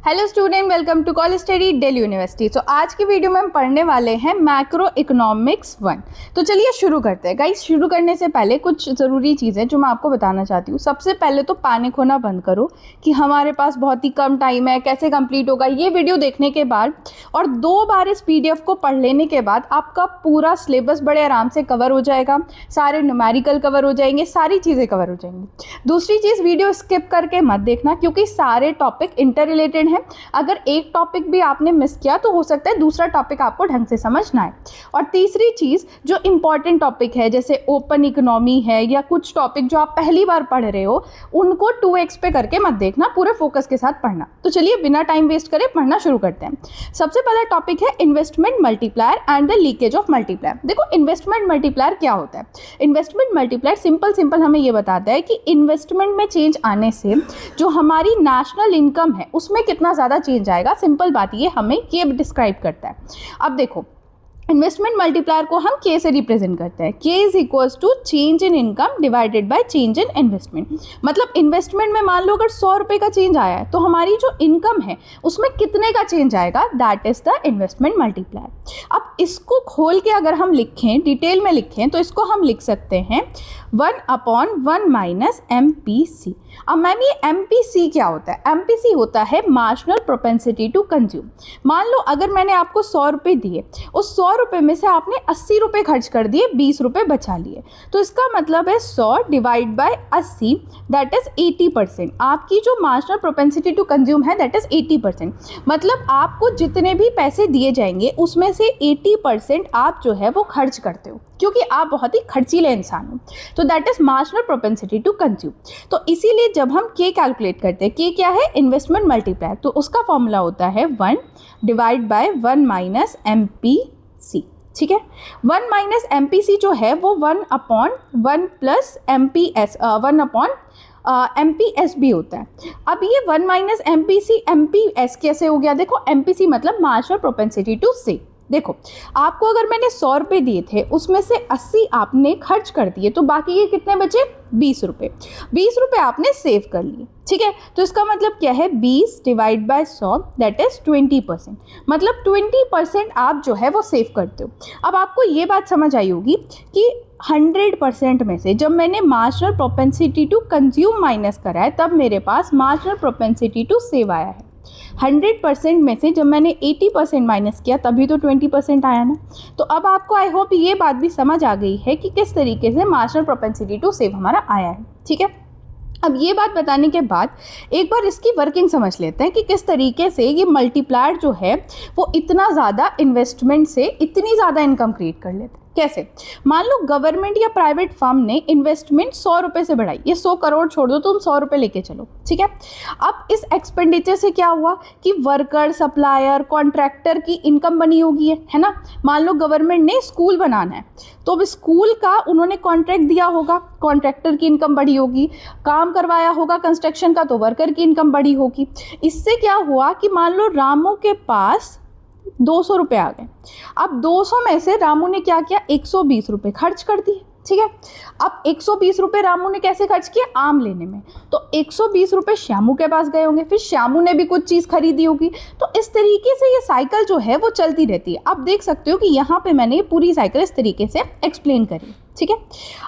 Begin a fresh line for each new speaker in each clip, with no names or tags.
Hello student, welcome to college study Delhi university. तो आज की वीडियो में हम पढ़ने वाले हैं मैक्रो इकोनॉमिक्स 1। तो चलिए शुरू करते हैं। गाइस, शुरू करने से पहले कुछ ज़रूरी चीज़ें जो मैं आपको बताना चाहती हूँ। सबसे पहले तो पैनिक होना बंद करो कि हमारे पास बहुत ही कम टाइम है, कैसे कंप्लीट होगा। ये वीडियो देखने के बाद और 2 बार इस PDF को पढ़ लेने के बाद आपका पूरा सिलेबस बड़े आराम से कवर हो जाएगा, सारे न्यूमेरिकल कवर हो जाएंगे, सारी चीज़ें कवर हो जाएंगी। दूसरी चीज़, वीडियो स्किप करके मत देखना क्योंकि सारे टॉपिक इंटर रिलेटेड हैं। अगर एक टॉपिक भी आपने मिस किया तो हो सकता है दूसरा टॉपिक आपको ढंग से समझ ना आए। और तीसरी चीज़, जो इम्पॉर्टेंट टॉपिक है जैसे ओपन इकोनॉमी है या कुछ टॉपिक जो आप पहली बार पढ़ रहे हो, उनको 2x पे करके मत देखना, पूरे फोकस के साथ पढ़ना। तो चलिए बिना टाइम वेस्ट करे पढ़ना शुरू करते हैं। सबसे पहला टॉपिक है investment multiplier and the leakage of multiplier. देखो, इन्वेस्टमेंट मल्टीप्लायर क्या होता है। इन्वेस्टमेंट मल्टीप्लायर सिंपल हमें ये बताता है कि इन्वेस्टमेंट में चेंज आने से जो हमारी नेशनल इनकम है उसमें कितना ज़्यादा चेंज आएगा। सिंपल बात ये हमें ये डिस्क्राइब करता है। अब देखो, इन्वेस्टमेंट मल्टीप्लायर को हम K से रिप्रेजेंट करते हैं। K is equals to change in income divided by change in investment. मतलब इन्वेस्टमेंट में मान लो अगर 100 रुपये का चेंज आया है तो हमारी जो इनकम है उसमें कितने का चेंज आएगा, that is the investment multiplier. अब इसको खोल के अगर हम लिखें, डिटेल में लिखें, तो इसको हम लिख सकते हैं 1/1 माइनस MPC। अब मैम ये MPC क्या होता है? MPC होता है मार्जिनल प्रोपेंसिटी टू कंज्यूम। मान लो अगर मैंने आपको 100 रुपये दिए, उस 100 रुपये में से आपने 80 रुपये खर्च कर दिए, 20 रुपये बचा लिए, तो इसका मतलब है 100 डिवाइड बाय 80, दैट इज 80%। आपकी जो मार्जिनल प्रोपेंसिटी टू कंज्यूम है दैट इज 80%। मतलब आपको जितने भी पैसे दिए जाएंगे उसमें से 80% आप जो है वो खर्च करते हो, क्योंकि आप बहुत ही खर्चीले इंसान हो। तो that is marginal propensity to consume. तो इसीलिए जब हम K कैलकुलेट करते हैं, K क्या है? Investment multiplier. तो उसका फॉर्मूला होता है 1 डिवाइड बाय 1 माइनस MPC। ठीक है, 1 माइनस MPC जो है वो 1/1 प्लस MPS 1/MPS भी होता है। अब ये 1 माइनस MPS कैसे हो गया? देखो, MPC मतलब मार्जिनल प्रोपेंसिटी टू सेव। देखो, आपको अगर मैंने 100 रुपये दिए थे, उसमें से 80 आपने खर्च कर दिए, तो बाकी ये कितने बचे? 20 रुपये। 20 रुपये आपने सेव कर लिए। ठीक है, तो इसका मतलब क्या है? 20 डिवाइड बाय 100 दैट इज 20%। मतलब 20% आप जो है वो सेव करते हो। अब आपको ये बात समझ आई होगी कि 100% में से जब मैंने marginal propensity to consume minus करा है तब मेरे पास मार्जिनल प्रोपेंसिटी टू सेव आया है। 100% में से जब मैंने 80% माइनस किया तभी तो 20% आया ना। तो अब आपको आई होप ये बात भी समझ आ गई है कि किस तरीके से मार्जिनल प्रोपेंसिटी टू सेव हमारा आया है। ठीक है, अब ये बात बताने के बाद एक बार इसकी वर्किंग समझ लेते हैं कि किस तरीके से ये मल्टीप्लायर जो है वो इतना ज़्यादा इन्वेस्टमेंट से इतनी ज़्यादा इनकम क्रिएट कर लेते हैं। कैसे? मान लो गवर्नमेंट या प्राइवेट फर्म ने इन्वेस्टमेंट 100 रुपये से बढ़ाई, ये 100 करोड़ छोड़ दो, तुम 100 रुपये लेके चलो। ठीक है, अब इस एक्सपेंडिचर से क्या हुआ कि वर्कर, सप्लायर, कॉन्ट्रैक्टर की इनकम बनी होगी, है ना। मान लो गवर्नमेंट ने स्कूल बनाना है तो अब स्कूल का उन्होंने कॉन्ट्रैक्ट दिया होगा, कॉन्ट्रैक्टर की इनकम बढ़ी होगी। काम करवाया होगा कंस्ट्रक्शन का तो वर्कर की इनकम बढ़ी होगी। इससे क्या हुआ कि मान लो रामू के पास 200 रुपये आ गए। अब 200 में से रामू ने क्या किया? 120 रुपये खर्च कर दिए। ठीक है, अब 120 रुपये रामू ने कैसे खर्च किए? आम लेने में। तो 120 रुपये श्यामू के पास गए होंगे, फिर श्यामू ने भी कुछ चीज़ खरीदी होगी। तो इस तरीके से ये साइकिल जो है वो चलती रहती है। आप देख सकते हो कि यहाँ पे मैंने पूरी साइकिल इस तरीके से एक्सप्लेन करी। ठीक है,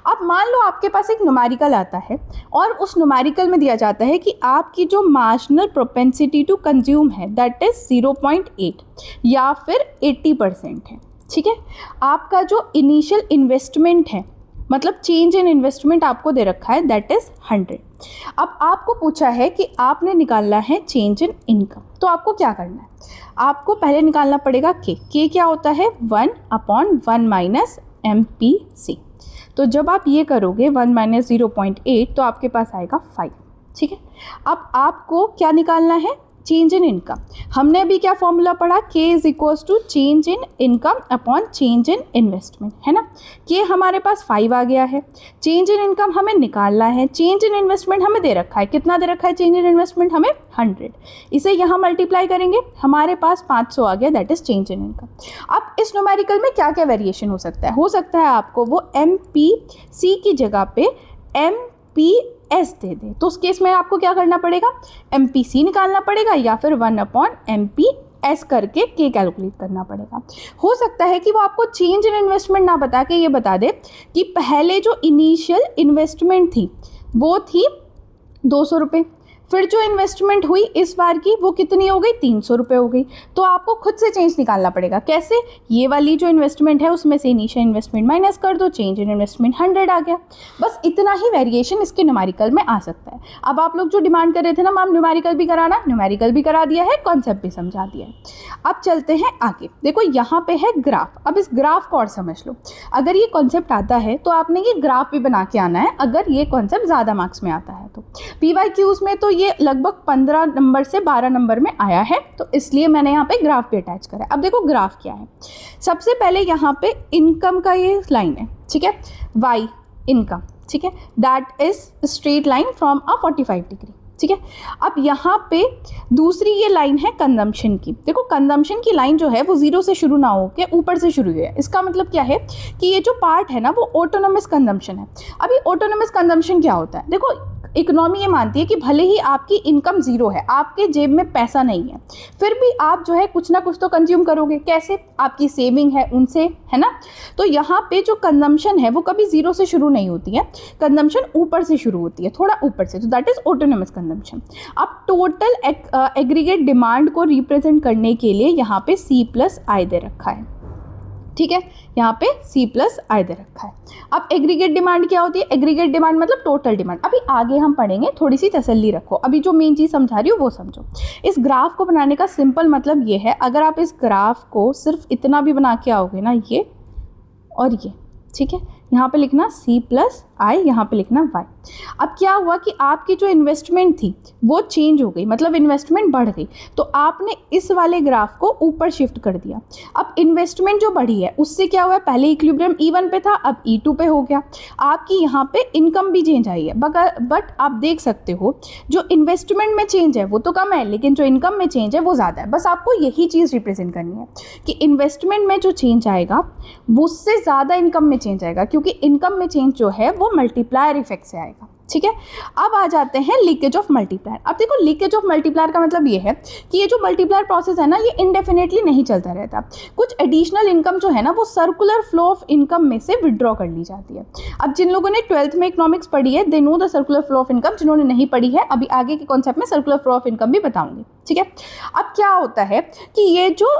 अब मान लो आपके पास एक न्यूमेरिकल आता है और उस न्यूमेरिकल में दिया जाता है कि आपकी जो मार्जिनल प्रोपेंसिटी टू कंज्यूम है दैट इज 0.8 या फिर 80% है। ठीक है, आपका जो इनिशियल इन्वेस्टमेंट है, मतलब चेंज इन इन्वेस्टमेंट आपको दे रखा है दैट इज 100। अब आपको पूछा है कि आपने निकालना है चेंज इन इनकम, तो आपको क्या करना है? आपको पहले निकालना पड़ेगा K क्या होता है? 1/1 माइनस MPC। तो जब आप ये करोगे 1 माइनस 0.8 तो आपके पास आएगा 5। ठीक है, अब आपको क्या निकालना है? Change in income. हमने अभी क्या फॉर्मूला पढ़ा? K is equals to change in income upon change in investment, है ना। K हमारे पास 5 आ गया है। चेंज इन इनकम हमें निकालना है, चेंज इन इन्वेस्टमेंट हमें दे रखा है। कितना दे रखा है चेंज इन इन्वेस्टमेंट? हमें 100। इसे यहाँ मल्टीप्लाई करेंगे, हमारे पास 500 आ गया, that is change in income. अब इस न्यूमेरिकल में क्या क्या वेरिएशन हो सकता है? हो सकता है आपको वो MPC की जगह पे MP एस दे दे तो उस केस में आपको क्या करना पड़ेगा, MPC निकालना पड़ेगा या फिर 1/MP/S करके K कैलकुलेट करना पड़ेगा। हो सकता है कि वो आपको चेंज इन इन्वेस्टमेंट ना बता के ये बता दे कि पहले जो इनिशियल इन्वेस्टमेंट थी वो थी 200 रुपये, फिर जो इन्वेस्टमेंट हुई इस बार की वो कितनी हो गई, 300 रुपये हो गई। तो आपको खुद से चेंज निकालना पड़ेगा। कैसे, ये वाली जो इन्वेस्टमेंट है उसमें से इनिशियल इन्वेस्टमेंट माइनस कर दो, चेंज इन इन्वेस्टमेंट 100 आ गया। बस इतना ही वेरिएशन इसके न्यूमेरिकल में आ सकता है। अब आप लोग जो डिमांड कर रहे थे ना मैम न्यूमेरिकल भी कराना, न्यूमेरिकल भी करा दिया है, कॉन्सेप्ट भी समझा दिया है। अब चलते हैं आगे। देखो यहाँ पे है ग्राफ। अब इस ग्राफ को और समझ लो। अगर ये कॉन्सेप्ट आता है तो आपने ये ग्राफ भी बना के आना है, अगर ये कॉन्सेप्ट ज़्यादा मार्क्स में आता है तो। PYQs में तो ये लगभग 15 नंबर से 12 नंबर में आया है, तो इसलिए मैंने यहाँ पे ग्राफ भी अटैच करा है। अब देखो ग्राफ क्या है। सबसे पहले यहाँ पे इनकम का ये लाइन है, ठीक है, Y इनकम, ठीक है, that is straight line from a 45 degree, ठीक है। अब यहाँ पे दूसरी ये लाइन है कंजम्पशन की। देखो कंजम्पशन की लाइन जो है वो 0 से शुरू ना हो के ऊपर से शुरू हुई है। इसका मतलब क्या है कि ये जो पार्ट है ना वो ऑटोनोमस कंजम्पशन है। अभी ऑटोनोमस कंजम्पशन क्या होता है, देखो इकोनॉमी ये मानती है कि भले ही आपकी इनकम 0 है, आपके जेब में पैसा नहीं है, फिर भी आप जो है कुछ ना कुछ तो कंज्यूम करोगे। कैसे, आपकी सेविंग है उनसे, है ना। तो यहाँ पे जो कंजम्पशन है वो कभी 0 से शुरू नहीं होती है, कंजम्पशन ऊपर से शुरू होती है, थोड़ा ऊपर से, तो दैट इज ऑटोनोमस कंजम्पशन। अब टोटल एग्रीगेट डिमांड को रिप्रेजेंट करने के लिए यहाँ पे C+I दे रखा है, ठीक है, यहाँ पे C+I दे रखा है। अब एग्रीगेट डिमांड क्या होती है, एग्रीगेट डिमांड मतलब टोटल डिमांड। अभी आगे हम पढ़ेंगे, थोड़ी सी तसल्ली रखो, अभी जो मेन चीज़ समझा रही हूँ वो समझो। इस ग्राफ को बनाने का सिंपल मतलब ये है, अगर आप इस ग्राफ को सिर्फ इतना भी बना के आओगे ना, ये और ये, ठीक है, यहाँ पे लिखना C+I, यहाँ पे लिखना Y। अब क्या हुआ कि आपकी जो इन्वेस्टमेंट थी वो चेंज हो गई, मतलब इन्वेस्टमेंट बढ़ गई, तो आपने इस वाले ग्राफ को ऊपर शिफ्ट कर दिया। अब इन्वेस्टमेंट जो बढ़ी है उससे क्या हुआ है, पहले इक्विलिब्रियम E1 पे था, अब E2 पे हो गया। आपकी यहाँ पे इनकम भी चेंज आई है, बट आप देख सकते हो जो इन्वेस्टमेंट में चेंज है वो तो कम है, लेकिन जो इनकम में चेंज है वो ज़्यादा है। बस आपको यही चीज़ रिप्रेजेंट करनी है कि इन्वेस्टमेंट में जो चेंज आएगा वो उससे ज़्यादा इनकम में चेंज आएगा, क्योंकि इनकम में चेंज जो है वो मल्टीप्लायर इफेक्ट से आएगा, ठीक है। अब आ जाते हैं लीकेज ऑफ मल्टीप्लायर। अब देखो लीकेज ऑफ मल्टीप्लायर का मतलब ये है कि ये जो मल्टीप्लायर प्रोसेस है ना ये इनडेफिनेटली नहीं चलता रहता। कुछ एडिशनल इनकम जो है ना वो सर्कुलर फ्लो ऑफ इनकम में से विड्रॉ कर ली जाती है। अब जिन लोगों ने 12th में इकोनॉमिक्स पढ़ी है they know the circular flow of income, जिन्होंने नहीं पढ़ी है अभी आगे के कॉन्सेप्ट में सर्कुलर फ्लो ऑफ इनकम भी बताऊंगी, ठीक है। अब क्या होता है कि ये जो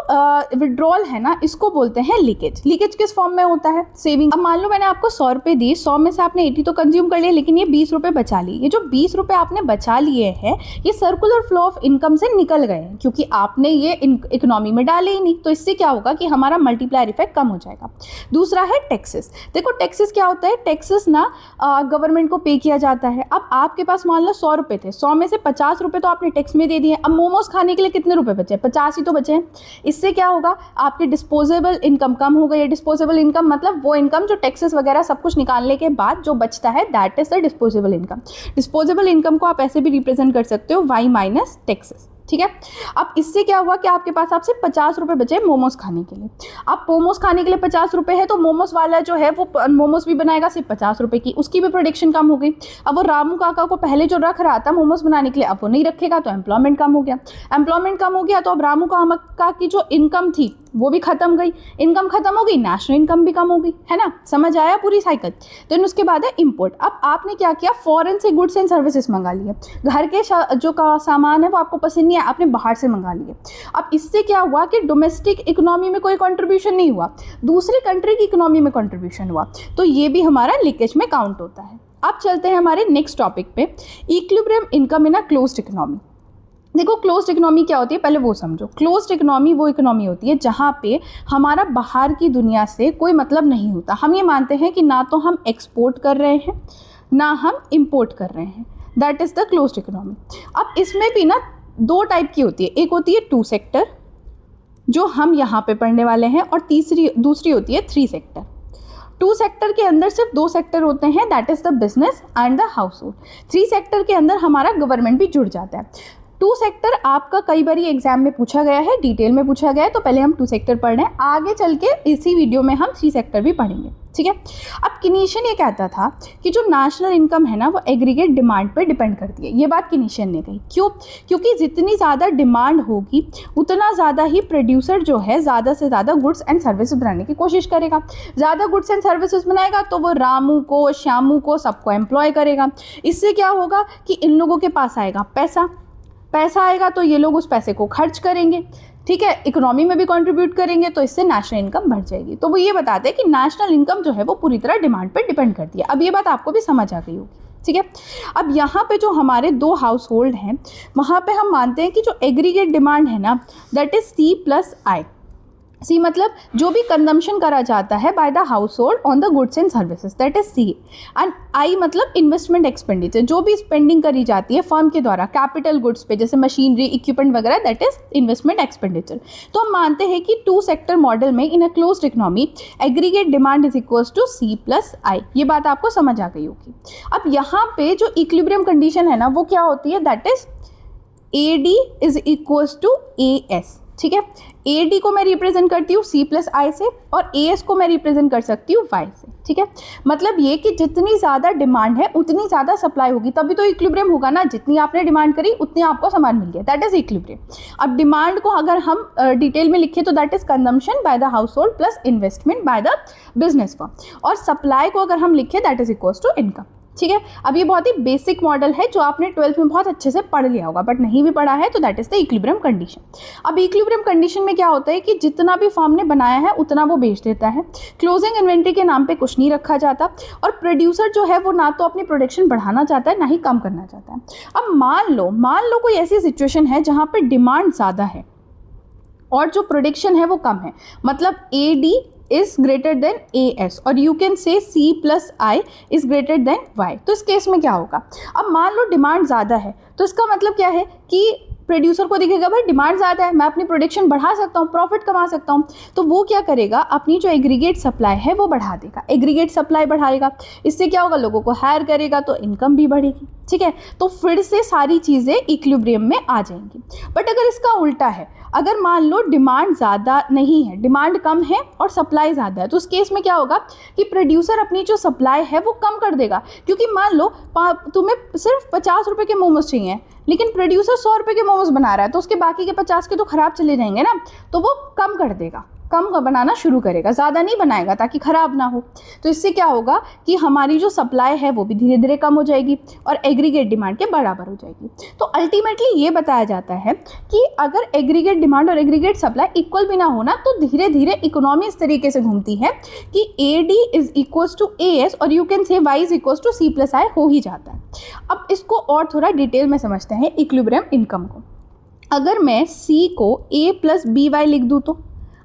विड्रॉल है ना इसको बोलते हैं लीकेज। लीकेज किस फॉर्म में होता है, सेविंग। अब मान लो मैंने आपको 100 रुपये दिए, 100 में से आपने 80 तो कंज्यूम कर लिया, लेकिन ये 20 रुपये बचा लिए। ये जो 20 रुपये आपने बचा लिए हैं ये सर्कुलर फ्लो ऑफ इनकम से निकल गए हैं, क्योंकि आपने ये इकोनॉमी में डाले ही नहीं। तो इससे क्या होगा कि हमारा मल्टीप्लायर इफेक्ट कम हो जाएगा। दूसरा है टैक्सेस। देखो टैक्सेस क्या होता है, टैक्सेस ना गवर्नमेंट को पे किया जाता है। अब आपके पास मान लो 100 रुपये थे, 100 में से 50 रुपये तो आपने टैक्स में दे दिए। अब मोमोज खाने के लिए कितने रुपए बचे, 50 ही तो बचे हैं। इससे क्या होगा, आपकी डिस्पोजेबल इनकम कम हो गई है। डिस्पोजेबल इनकम मतलब वो इनकम जो टैक्सेस वगैरह सब कुछ निकालने के बाद जो बचता है, that is the disposable income. Disposable income को आप ऐसे भी रिप्रेजेंट कर सकते हो Y माइनस टैक्सेस, ठीक है। अब इससे क्या हुआ कि आपके पास आपसे 50 रुपये बचे मोमोज खाने के लिए। अब मोमोज खाने के लिए 50 रुपये है तो मोमोज वाला जो है वो मोमोज भी बनाएगा सिर्फ 50 रुपये की, उसकी भी प्रोडक्शन कम हो गई। अब वो रामू काका को पहले जो रख रहा था मोमोज बनाने के लिए अब वो नहीं रखेगा, तो एम्प्लॉयमेंट कम हो गया। एम्प्लॉयमेंट कम हो गया तो अब रामू काका की जो इनकम थी वो भी खत्म गई। इनकम खत्म हो गई, नेशनल इनकम भी कम हो गई, है ना। समझ आया पूरी साइकिल। देन उसके बाद है इंपोर्ट। अब आपने क्या किया, फॉरेन से गुड्स एंड सर्विसेज मंगा लिए। घर के जो सामान है वो आपको पसंद नहीं है, आपने बाहर से मंगा लिए। अब इससे क्या हुआ कि डोमेस्टिक इकोनॉमी में कोई कंट्रीब्यूशन नहीं हुआ, दूसरी कंट्री की इकोनॉमी में कंट्रीब्यूशन हुआ, तो ये भी हमारा लीकेज में काउंट होता है। अब चलते हैं हमारे नेक्स्ट टॉपिक पे, equilibrium income in a closed economy. देखो क्लोज्ड इकोनॉमी क्या होती है पहले वो समझो। क्लोज्ड इकोनॉमी वो इकोनॉमी होती है जहाँ पे हमारा बाहर की दुनिया से कोई मतलब नहीं होता। हम ये मानते हैं कि ना तो हम एक्सपोर्ट कर रहे हैं ना हम इंपोर्ट कर रहे हैं, that is the closed economy. अब इसमें भी ना दो टाइप की होती है, एक होती है 2 सेक्टर जो हम यहाँ पे पढ़ने वाले हैं, और दूसरी होती है 3 सेक्टर। 2 सेक्टर के अंदर सिर्फ 2 सेक्टर होते हैं, that is the business and the house hold. 3 sector के अंदर हमारा गवर्नमेंट भी जुड़ जाता है। टू सेक्टर आपका कई बार एग्जाम में पूछा गया है, डिटेल में पूछा गया है, तो पहले हम टू सेक्टर पढ़ रहे हैं, आगे चल के इसी वीडियो में हम थ्री सेक्टर भी पढ़ेंगे, ठीक है। अब किनीशियन ये कहता था कि जो नेशनल इनकम है ना वो एग्रीगेट डिमांड पर डिपेंड करती है। ये बात किनीशियन ने कही। क्यों? क्योंकि जितनी ज़्यादा डिमांड होगी उतना ज़्यादा ही प्रोड्यूसर जो है ज़्यादा से ज़्यादा गुड्स एंड सर्विसेज बनाने की कोशिश करेगा। ज़्यादा गुड्स एंड सर्विसेज बनाएगा तो वो रामू को, श्यामू को, सबको एम्प्लॉय करेगा। इससे क्या होगा कि इन लोगों के पास आएगा पैसा आएगा तो ये लोग उस पैसे को खर्च करेंगे, ठीक है, इकोनॉमी में भी कंट्रीब्यूट करेंगे, तो इससे नेशनल इनकम बढ़ जाएगी। तो वो ये बताते हैं कि नेशनल इनकम जो है वो पूरी तरह डिमांड पर डिपेंड करती है। अब ये बात आपको भी समझ आ गई होगी, ठीक है। अब यहाँ पे जो हमारे 2 हाउस होल्ड हैं वहाँ पे हम मानते हैं कि जो एग्रीगेट डिमांड है ना दैट इज C+I। सी मतलब जो भी कंजम्पशन करा जाता है by the household on the goods and services that is C. And I मतलब इन्वेस्टमेंट एक्सपेंडिचर, जो भी स्पेंडिंग करी जाती है फर्म के द्वारा कैपिटल गुड्स पे जैसे मशीनरी, इक्विपमेंट वगैरह, दैट इज इन्वेस्टमेंट एक्सपेंडिचर। तो हम मानते हैं कि टू सेक्टर मॉडल में in a closed economy aggregate demand is equals to C+I। ये बात आपको समझ आ गई होगी। अब यहाँ पे जो इक्विलिब्रियम कंडीशन है ना वो क्या होती है, that is AD is equals to AS, ठीक है। AD को मैं रिप्रेजेंट करती हूँ C+I से और AS को मैं रिप्रेजेंट कर सकती हूँ Y से, ठीक है। मतलब ये कि जितनी ज़्यादा डिमांड है उतनी ज़्यादा सप्लाई होगी, तभी तो इक्विलिब्रियम होगा ना। जितनी आपने डिमांड करी उतनी आपको सामान मिल गया, दैट इज इक्विलिब्रियम। अब डिमांड को अगर हम डिटेल में लिखें तो that is consumption by the household plus investment by the business firm, और सप्लाई को अगर हम लिखें that is equals to income, ठीक है। अब ये बहुत ही बेसिक मॉडल है जो आपने 12th में बहुत अच्छे से पढ़ लिया होगा, बट नहीं भी पढ़ा है तो that is the equilibrium condition. अब इक्विलिब्रियम कंडीशन में क्या होता है कि जितना भी फर्म ने बनाया है उतना वो बेच देता है, क्लोजिंग इन्वेंट्री के नाम पे कुछ नहीं रखा जाता, और प्रोड्यूसर जो है वो ना तो अपनी प्रोडक्शन बढ़ाना चाहता है ना ही कम करना चाहता है। अब मान लो कोई ऐसी सिचुएशन है जहाँ पे डिमांड ज़्यादा है और जो प्रोडक्शन है वो कम है, मतलब AD is greater than AS और you can say C+I is greater than Y। तो इस केस में क्या होगा, अब मान लो डिमांड ज़्यादा है तो इसका मतलब क्या है कि प्रोड्यूसर को दिखेगा भाई डिमांड ज़्यादा है, मैं अपनी प्रोडक्शन बढ़ा सकता हूँ, प्रॉफिट कमा सकता हूँ, तो वो क्या करेगा, अपनी जो एग्रीगेट सप्लाई है वो बढ़ा देगा। एग्रीगेट सप्लाई बढ़ाएगा, इससे क्या होगा, लोगों को हायर करेगा तो इनकम भी बढ़ेगी, ठीक है। तो फिर से सारी चीज़ें इक्विलिब्रियम में आ जाएंगी। बट अगर इसका उल्टा है, अगर मान लो डिमांड ज़्यादा नहीं है, डिमांड कम है और सप्लाई ज़्यादा है, तो उस केस में क्या होगा कि प्रोड्यूसर अपनी जो सप्लाई है वो कम कर देगा। क्योंकि मान लो तुम्हें सिर्फ 50 रुपये के मोमोज चाहिए लेकिन प्रोड्यूसर 100 रुपये के मोमोज बना रहा है, तो उसके बाकी के 50 के तो ख़राब चले जाएंगे ना, तो वो कम कर देगा, कम बनाना शुरू करेगा, ज़्यादा नहीं बनाएगा ताकि ख़राब ना हो। तो इससे क्या होगा कि हमारी जो सप्लाई है वो भी धीरे धीरे कम हो जाएगी और एग्रीगेट डिमांड के बराबर हो जाएगी। तो अल्टीमेटली ये बताया जाता है कि अगर एग्रीगेट डिमांड और एग्रीगेट सप्लाई इक्वल भी ना होना तो धीरे धीरे इकोनॉमी इस तरीके से घूमती है कि AD is equals to AS और you can say Y is equals to C+I हो ही जाता है। अब इसको और थोड़ा डिटेल में समझते हैं इक्विलिब्रियम इनकम को। अगर मैं C को A+BY लिख दूँ तो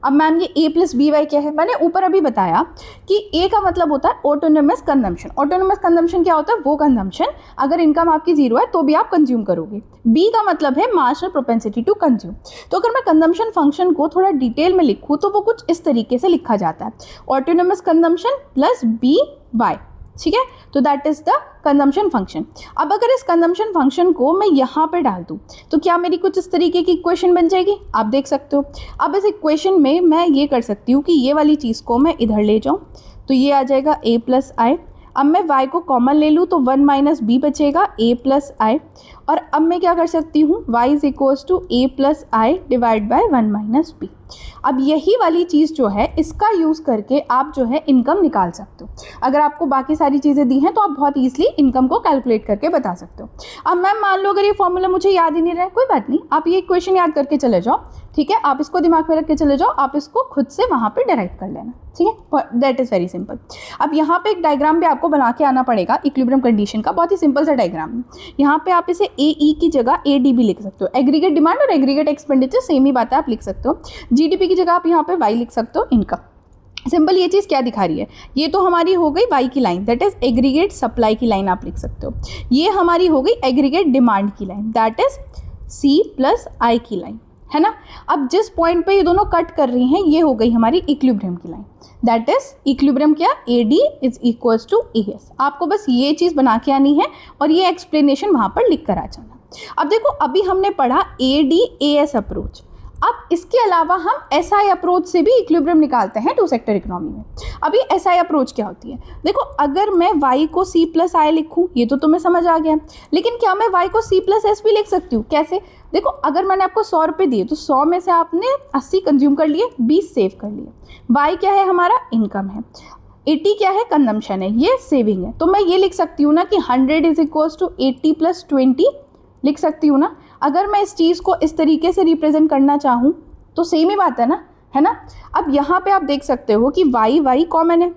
अब मैम ये A+BY क्या है, मैंने ऊपर अभी बताया कि A का मतलब होता है ऑटोनोमस कंजम्पशन। ऑटोनोमस कंजम्पशन क्या होता है, वो कंजम्पशन अगर इनकम आपकी जीरो है तो भी आप कंज्यूम करोगे। B का मतलब है मार्जिनल प्रोपेंसिटी टू कंज्यूम। तो अगर मैं कंजम्पशन फंक्शन को थोड़ा डिटेल में लिखूँ तो वो कुछ इस तरीके से लिखा जाता है, ऑटोनोमस कंजम्पशन प्लस BY, ठीक है। तो that is the consumption function. अब अगर इस कंजम्पशन फंक्शन को मैं यहाँ पे डाल दूँ तो क्या मेरी कुछ इस तरीके की इक्वेशन बन जाएगी, आप देख सकते हो। अब इस इक्वेशन में मैं ये कर सकती हूँ कि ये वाली चीज़ को मैं इधर ले जाऊँ तो ये आ जाएगा A+I। अब मैं y को कॉमन ले लूँ तो 1 - b बचेगा A+I, और अब मैं क्या कर सकती हूँ, y is equals to A+I divide by 1 - b। अब यही वाली चीज़ जो है इसका यूज़ करके आप जो है इनकम निकाल सकते हो। अगर आपको बाकी सारी चीज़ें दी हैं तो आप बहुत ईजिली इनकम को कैलकुलेट करके बता सकते हो। अब मैम मान लो अगर ये फॉर्मूला मुझे याद ही नहीं रहा है, कोई बात नहीं, आप ये इक्वेशन याद करके चले जाओ, ठीक है। आप इसको दिमाग में रख के चले जाओ, आप इसको खुद से वहाँ पे डिराइव कर लेना, ठीक है। That is very simple. अब यहाँ पे एक डायग्राम भी आपको बना के आना पड़ेगा इक्विलिब्रियम कंडीशन का, बहुत ही सिंपल सा डायग्राम। यहाँ पे आप इसे AE की जगह AD भी लिख सकते हो। एग्रीगेट डिमांड और एग्रीगेट एक्सपेंडिचर सेम ही बात है, आप लिख सकते हो। GDP की जगह आप यहाँ पे Y लिख सकते हो, इनकम। सिंपल ये चीज़ क्या दिखा रही है, ये तो हमारी हो गई Y की line, that is aggregate supply की लाइन आप लिख सकते हो। ये हमारी हो गई एग्रीगेट डिमांड की लाइन, दैट इज C+I की लाइन, है ना। अब जिस पॉइंट पे ये दोनों कट कर रही हैं ये हो गई हमारी इक्विलिब्रियम की लाइन, दैट इज इक्विलिब्रियम क्या, AD is equals to AS। आपको बस ये चीज़ बना के आनी है और ये एक्सप्लेनेशन वहाँ पर लिख कर आ जाना। अब देखो, अभी हमने पढ़ा ADAS अप्रोच, अब इसके अलावा हम SI अप्रोच से भी इक्विलिब्रियम निकालते हैं टू सेक्टर इकोनॉमी में। अभी SI अप्रोच क्या होती है? देखो, अगर मैं y को C प्लस आई लिखूँ, ये तो तुम्हें समझ आ गया, लेकिन क्या मैं y को C प्लस एस भी लिख सकती हूँ? कैसे? देखो, अगर मैंने आपको 100 रुपये दिए तो 100 में से आपने 80 कंज्यूम कर लिए, 20 सेव कर लिए। y क्या है? हमारा इनकम है। 80 क्या है? कंजम्पशन है, ये सेविंग है। तो मैं ये लिख सकती हूँ ना कि 100 इज इक्वल्स टू 80 प्लस 20 लिख सकती हूँ ना। अगर मैं इस चीज़ को इस तरीके से रिप्रेजेंट करना चाहूँ तो सेम ही बात है ना, है ना। अब यहाँ पे आप देख सकते हो कि y कॉमन है।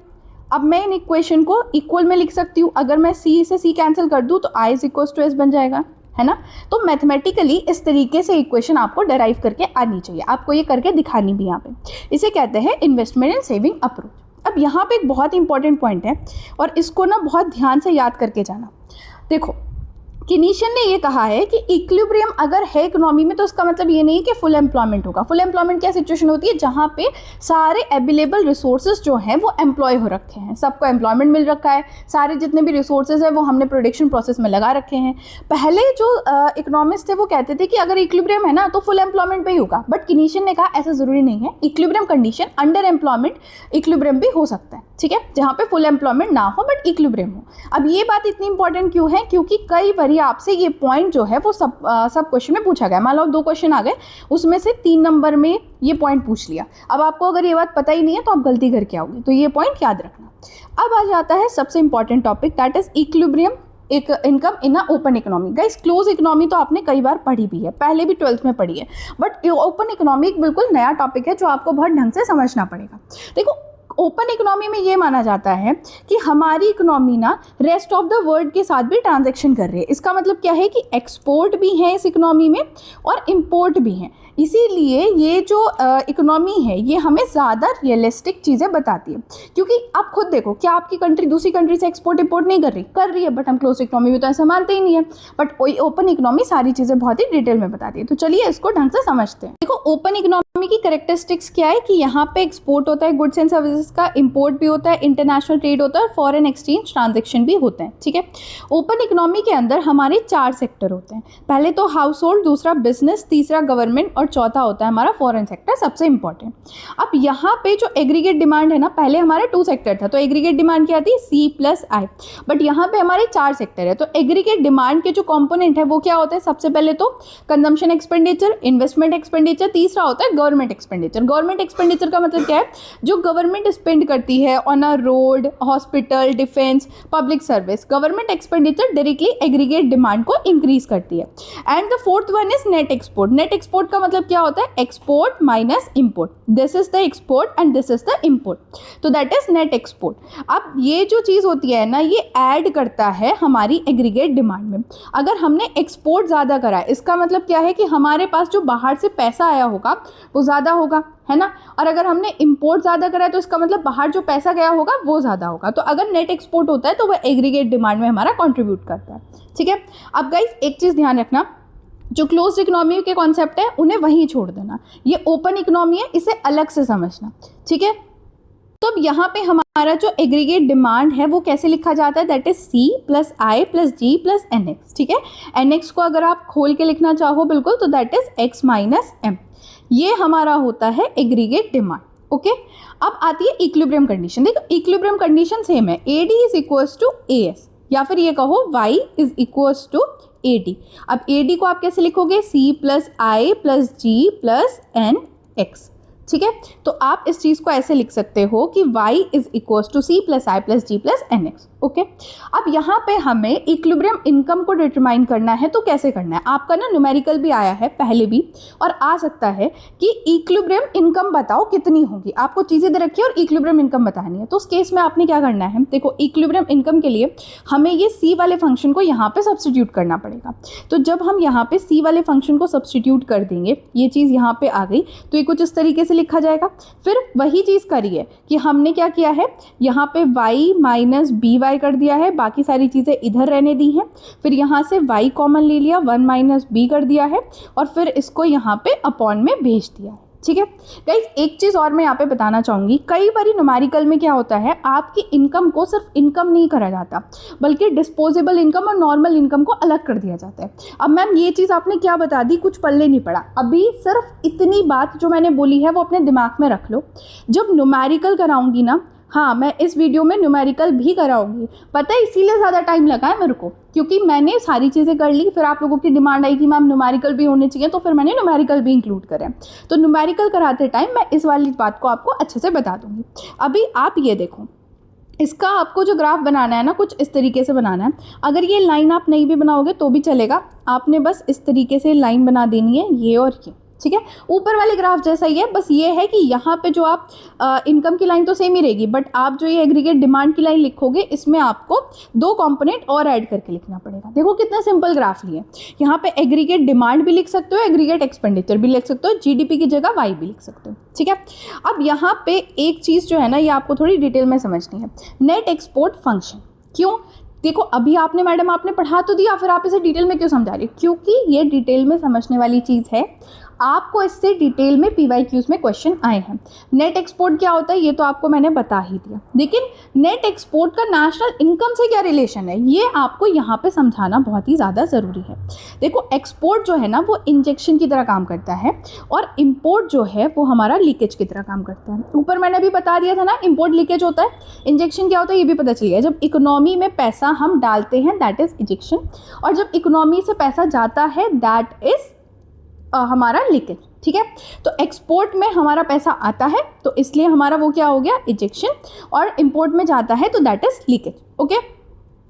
अब मैं इन इक्वेशन को इक्वल में लिख सकती हूँ। अगर मैं c से c कैंसिल कर दूँ तो i is equals to s बन जाएगा, है ना। तो मैथमेटिकली इस तरीके से इक्वेशन आपको डेराइव करके आनी चाहिए, आपको ये करके दिखानी भी यहाँ पे। इसे कहते हैं इन्वेस्टमेंट एंड सेविंग अप्रोच। अब यहाँ पे एक बहुत इंपॉर्टेंट पॉइंट है और इसको ना बहुत ध्यान से याद करके जाना। देखो, किनीशियन ने ये कहा है कि इक्विलिब्रियम अगर है इकोनॉमी में तो इसका मतलब ये नहीं कि फुल एम्प्लॉयमेंट होगा। फुल एम्प्लॉयमेंट क्या सिचुएशन होती है? जहाँ पे सारे अवेलेबल रिसोर्सेज जो हैं वो एम्प्लॉय हो रखे हैं, सबको एम्प्लॉयमेंट मिल रखा है, सारे जितने भी रिसोर्सेज हैं वो हमने प्रोडक्शन प्रोसेस में लगा रखे हैं। पहले जो इकोनॉमिस्ट थे वो कहते थे कि अगर इक्विलिब्रियम है ना तो फुल एम्प्लॉयमेंट पे ही होगा, बट किनीशियन ने कहा ऐसा ज़रूरी नहीं है, equilibrium condition under employment equilibrium भी हो सकता है, ठीक है, जहाँ पे फुल एम्प्लॉयमेंट ना हो बट इक्विलिब्रियम हो। अब ये बात इतनी इंपॉर्टेंट क्यों है? क्योंकि कई बार आपसे ये पॉइंट जो है वो सब क्वेश्चन में पूछा गया। मान लो 2 क्वेश्चन आ गए, उसमें से 3 नंबर में ये पॉइंट पूछ लिया। अब आपको अगर ये बात पता ही नहीं है तो आप गलती करके आओगे, तो ये पॉइंट याद रखना। अब आ जाता है सबसे important topic, that is equilibrium एक income in a open economy. Guys, close economy तो आपने कई बार पढ़ी भी है, पहले भी 12th में पढ़ी है, बट ओपन इकोनॉमी बिल्कुल नया टॉपिक है जो आपको बहुत ढंग से समझना पड़ेगा। देखो, ओपन इकोनॉमी में ये माना जाता है कि हमारी इकोनॉमी ना रेस्ट ऑफ द वर्ल्ड के साथ भी ट्रांजैक्शन कर रही है। इसका मतलब क्या है कि एक्सपोर्ट भी है इस इकोनॉमी में और इंपोर्ट भी है। इसीलिए ये जो इकोनॉमी है ये हमें ज़्यादा रियलिस्टिक चीज़ें बताती है, क्योंकि आप खुद देखो, क्या आपकी कंट्री दूसरी कंट्री से एक्सपोर्ट इंपोर्ट नहीं कर रही है, बट हम क्लोज इकोनॉमी में तो ऐसा मानते ही नहीं है। बट ओपन इकोनॉमी सारी चीज़ें बहुत ही डिटेल में बताती है। तो चलिए इसको ढंग से समझते हैं। देखो, ओपन इकोनॉमी की कैरेक्टरिस्टिक्स क्या है कि यहाँ पे एक्सपोर्ट होता है गुड्स एंड सर्विसेज का, इंपोर्ट भी होता है, इंटरनेशनल ट्रेड होता है और फॉरेन एक्सचेंज ट्रांजैक्शन भी होते हैं, ठीक है। ओपन इकोनॉमी के अंदर हमारे 4 सेक्टर होते हैं। पहले तो हाउस होल्ड, दूसरा बिजनेस, तीसरा गवर्नमेंट और चौथा होता है हमारा फॉरेन सेक्टर, सबसे इंपॉर्टेंट। अब यहाँ पे जो एग्रीगेट डिमांड है ना, पहले हमारा 2 सेक्टर था तो एग्रीगेट डिमांड क्या थी? C प्लस आई, बट यहाँ पे हमारे 4 सेक्टर है। तो एग्रीगेट डिमांड के जो कॉम्पोनेंट है वो क्या होता है? सबसे पहले तो कंजम्पशन एक्सपेंडिचर, इन्वेस्टमेंट एक्सपेंडिचर, तीसरा होता है गवर्नमेंट एक्सपेंडिचर। गवर्नमेंट एक्सपेंडिचर का मतलब क्या है? जो गवर्नमेंट स्पेंड करती है on a road, hospital, defence, public service. Government expenditure directly aggregate demand को इंक्रीज करती है। And the fourth one is net export. Net export का मतलब क्या होता है? Export minus import. This is the export and this is the import, तो that is net export. अब ये जो चीज़ होती है ना, ये ऐड करता है हमारी एग्रीगेट डिमांड में। अगर हमने एक्सपोर्ट ज़्यादा करा है, इसका मतलब क्या है कि हमारे पास जो बाहर से पैसा आया होगा वो ज़्यादा होगा, है ना। और अगर हमने इंपोर्ट ज़्यादा करा है तो इसका मतलब बाहर जो पैसा गया होगा वो ज़्यादा होगा। तो अगर नेट एक्सपोर्ट होता है तो वह एग्रीगेट डिमांड में हमारा कंट्रीब्यूट करता है, ठीक है। अब गाइस, एक चीज़ ध्यान रखना, जो क्लोज इकोनॉमी के कॉन्सेप्ट है उन्हें वहीं छोड़ देना। ये ओपन इकोनॉमी है, इसे अलग से समझना, ठीक है। तो अब यहाँ पे हमारा जो एग्रीगेट डिमांड है वो कैसे लिखा जाता है? That is C plus I plus G plus NX, ठीक है। NX को अगर आप खोल के लिखना चाहो बिल्कुल तो that is X minus M। ये हमारा होता है एग्रीगेट डिमांड, ओके। अब आती है इक्विलिब्रियम कंडीशन। देखो, इक्विलिब्रियम कंडीशन सेम है, AD is equals to AS, या फिर ये कहो Y is equals to AD। अब AD को आप कैसे लिखोगे? C plus I plus G plus NX, ठीक है। तो आप इस चीज़ को ऐसे लिख सकते हो कि y is equals to C plus I plus G plus NX, okay. अब यहाँ पे हमें इक्विलिब्रियम इनकम को डिटरमाइन करना है, तो कैसे करना है? आपका ना न्यूमेरिकल भी आया है पहले भी और आ सकता है कि इक्विलिब्रियम इनकम बताओ कितनी होगी। आपको चीज़ें दे रखी है और इक्विलिब्रियम इनकम बतानी है, तो उस केस में आपने क्या करना है? देखो, इक्विलिब्रियम इनकम के लिए हमें ये C वाले फंक्शन को यहाँ पे सब्सटीट्यूट करना पड़ेगा। तो जब हम यहाँ पे C वाले फंक्शन को सब्सटीट्यूट कर देंगे, ये चीज़ यहाँ पे आ गई, तो ये कुछ इस तरीके से लिखा जाएगा। फिर वही चीज़ करिए कि हमने क्या किया है, यहाँ पे y माइनस BY कर दिया है, बाकी सारी चीज़ें इधर रहने दी हैं। फिर यहाँ से y कॉमन ले लिया, 1 माइनस b कर दिया है और फिर इसको यहाँ पे अपॉन में भेज दिया है, ठीक है गाइस, एक चीज़ और मैं यहाँ पे बताना चाहूँगी, कई बार न्यूमेरिकल में क्या होता है, आपकी इनकम को सिर्फ इनकम नहीं करा जाता बल्कि डिस्पोजेबल इनकम और नॉर्मल इनकम को अलग कर दिया जाता है। अब मैम ये चीज़ आपने क्या बता दी, कुछ पल्ले नहीं पड़ा। अभी सिर्फ इतनी बात जो मैंने बोली है वो अपने दिमाग में रख लो। जब न्यूमेरिकल कराऊंगी ना, हाँ मैं इस वीडियो में न्यूमेरिकल भी कराऊंगी, पता है इसीलिए ज़्यादा टाइम लगा है मेरे को, क्योंकि मैंने सारी चीज़ें कर ली, फिर आप लोगों की डिमांड आई कि मैम न्यूमेरिकल भी होने चाहिए, तो फिर मैंने न्यूमेरिकल भी इंक्लूड करें। तो न्यूमेरिकल कराते टाइम मैं इस वाली बात को आपको अच्छे से बता दूंगी। अभी आप ये देखो, इसका आपको जो ग्राफ बनाना है ना, कुछ इस तरीके से बनाना है। अगर ये लाइन आप नहीं भी बनाओगे तो भी चलेगा, आपने बस इस तरीके से लाइन बना देनी है, ये और ये, ठीक है। ऊपर वाले ग्राफ जैसा ही है, बस ये है कि यहाँ पे जो आप इनकम की लाइन तो सेम ही रहेगी, बट आप जो ये एग्रीगेट डिमांड की लाइन लिखोगे, इसमें आपको 2 कंपोनेंट और ऐड करके लिखना पड़ेगा। देखो कितना सिंपल ग्राफ लिया। यहाँ पे एग्रीगेट डिमांड भी लिख सकते हो, एग्रीगेट एक्सपेंडिचर भी लिख सकते हो, जीडीपी की जगह वाई भी लिख सकते हो, ठीक है। अब यहाँ पे एक चीज़ जो है ना, ये आपको थोड़ी डिटेल में समझनी है, नेट एक्सपोर्ट फंक्शन। क्यों? देखो अभी आपने मैडम आपने पढ़ा तो दिया, फिर आप इसे डिटेल में क्यों समझा रही हो? क्योंकि ये डिटेल में समझने वाली चीज़ है, आपको इससे डिटेल में पीवाईक्यूज में क्वेश्चन आए हैं। नेट एक्सपोर्ट क्या होता है ये तो आपको मैंने बता ही दिया, लेकिन नेट एक्सपोर्ट का नेशनल इनकम से क्या रिलेशन है, ये आपको यहाँ पे समझाना बहुत ही ज़्यादा ज़रूरी है। देखो एक्सपोर्ट जो है ना वो इंजेक्शन की तरह काम करता है, और इम्पोर्ट जो है वो हमारा लीकेज की तरह काम करता है। ऊपर मैंने अभी बता दिया था ना, इम्पोर्ट लीकेज होता है, इंजेक्शन क्या होता है ये भी पता चल गया। जब इकोनॉमी में पैसा हम डालते हैं दैट इज़ इंजेक्शन, और जब इकोनॉमी से पैसा जाता है दैट इज़ हमारा लीकेज, ठीक है। तो एक्सपोर्ट में हमारा पैसा आता है तो इसलिए हमारा वो क्या हो गया, इंजेक्शन, और इंपोर्ट में जाता है तो दैट इज लीकेज, ओके।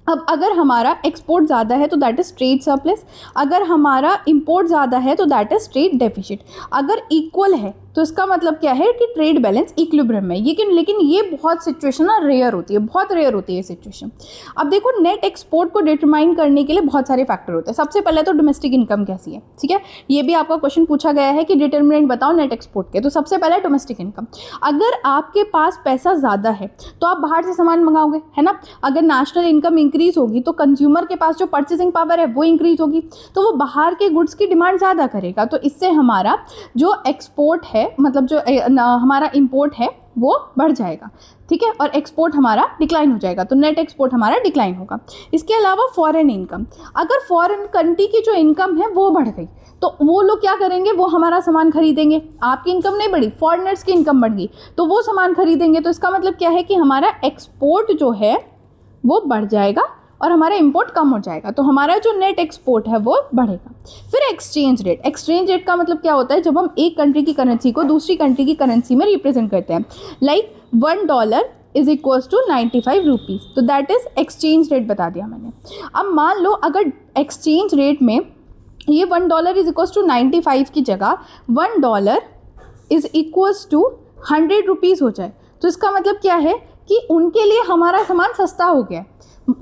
अब अगर हमारा एक्सपोर्ट ज़्यादा है तो दैट इज़ ट्रेड सरप्लस, अगर हमारा इंपोर्ट ज़्यादा है तो दैट इज़ ट्रेड डेफिसिट। अगर इक्वल है तो इसका मतलब क्या है कि ट्रेड बैलेंस इक्विलिब्रियम में। लेकिन ये बहुत सिचुएशन ना रेयर होती है, बहुत रेयर होती है ये सिचुएशन। अब देखो नेट एक्सपोर्ट को डिटरमाइन करने के लिए बहुत सारे फैक्टर होते हैं। सबसे पहले तो डोमेस्टिक इनकम कैसी है, ठीक है, ये भी आपका क्वेश्चन पूछा गया है कि डिटरमिनेंट बताओ नेट एक्सपोर्ट के। तो सबसे पहले डोमेस्टिक इनकम। अगर आपके पास पैसा ज़्यादा है तो आप बाहर से सामान मंगाओगे, है ना। अगर नेशनल इनकम इंक्रीज होगी तो कंज्यूमर के पास जो परचेसिंग पावर है वो इंक्रीज होगी, तो वो बाहर के गुड्स की डिमांड ज़्यादा करेगा। तो इससे हमारा जो एक्सपोर्ट है, मतलब जो हमारा इंपोर्ट है वो बढ़ जाएगा, ठीक है, और एक्सपोर्ट हमारा डिक्लाइन हो जाएगा, तो नेट एक्सपोर्ट हमारा डिक्लाइन होगा। इसके अलावा फॉरेन इनकम, अगर फॉरेन कंट्री की जो इनकम है वो बढ़ गई तो वो लोग क्या करेंगे, वो हमारा सामान खरीदेंगे। आपकी इनकम नहीं बढ़ी, फॉरेनर्स की इनकम बढ़ गई तो वो सामान खरीदेंगे। तो इसका मतलब क्या है कि हमारा एक्सपोर्ट जो है वो बढ़ जाएगा और हमारा इंपोर्ट कम हो जाएगा, तो हमारा जो नेट एक्सपोर्ट है वो बढ़ेगा। फिर एक्सचेंज रेट। एक्सचेंज रेट का मतलब क्या होता है, जब हम एक कंट्री की करेंसी को दूसरी कंट्री की करेंसी में रिप्रेजेंट करते हैं, like $1 is equals to 95 rupees, तो दैट इज एक्सचेंज रेट बता दिया मैंने। अब मान लो अगर एक्सचेंज रेट में ये $1 इज इक्वल्स टू 95 की जगह $1 इज इक्वल्स टू 100 रुपीज़ हो जाए, तो इसका मतलब क्या है कि उनके लिए हमारा सामान सस्ता हो गया।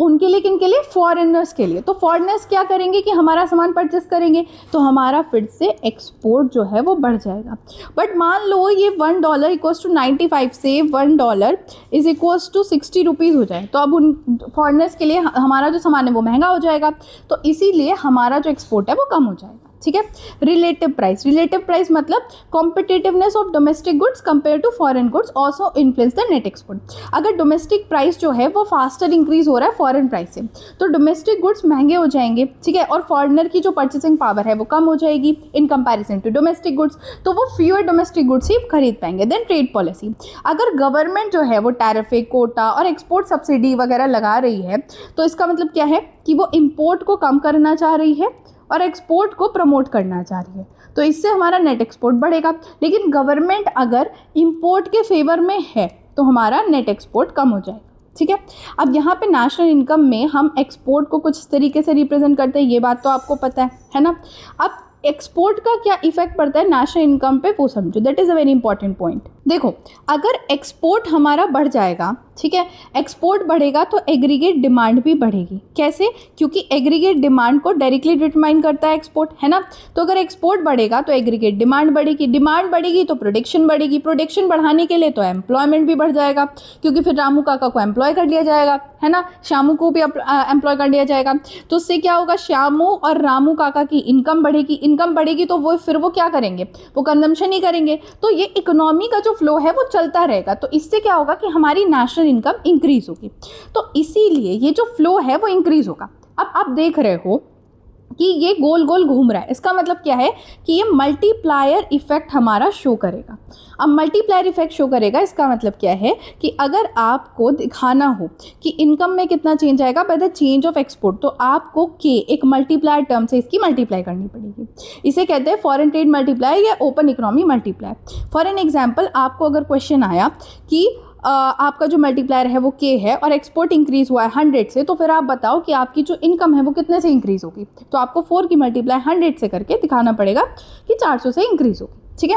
उनके लिए, किन के लिए, फॉरेनर्स के लिए। तो फॉरेनर्स क्या करेंगे कि हमारा सामान परचेस करेंगे, तो हमारा फिर से एक्सपोर्ट जो है वो बढ़ जाएगा। बट मान लो ये $1 इक्वल्स टू 95 से $1 इज इक्वल्स टू 60 रुपीज़ हो जाए, तो अब उन फॉरेनर्स के लिए हमारा जो सामान है वो महंगा हो जाएगा, तो इसीलिए हमारा जो एक्सपोर्ट है वो कम हो जाएगा, ठीक है। Relative price. रिलेटिव प्राइस मतलब competitiveness of domestic goods compare to foreign goods also influence the net export. अगर डोमेस्टिक प्राइस जो है वो फास्टर इंक्रीज हो रहा है फॉरेन प्राइस से, तो डोमेस्टिक गुड्स महंगे हो जाएंगे, ठीक है, और फॉरेनर की जो परचेसिंग पावर है वो कम हो जाएगी in comparison to domestic goods, तो वो फ्यूअर डोमेस्टिक गुड्स ही खरीद पाएंगे। Then trade policy. अगर गवर्नमेंट जो है वो टैरिफ, कोटा और एक्सपोर्ट सब्सिडी वगैरह लगा रही है, तो इसका मतलब क्या है कि वो इम्पोर्ट को कम करना चाह रही है और एक्सपोर्ट को प्रमोट करना चाह रही है, तो इससे हमारा नेट एक्सपोर्ट बढ़ेगा। लेकिन गवर्नमेंट अगर इंपोर्ट के फेवर में है तो हमारा नेट एक्सपोर्ट कम हो जाएगा, ठीक है। अब यहाँ पे नेशनल इनकम में हम एक्सपोर्ट को कुछ तरीके से रिप्रेजेंट करते हैं, ये बात तो आपको पता है ना। अब एक्सपोर्ट का क्या इफेक्ट पड़ता है नेशनल इनकम पे वो समझो, that is a very important point. देखो अगर एक्सपोर्ट हमारा बढ़ जाएगा ठीक है। एक्सपोर्ट बढ़ेगा तो एग्रीगेट डिमांड भी बढ़ेगी। कैसे? क्योंकि एग्रीगेट डिमांड को डायरेक्टली डिटरमाइन करता है एक्सपोर्ट, है ना। तो अगर एक्सपोर्ट बढ़ेगा तो एग्रीगेट डिमांड बढ़ेगी, डिमांड बढ़ेगी तो प्रोडक्शन बढ़ेगी, प्रोडक्शन बढ़ाने के लिए तो एम्प्लॉयमेंट भी बढ़ जाएगा, क्योंकि फिर रामू काका को एम्प्लॉय कर लिया जाएगा, है ना, श्यामू को भी एम्प्लॉय कर लिया जाएगा। तो उससे क्या होगा, श्यामू और रामू काका की इनकम बढ़ेगी, इनकम बढ़ेगी तो वो क्या करेंगे, वो कंजम्पशन ही करेंगे। तो ये इकोनॉमी का जो फ्लो है वो चलता रहेगा। तो इससे क्या होगा कि हमारी नेशनल इनकम इंक्रीज होगी। तो इसीलिए ये जो फ्लो है वो इंक्रीज होगा। अब आप देख रहे हो कि ये गोल गोल घूम रहा है, इसका मतलब क्या है कि ये मल्टीप्लायर इफेक्ट हमारा शो करेगा। अब मल्टीप्लायर इफेक्ट शो करेगा, इसका मतलब क्या है कि अगर आपको दिखाना हो कि इनकम में कितना चेंज आएगा by the change of export, तो आपको के एक मल्टीप्लायर टर्म से इसकी मल्टीप्लाई करनी पड़ेगी। इसे कहते हैं फॉरेन ट्रेड मल्टीप्लायर या open economy multiplier. For an example, आपको अगर क्वेश्चन आया कि आपका जो मल्टीप्लायर है वो के है और एक्सपोर्ट इंक्रीज हुआ है 100 से, तो फिर आप बताओ कि आपकी जो इनकम है वो कितने से इंक्रीज होगी। तो आपको 4 की मल्टीप्लाई 100 से करके दिखाना पड़ेगा कि 400 से इंक्रीज होगी। ठीक है।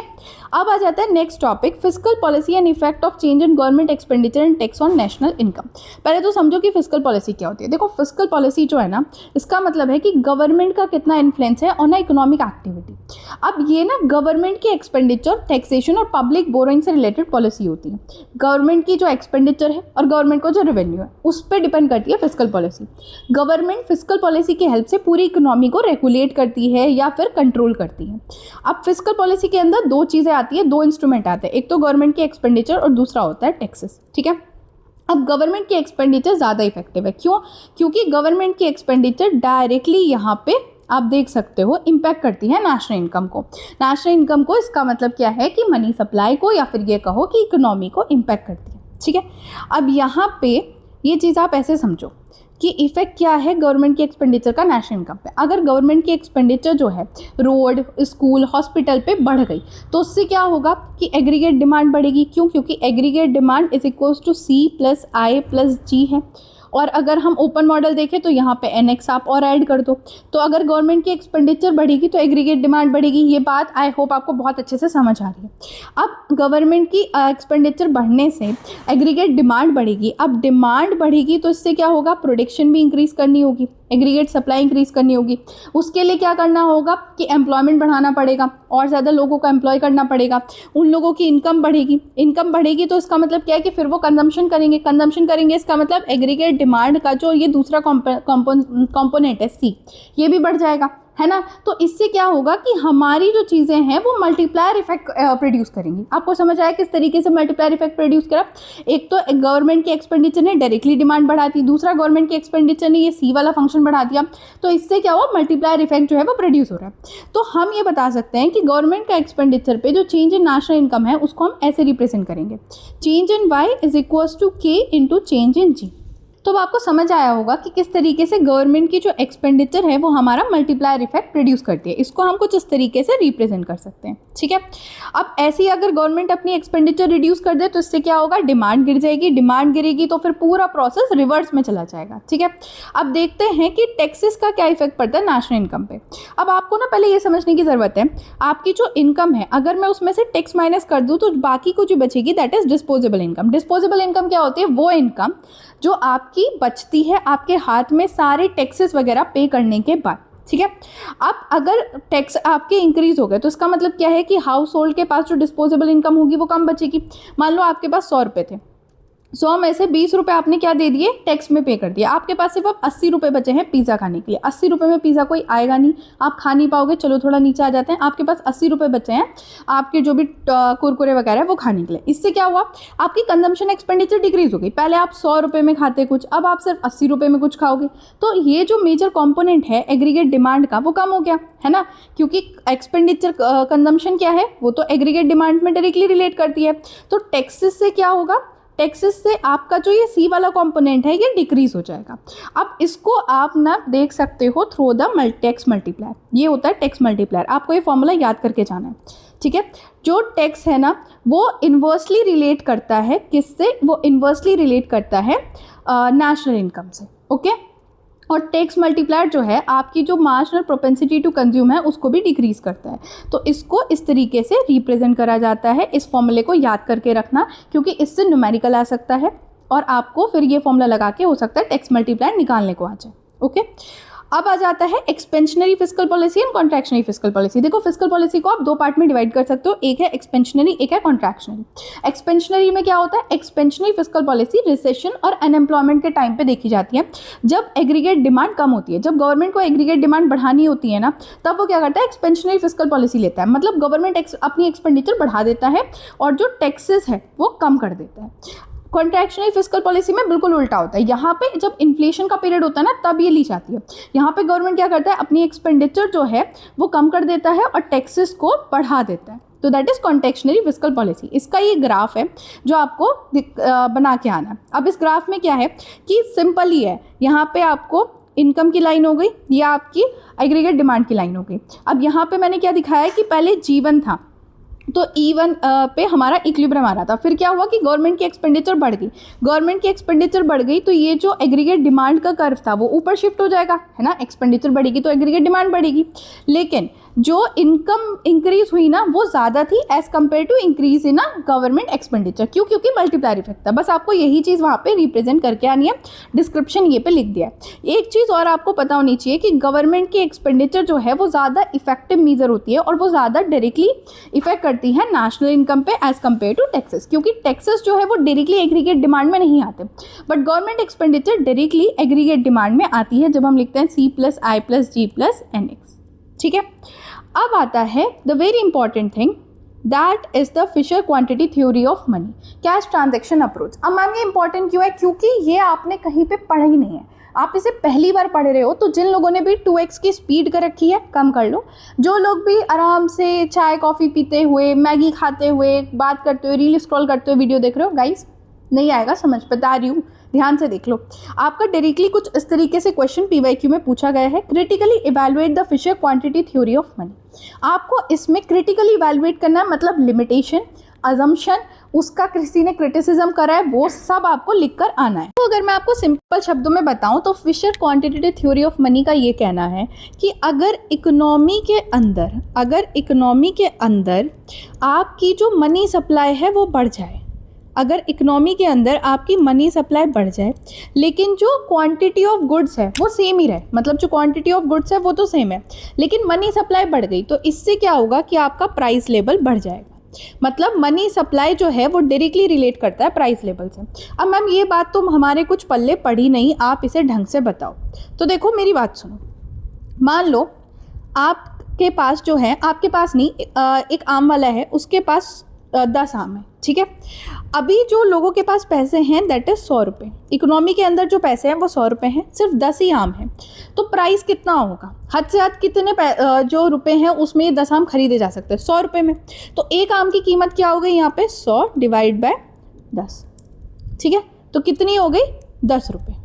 अब आ जाता है next topic, fiscal policy and effect of change in government expenditure and tax on national income. पहले तो समझो कि फिस्कल पॉलिसी क्या होती है। देखो, फिस्कल पॉलिसी जो है ना, इसका मतलब है कि गवर्नमेंट का कितना इन्फ्लुएंस है ऑन इकोनॉमिक एक्टिविटी। अब ये ना गवर्नमेंट की एक्सपेंडिचर, टैक्सेशन और पब्लिक बोरोइंग से रिलेटेड पॉलिसी होती है। गवर्नमेंट की जो एक्सपेंडिचर है और गवर्नमेंट को जो रेवेन्यू है उस पर डिपेंड करती है fiscal policy. Government fiscal policy की हेल्प से पूरी इकोनॉमी को रेगुलेट करती है या फिर कंट्रोल करती है। अब फिस्कल पॉलिसी के अंदर 2 चीज़ें आती है, 2 इंस्ट्रूमेंट आते हैं, एक तो गवर्नमेंट की एक्सपेंडिचर और दूसरा होता है टैक्सेस। ठीक है। अब गवर्नमेंट की एक्सपेंडिचर ज़्यादा इफेक्टिव है। क्यों? क्योंकि गवर्नमेंट की एक्सपेंडिचर डायरेक्टली यहाँ पे आप देख सकते हो इम्पैक्ट करती है नेशनल इनकम को। नेशनल इनकम को, इसका मतलब क्या है कि मनी सप्लाई को, या फिर ये कहो कि इकोनॉमी को इम्पैक्ट करती है। ठीक है। अब यहाँ पे ये चीज़ आप ऐसे समझो कि इफेक्ट क्या है गवर्नमेंट की एक्सपेंडिचर का नेशनल इनकम पे। अगर गवर्नमेंट की एक्सपेंडिचर जो है रोड, स्कूल, हॉस्पिटल पे बढ़ गई तो उससे क्या होगा कि एग्रीगेट डिमांड बढ़ेगी। क्यों? क्योंकि aggregate demand is equals to C plus I plus G है। और अगर हम ओपन मॉडल देखें तो यहाँ पे NX आप और ऐड कर दो। तो अगर गवर्नमेंट की एक्सपेंडिचर बढ़ेगी तो एग्रीगेट डिमांड बढ़ेगी। ये बात आई होप आपको बहुत अच्छे से समझ आ रही है। अब गवर्नमेंट की एक्सपेंडिचर बढ़ने से एग्रीगेट डिमांड बढ़ेगी। अब डिमांड बढ़ेगी तो इससे क्या होगा, प्रोडक्शन भी इंक्रीज करनी होगी, एग्रीगेट सप्लाई इंक्रीज करनी होगी। उसके लिए क्या करना होगा कि एम्प्लॉयमेंट बढ़ाना पड़ेगा और ज़्यादा लोगों को एम्प्लॉय करना पड़ेगा। उन लोगों की इनकम बढ़ेगी, इनकम बढ़ेगी तो इसका मतलब क्या है कि फिर वो कंजम्पशन करेंगे, कंजम्पशन करेंगे, इसका मतलब एग्रीगेट डिमांड का जो ये दूसरा कंपोनेंट है सी, ये भी बढ़ जाएगा, है ना। तो इससे क्या होगा कि हमारी जो चीज़ें हैं वो मल्टीप्लायर इफेक्ट प्रोड्यूस करेंगी। आपको समझ आया किस तरीके से मल्टीप्लायर इफेक्ट प्रोड्यूस करा। एक तो गवर्नमेंट की एक्सपेंडिचर ने डायरेक्टली डिमांड बढ़ा दी, दूसरा गवर्नमेंट की एक्सपेंडिचर ने ये सी वाला फंक्शन बढ़ा दिया। तो इससे क्या हुआ, मल्टीप्लायर इफेक्ट जो है वो प्रोड्यूस हो रहा है। तो हम ये बता सकते हैं कि गवर्नमेंट का एक्सपेंडिचर पे जो चेंज इन नेशनल इनकम है उसको हम ऐसे रिप्रेजेंट करेंगे, change in Y is equals to K into change in G. तो आपको समझ आया होगा कि किस तरीके से गवर्नमेंट की जो एक्सपेंडिचर है वो हमारा मल्टीप्लायर इफेक्ट प्रोड्यूस करती है। इसको हम कुछ इस तरीके से रिप्रेजेंट कर सकते हैं। ठीक है। अब ऐसे ही अगर गवर्नमेंट अपनी एक्सपेंडिचर रिड्यूस कर दे तो इससे क्या होगा, डिमांड गिर जाएगी, डिमांड गिरेगी तो फिर पूरा प्रोसेस रिवर्स में चला जाएगा। ठीक है। अब देखते हैं कि टैक्सेस का क्या इफेक्ट पड़ता है नेशनल इनकम पे। अब आपको ना पहले ये समझने की ज़रूरत है, आपकी जो इनकम है अगर मैं उसमें से टैक्स माइनस कर दूँ तो बाकी को जो बचेगी that is disposable income. Disposable income क्या होती है, वो इनकम जो आपकी बचती है आपके हाथ में सारे टैक्सेस वगैरह पे करने के बाद। ठीक है। अब अगर टैक्स आपके इंक्रीज हो गए तो इसका मतलब क्या है कि हाउस होल्ड के पास जो डिस्पोजेबल इनकम होगी वो कम बचेगी। मान लो आपके पास 100 रुपये थे, 100 में से 20 रुपये आपने क्या दे दिए, टैक्स में पे कर दिया। आपके पास सिर्फ अब 80 रुपये बचे हैं पिज़्ज़ा खाने के लिए। 80 रुपये में पिज़्ज़ा कोई आएगा नहीं, आप खा नहीं पाओगे। चलो थोड़ा नीचे आ जाते हैं, आपके पास 80 रुपये बचे हैं आपके जो भी कुरकुरे वगैरह है वो खाने के लिए। इससे क्या हुआ, आपकी कंजम्पशन एक्सपेंडिचर डिक्रीज हो गई। पहले आप 100 रुपये में खाते कुछ, अब आप सिर्फ 80 रुपये में कुछ खाओगे। तो ये जो मेजर कॉम्पोनेंट है एग्रीगेट डिमांड का वो कम हो गया, है ना, क्योंकि एक्सपेंडिचर कंजम्पशन क्या है वो तो एग्रीगेट डिमांड में डायरेक्टली रिलेट करती है। तो टैक्सेस से क्या होगा, टैक्सेस से आपका जो ये सी वाला कंपोनेंट है ये डिक्रीज हो जाएगा। अब इसको आप ना देख सकते हो थ्रू द टैक्स मल्टीप्लायर। ये होता है टैक्स मल्टीप्लायर, आपको ये फॉर्मूला याद करके जाना है। ठीक है। जो टैक्स है ना वो इन्वर्सली रिलेट करता है किससे, वो इन्वर्सली रिलेट करता है नेशनल इनकम से। ओके। और टैक्स मल्टीप्लायर जो है आपकी जो मार्जिनल प्रोपेंसिटी टू कंज्यूम है उसको भी डिक्रीज करता है। तो इसको इस तरीके से रिप्रेजेंट करा जाता है। इस फॉर्मूले को याद करके रखना क्योंकि इससे न्यूमेरिकल आ सकता है, और आपको फिर ये फॉर्मूला लगा के हो सकता है टैक्स मल्टीप्लाई निकालने को आ जाए। ओके, अब आ जाता है expansionary fiscal policy and contractionary fiscal policy. देखो फिस्कल पॉलिसी को आप दो पार्ट में डिवाइड कर सकते हो, एक है एक्सपेंशनरी, एक है कॉन्ट्रैक्शनरी। एक्सपेंशनरी में क्या होता है, एक्सपेंशनरी फिस्कल पॉलिसी रिसेशन और अनएम्प्लॉयमेंट के टाइम पे देखी जाती है, जब एग्रीगेट डिमांड कम होती है, जब गवर्नमेंट को एग्रीगेट डिमांड बढ़ानी होती है ना, तब वो क्या करता है, एक्सपेंशनरी फिस्कल पॉलिसी लेता है। मतलब गवर्नमेंट अपनी एक्सपेंडिचर बढ़ा देता है और जो टैक्सेस है वो कम कर देता है। कॉन्ट्रैक्शनरी फिस्कल पॉलिसी में बिल्कुल उल्टा होता है। यहाँ पे जब इन्फ्लेशन का पीरियड होता है ना, तब ये ली जाती है। यहाँ पे गवर्नमेंट क्या करता है, अपनी एक्सपेंडिचर जो है वो कम कर देता है और टैक्सेस को बढ़ा देता है। तो that is contractionary fiscal policy. इसका ये ग्राफ है जो आपको बना के आना है। अब इस ग्राफ में क्या है कि सिंपल ही है, यहाँ पे आपको इनकम की लाइन हो गई, ये आपकी एग्रीगेट डिमांड की लाइन हो गई। अब यहाँ पे मैंने क्या दिखाया है कि पहले G1 था, तो E1 पे हमारा इक्विलिब्रियम आ रहा था। फिर क्या हुआ कि गवर्नमेंट की एक्सपेंडिचर बढ़ गई, गवर्नमेंट की एक्सपेंडिचर बढ़ गई तो ये जो एग्रीगेट डिमांड का कर्व था वो ऊपर शिफ्ट हो जाएगा, है ना। एक्सपेंडिचर बढ़ेगी तो एग्रीगेट डिमांड बढ़ेगी, लेकिन जो इनकम इंक्रीज हुई ना वो ज़्यादा थी as compare to increase in government expenditure. क्यों? क्योंकि मल्टीप्लायर इफेक्ट था। बस आपको यही चीज़ वहाँ पे रिप्रेजेंट करके आनी है, डिस्क्रिप्शन ये पे लिख दिया है। एक चीज़ और आपको पता होनी चाहिए कि गवर्नमेंट की एक्सपेंडिचर जो है वो ज़्यादा इफेक्टिव मेजर होती है और वो ज़्यादा डायरेक्टली इफेक्ट करती है नेशनल इनकम पे एज कम्पेयर टू टैक्सेस, क्योंकि टैक्सेस जो है वो डायरेक्टली एग्रीगेट डिमांड में नहीं आते, but government expenditure directly aggregate demand में आती है जब हम लिखते हैं C+I+G+NX। ठीक है, अब आता है the very important thing, that is the Fisher quantity theory of money, cash transaction approach. अब मैम ये इंपॉर्टेंट क्यों है? क्योंकि ये आपने कहीं पे पढ़ा ही नहीं है, आप इसे पहली बार पढ़ रहे हो। तो जिन लोगों ने भी 2x की स्पीड कर रखी है कम कर लो, जो लोग भी आराम से चाय कॉफ़ी पीते हुए, मैगी खाते हुए, बात करते हुए, रील स्क्रॉल करते हुए वीडियो देख रहे हो, गाइस नहीं आएगा समझ, बता रही हूँ, ध्यान से देख लो। आपका डायरेक्टली कुछ इस तरीके से क्वेश्चन PYQ में पूछा गया है, critically evaluate the Fisher quantity theory of money. आपको इसमें क्रिटिकली इवैल्यूएट करना है, मतलब लिमिटेशन, अजम्पशन, उसका किसी ने क्रिटिसिज्म करा है, वो सब आपको लिख कर आना है। तो अगर मैं आपको सिंपल शब्दों में बताऊं तो Fisher quantitative theory of money का ये कहना है कि अगर इकोनॉमी के अंदर आपकी जो मनी सप्लाई है वो बढ़ जाए, अगर इकोनॉमी के अंदर आपकी मनी सप्लाई बढ़ जाए लेकिन जो क्वांटिटी ऑफ गुड्स है वो सेम ही रहे, मतलब जो क्वांटिटी ऑफ गुड्स है वो तो सेम है लेकिन मनी सप्लाई बढ़ गई, तो इससे क्या होगा कि आपका प्राइस लेवल बढ़ जाएगा। मतलब मनी सप्लाई जो है वो डायरेक्टली रिलेट करता है प्राइस लेवल से। अब मैम ये बात तो हमारे कुछ पल्ले पड़ी नहीं, आप इसे ढंग से बताओ। तो देखो मेरी बात सुनो, मान लो आपके पास जो है, आपके पास नहीं, एक आम वाला है, उसके पास 10 आम है, ठीक है। अभी जो लोगों के पास पैसे हैं दैट इज़ 100 रुपये, इकोनॉमी के अंदर जो पैसे हैं वो 100 रुपये हैं, सिर्फ 10 ही आम हैं, तो प्राइस कितना होगा? हद से हद कितने जो रुपए हैं उसमें ये 10 आम खरीदे जा सकते हैं 100 रुपये में। तो एक आम की कीमत क्या हो गई यहाँ पे? 100 डिवाइड बाय 10, ठीक है। तो कितनी हो गई? 10 रुपये।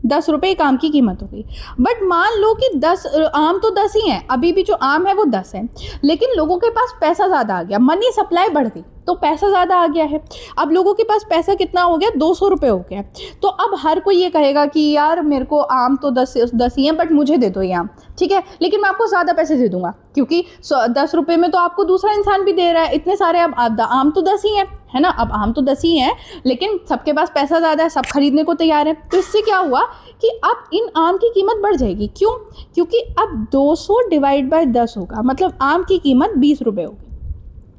10 रुपये एक आम की कीमत हो गई। बट मान लो कि 10 आम तो 10 ही हैं, अभी भी जो आम है वो 10 है, लेकिन लोगों के पास पैसा ज़्यादा आ गया, मनी सप्लाई बढ़ गई तो पैसा ज़्यादा आ गया है। अब लोगों के पास पैसा कितना हो गया? 200 रुपये हो गया। तो अब हर कोई ये कहेगा कि यार मेरे को आम तो 10 ही हैं बट मुझे दे दो ये आम, ठीक है, लेकिन मैं आपको ज़्यादा पैसे दे दूंगा क्योंकि 10 रुपये में तो आपको दूसरा इंसान भी दे रहा है इतने सारे। अब आम तो 10 ही हैं, है ना, अब आम तो 10 ही हैं लेकिन सबके पास पैसा ज़्यादा है, सब खरीदने को तैयार है। तो इससे क्या हुआ कि अब इन आम की कीमत बढ़ जाएगी। क्यों? क्योंकि अब 200 डिवाइड बाय 10 होगा, मतलब आम की कीमत 20 रुपये होगी।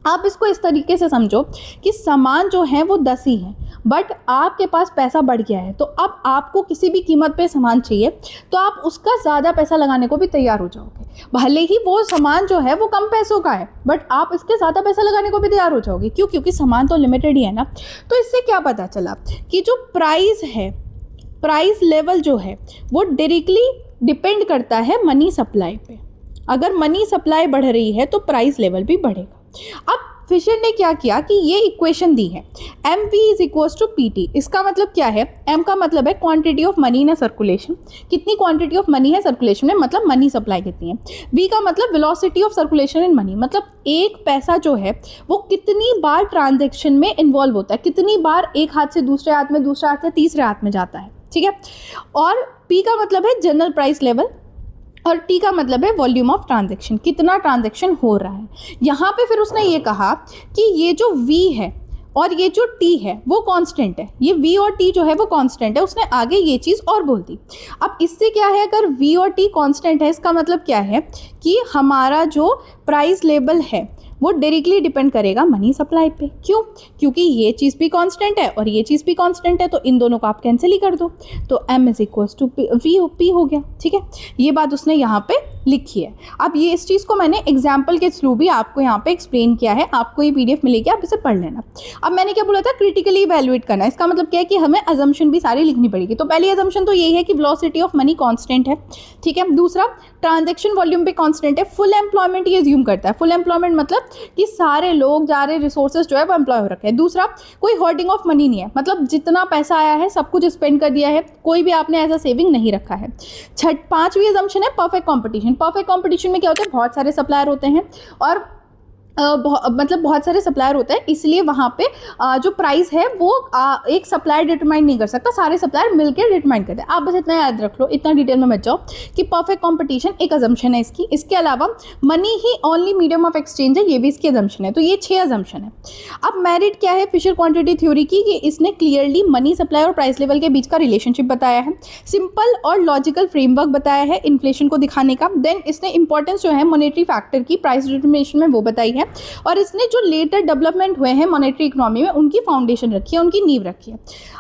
आप इसको इस तरीके से समझो कि सामान जो है वो 10 ही है बट आपके पास पैसा बढ़ गया है, तो अब आपको किसी भी कीमत पे सामान चाहिए तो आप उसका ज़्यादा पैसा लगाने को भी तैयार हो जाओगे, भले ही वो सामान जो है वो कम पैसों का है बट आप इसके ज़्यादा पैसा लगाने को भी तैयार हो जाओगे। क्यों? क्योंकि सामान तो लिमिटेड ही है ना। तो इससे क्या पता चला कि जो प्राइस है, प्राइस लेवल जो है वो डायरेक्टली डिपेंड करता है मनी सप्लाई पे। अगर मनी सप्लाई बढ़ रही है तो प्राइस लेवल भी बढ़ेगा। अब फिशर ने क्या किया कि ये इक्वेशन दी है MP = PT। इसका मतलब क्या है? M का मतलब है quantity of money in circulation, कितनी क्वांटिटी ऑफ मनी है सर्कुलेशन में, मतलब मनी सप्लाई कितनी है। V का मतलब velocity of circulation in money, मतलब एक पैसा जो है वो कितनी बार ट्रांजैक्शन में इन्वॉल्व होता है, कितनी बार एक हाथ से दूसरे हाथ में, दूसरे हाथ से तीसरे हाथ में जाता है, ठीक है। और P का मतलब है जनरल प्राइस लेवल और T का मतलब है वॉल्यूम ऑफ ट्रांजैक्शन, कितना ट्रांजैक्शन हो रहा है। यहाँ पे फिर उसने ये कहा कि ये जो V है और ये जो t है वो कांस्टेंट है, ये v और t जो है वो कांस्टेंट है, उसने आगे ये चीज़ और बोल दी। अब इससे क्या है, अगर v और t कांस्टेंट है, इसका मतलब क्या है कि हमारा जो प्राइस लेवल है वो डायरेक्टली डिपेंड करेगा मनी सप्लाई पे। क्यों? क्योंकि ये चीज़ भी कांस्टेंट है और ये चीज़ भी कांस्टेंट है, तो इन दोनों को आप कैंसिल ही कर दो, तो m is equals to v हो गया। ठीक है, ये बात उसने यहाँ पे लिखी है। अब ये इस चीज़ को मैंने एग्जाम्पल के थ्रू भी आपको यहाँ पे एक्सप्लेन किया है, आपको ये PDF मिलेगी, आप इसे पढ़ लेना। अब मैंने क्या बोला था, क्रिटिकली इवैल्यूएट करना, इसका मतलब क्या है कि हमें अजम्पशन भी सारी लिखनी पड़ेगी। तो पहली अजम्पशन तो यही है कि वेलोसिटी ऑफ मनी कांस्टेंट है। ठीक है, दूसरा ट्रांजैक्शन वॉल्यूम पे कांस्टेंट है। फुल एम्प्लॉयमेंट ये अज्यूम करता है, फुल एम्प्लॉयमेंट मतलब कि सारे लोग जा रहे रिसोर्सेज जो है वो एम्प्लॉय हो रखे हैं। दूसरा, कोई होर्डिंग ऑफ मनी नहीं है, मतलब जितना पैसा आया है सब कुछ स्पेंड कर दिया है, कोई भी आपने ऐसा सेविंग नहीं रखा है। पांचवी अजम्पशन है परफेक्ट कंपटीशन। परफेक्ट कंपटीशन में क्या होता है, बहुत सारे सप्लायर होते हैं और मतलब बहुत सारे सप्लायर होते हैं, इसलिए वहाँ पे जो प्राइस है वो एक सप्लायर डिटरमाइन नहीं कर सकता, सारे सप्लायर मिलकर डिटरमाइन करते हैं। आप बस इतना याद रख लो, इतना डिटेल में मत जाओ, कि परफेक्ट कंपटीशन एक अजम्पशन है इसकी। इसके अलावा money he only medium of exchange है, ये भी इसकी अजम्पशन है। तो ये 6 अजम्पशन है। अब मेरिट क्या है फिशर क्वांटिटी थ्योरी की, कि इसने क्लियरली मनी सप्लाई और प्राइस लेवल के बीच का रिलेशनशिप बताया है, सिंपल और लॉजिकल फ्रेमवर्क बताया है इन्फ्लेशन को दिखाने का। देन इसने इंपॉर्टेंस जो है मॉनेटरी फैक्टर की प्राइस डिटरमिनेशन में वो बताई है, और इसने जो लेटर डेवलपमेंट हुए हैं मॉनेटरी इकोनॉमी में उनकी फाउंडेशन रखी है, उनकी नींव रखी है।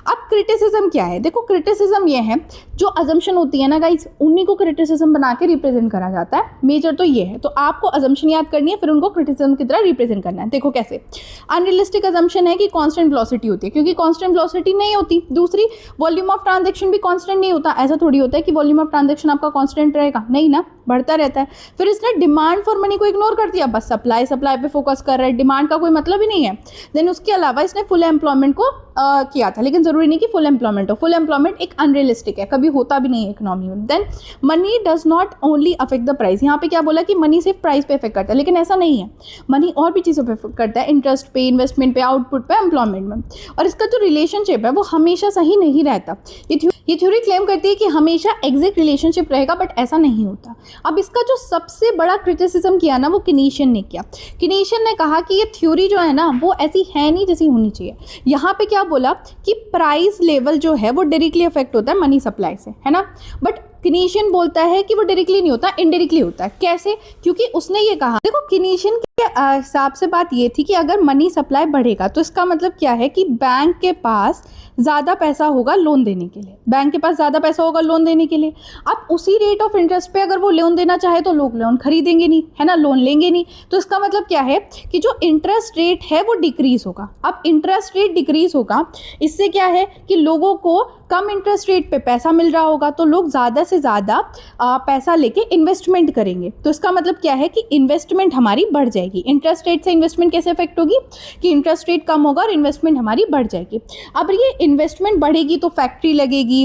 अब क्रिटिसिज्म क्या है, देखो क्रिटिसिज्म ये है, जो अजम्पशन होती है ना गाइस, उन्हीं को क्रिटिसिज्म बना के रिप्रेजेंट करा जाता है। मेजर तो ये है, तो आपको अजम्पशन याद करनी है, फिर उनको क्रिटिसिज्म की तरह रिप्रेजेंट करना है। देखो कैसे, अनरियलिस्टिक अजम्पशन है कि कांस्टेंट वेलोसिटी होती है, क्योंकि कांस्टेंट वेलोसिटी नहीं होती। दूसरी, वॉल्यूम ऑफ ट्रांजैक्शन भी कांस्टेंट नहीं होता, ऐसा थोड़ी होता है कि वॉल्यूम ऑफ ट्रांजैक्शन आपका कांस्टेंट रहेगा, नहीं ना, बढ़ता रहता है। फिर इसने डिमांड फॉर मनी को इग्नोर कर दिया, बस सप्लाई पे फोकस कर रहा है, डिमांड का कोई मतलब ही नहीं है। देन उसके अलावा इसने फुल एम्प्लॉयमेंट को किया था, लेकिन जरूरी नहीं कि फुल एम्प्लॉयमेंट हो, फुल एम्प्लॉयमेंट एक अनरियलिस्टिक है, कभी होता भी नहीं है इकोनॉमी में। Then money does not only affect the price, यहाँ पे क्या बोला कि मनी सिर्फ प्राइस पे इफेक्ट करता है, लेकिन ऐसा नहीं है, मनी और भी चीज़ों पे इफेक्ट करता है, इंटरेस्ट पे, इन्वेस्टमेंट पे, आउटपुट पे, एम्प्लॉयमेंट में। और इसका जो रिलेशनशिप है वो हमेशा सही नहीं रहता। ये थ्योरी क्लेम करती है कि हमेशा एग्जैक्ट रिलेशनशिप रहेगा, बट ऐसा नहीं होता। अब इसका जो सबसे बड़ा क्रिटिसिज्म किया ना वो किनेशियन ने किया। किनेशियन ने कहा कि ये थ्योरी जो है ना वो ऐसी है नहीं जैसी होनी चाहिए। यहाँ पे क्या बोला कि प्राइस लेवल जो है वो डायरेक्टली अफेक्ट होता है मनी सप्लाई से, है ना, बट किनेशियन बोलता है कि वो डायरेक्टली नहीं होता, इनडायरेक्टली होता है। कैसे? क्योंकि उसने ये कहा, देखो किनेशियन के हिसाब से बात ये थी कि अगर मनी सप्लाई बढ़ेगा तो इसका मतलब क्या है कि बैंक के पास ज़्यादा पैसा होगा लोन देने के लिए, बैंक के पास ज़्यादा पैसा होगा लोन देने के लिए। अब उसी रेट ऑफ इंटरेस्ट पे अगर वो लोन देना चाहे तो लोग लोन खरीदेंगे नहीं, है ना, लोन लेंगे नहीं। तो इसका मतलब क्या है कि जो इंटरेस्ट रेट है वो डिक्रीज होगा। अब इंटरेस्ट रेट डिक्रीज होगा, इससे क्या है कि लोगों को कम इंटरेस्ट रेट पे पैसा मिल रहा होगा, तो लोग ज़्यादा से ज़्यादा पैसा लेके इन्वेस्टमेंट करेंगे। तो इसका मतलब क्या है कि इन्वेस्टमेंट हमारी बढ़ जाएगी। इंटरेस्ट रेट से इन्वेस्टमेंट कैसे इफेक्ट होगी कि इंटरेस्ट रेट कम होगा और इन्वेस्टमेंट हमारी बढ़ जाएगी। अब ये इन्वेस्टमेंट बढ़ेगी तो फैक्ट्री लगेगी,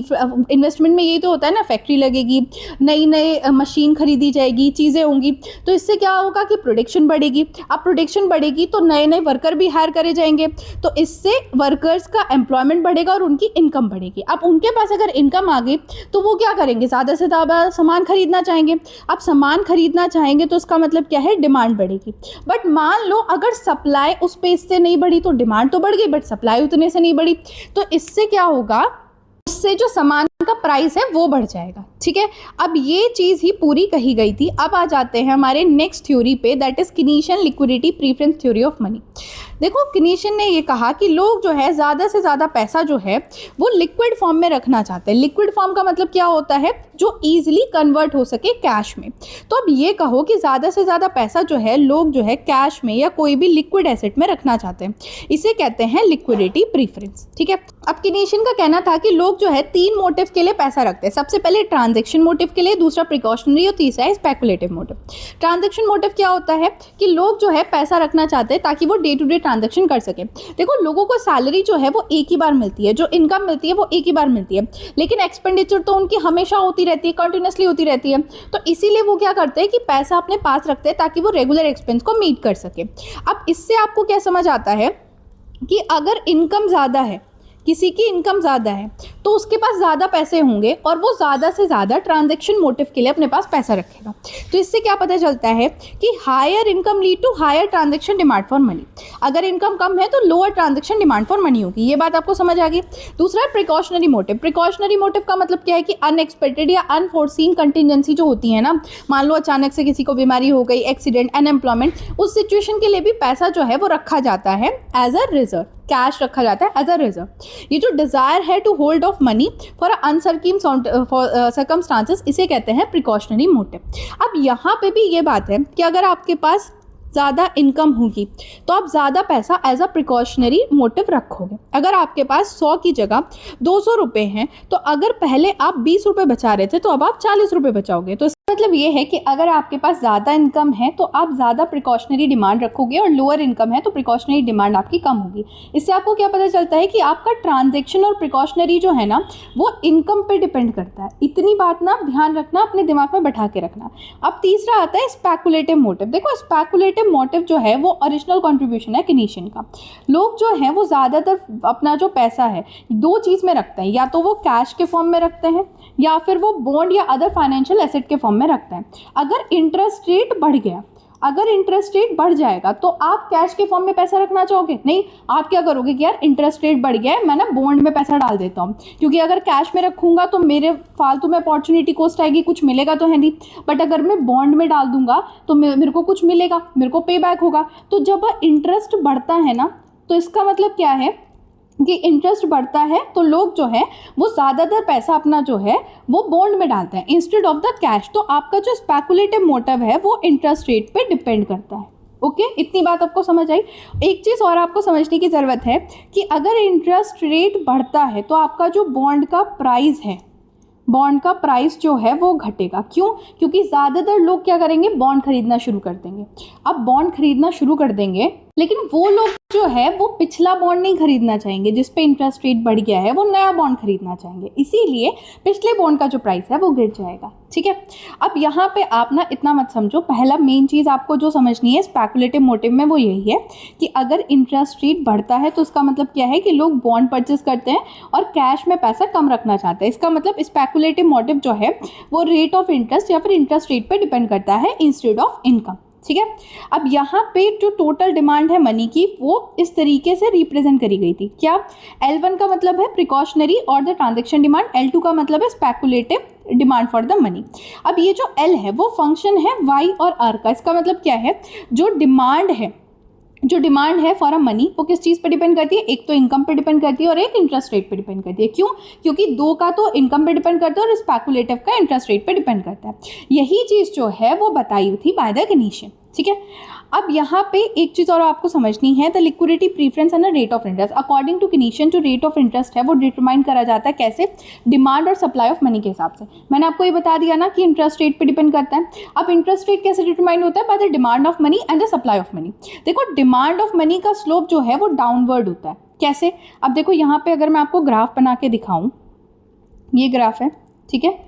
इन्वेस्टमेंट में यही तो होता है ना, फैक्ट्री लगेगी, नई नई मशीन खरीदी जाएगी, चीज़ें होंगी, तो इससे क्या होगा कि प्रोडक्शन बढ़ेगी। अब प्रोडक्शन बढ़ेगी तो नए नए वर्कर भी हायर करे जाएंगे, तो इससे वर्कर्स का एम्प्लॉयमेंट बढ़ेगा और उनकी इनकम बढ़ेगी। अब उनके पास अगर इनकम आ गई तो वो क्या करेंगे, ज़्यादा से ज़्यादा सामान खरीदना चाहेंगे। अब सामान खरीदना चाहेंगे तो इसका मतलब क्या है, डिमांड बढ़ेगी। बट मान लो अगर सप्लाई उस पेस से नहीं बढ़ी तो डिमांड तो बढ़ गई बट सप्लाई उतने से नहीं बढ़ी, तो इससे क्या होगा, उससे जो सामान का प्राइस है वो बढ़ जाएगा। ठीक है, अब ये चीज़ ही पूरी कही गई थी। अब आ जाते हैं हमारे नेक्स्ट थ्योरी पे, that is Keynesian liquidity preference theory of money. देखो किनेशियन ने ये कहा कि लोग जो है ज़्यादा से ज़्यादा पैसा जो है वो लिक्विड फॉर्म में रखना चाहते हैं। लिक्विड फॉर्म का मतलब क्या होता है, जो ईजिली कन्वर्ट हो सके कैश में। तो अब ये कहो कि ज़्यादा से ज़्यादा पैसा जो है लोग जो है कैश में या कोई भी लिक्विड एसेट में रखना चाहते हैं, इसे कहते हैं लिक्विडिटी प्रीफरेंस। ठीक है, अब किनेशियन का कहना था कि लोग जो है 3 मोटिव के लिए पैसा रखते हैं। सबसे पहले ट्रांजैक्शन मोटिव के लिए, दूसरा प्रिकॉशनरी और तीसरा है स्पेकुलेटिव मोटिव। ट्रांजैक्शन मोटिव क्या होता है कि लोग जो है पैसा रखना चाहते हैं ताकि वो डे टू डे ट्रांजैक्शन कर सके। देखो लोगों को सैलरी जो है वो एक ही बार मिलती है, जो इनकम मिलती है वो एक ही बार मिलती है, लेकिन एक्सपेंडिचर तो उनकी हमेशा होती रहती है, कंटिन्यूसली होती रहती है। तो इसीलिए वो क्या करते हैं कि पैसा अपने पास रखते हैं ताकि वो रेगुलर एक्सपेंस को मीट कर सके। अब इससे आपको क्या समझ आता है कि अगर इनकम ज़्यादा है, किसी की इनकम ज़्यादा है तो उसके पास ज़्यादा पैसे होंगे और वो ज़्यादा से ज़्यादा ट्रांजैक्शन मोटिव के लिए अपने पास पैसा रखेगा। तो इससे क्या पता चलता है कि higher income lead to higher transaction demand for money. अगर इनकम कम है तो lower transaction demand for money होगी। ये बात आपको समझ आ गई। दूसरा है प्रिकॉशनरी मोटिव। प्रिकॉशनरी मोटिव का मतलब क्या है कि अनएक्सपेक्टेड या अनफोर्सीन कंटिजेंसी जो होती है ना, मान लो अचानक से किसी को बीमारी हो गई, एक्सीडेंट, अनएम्प्लॉयमेंट, उस सिचुएशन के लिए भी पैसा जो है वो रखा जाता है एज अ रिजर्व, कैश रखा जाता है एज अ रिजर्व। ये जो डिजायर है to hold of money for uncertain circumstances, इसे कहते हैं प्रिकॉशनरी मोटिव। अब यहाँ पे भी ये बात है कि अगर आपके पास ज़्यादा इनकम होगी तो आप ज़्यादा पैसा एज अ प्रिकॉशनरी मोटिव रखोगे। अगर आपके पास 100 की जगह 200 रुपये हैं तो अगर पहले आप 20 रुपये बचा रहे थे तो अब आप 40 रुपये बचाओगे। तो इसका मतलब ये है कि अगर आपके पास ज़्यादा इनकम है तो आप ज़्यादा प्रिकॉशनरी डिमांड रखोगे और लोअर इनकम है तो प्रिकॉशनरी डिमांड आपकी कम होगी। इससे आपको क्या पता चलता है कि आपका ट्रांजेक्शन और प्रिकॉशनरी जो है ना वो इनकम पे डिपेंड करता है। इतनी बात ना ध्यान रखना, अपने दिमाग में बैठा के रखना। अब तीसरा आता है स्पेकुलेटिव मोटिव। देखो स्पेकुलेटिव मोटिव जो है वो ओरिजिनल कंट्रीब्यूशन है किनीशियन का। लोग जो हैं वो ज़्यादातर अपना जो पैसा है दो चीज़ में रखते हैं, या तो वो कैश के फॉर्म में रखते हैं या फिर वो बॉन्ड या अदर फाइनेंशियल एसेट के फॉर्म में रखते हैं। अगर इंटरेस्ट रेट बढ़ गया, अगर इंटरेस्ट रेट बढ़ जाएगा तो आप कैश के फॉर्म में पैसा रखना चाहोगे? नहीं, आप क्या करोगे कि यार इंटरेस्ट रेट बढ़ गया है, मैं ना बॉन्ड में पैसा डाल देता हूँ, क्योंकि अगर कैश में रखूंगा तो मेरे फालतू में अपॉर्चुनिटी कॉस्ट आएगी, कुछ मिलेगा तो है नहीं। बट अगर मैं बॉन्ड में डाल दूंगा तो मेरे को कुछ मिलेगा, मेरे को पे बैक होगा। तो जब इंटरेस्ट बढ़ता है ना, तो इसका मतलब क्या है कि इंटरेस्ट बढ़ता है तो लोग जो है वो ज़्यादातर पैसा अपना जो है वो बॉन्ड में डालते हैं इंस्टेड ऑफ द कैश। तो आपका जो स्पेकुलेटिव मोटिव है वो इंटरेस्ट रेट पे डिपेंड करता है। ओके, इतनी बात आपको समझ आई। एक चीज़ और आपको समझने की ज़रूरत है कि अगर इंटरेस्ट रेट बढ़ता है तो आपका जो बॉन्ड का प्राइस है, बॉन्ड का प्राइस जो है वो घटेगा। क्यों? क्योंकि ज़्यादातर लोग क्या करेंगे, बॉन्ड खरीदना शुरू कर देंगे। अब बॉन्ड खरीदना शुरू कर देंगे, लेकिन वो लोग जो है वो पिछला बॉन्ड नहीं खरीदना चाहेंगे जिस पे इंटरेस्ट रेट बढ़ गया है, वो नया बॉन्ड खरीदना चाहेंगे, इसीलिए पिछले बॉन्ड का जो प्राइस है वो गिर जाएगा। ठीक है, अब यहाँ पे आप ना इतना मत समझो। पहला मेन चीज़ आपको जो समझनी है स्पेकुलेटिव मोटिव में वो यही है कि अगर इंटरेस्ट रेट बढ़ता है तो उसका मतलब क्या है कि लोग बॉन्ड परचेस करते हैं और कैश में पैसा कम रखना चाहते हैं। इसका मतलब स्पेकुलेटिव मोटिव जो है वो रेट ऑफ इंटरेस्ट या फिर इंटरेस्ट रेट पर डिपेंड करता है इंस्टेड ऑफ इनकम। ठीक है, अब यहाँ पे जो टोटल डिमांड है मनी की वो इस तरीके से रिप्रेजेंट करी गई थी। क्या? L1 का मतलब है प्रिकॉशनरी और द ट्रांजैक्शन डिमांड, L2 का मतलब है speculative demand for the money. अब ये जो L है वो फंक्शन है Y और R का। इसका मतलब क्या है, जो डिमांड है फॉर अ मनी वो किस चीज़ पे डिपेंड करती है? एक तो इनकम पे डिपेंड करती है और एक इंटरेस्ट रेट पे डिपेंड करती है। क्यों? क्योंकि दो का तो इनकम पे डिपेंड करता है और स्पेकुलेटिव का इंटरेस्ट रेट पे डिपेंड करता है। यही चीज़ जो है वो बताई थी बाय द किनीशियन। ठीक है, अब यहाँ पे एक चीज़ और आपको समझनी है, the liquidity preference and rate of interest. According to Keynesian जो रेट ऑफ इंटरेस्ट है वो डिटरमाइन करा जाता है कैसे? डिमांड और सप्लाई ऑफ मनी के हिसाब से। मैंने आपको ये बता दिया ना कि इंटरेस्ट रेट पे डिपेंड करता है। अब इंटरेस्ट रेट कैसे डिटरमाइन होता है? By the demand of money and the supply of money. देखो डिमांड ऑफ मनी का स्लोप जो है वो डाउनवर्ड होता है। कैसे? अब देखो यहाँ पे अगर मैं आपको ग्राफ बना के दिखाऊँ, ये ग्राफ है, ठीक है,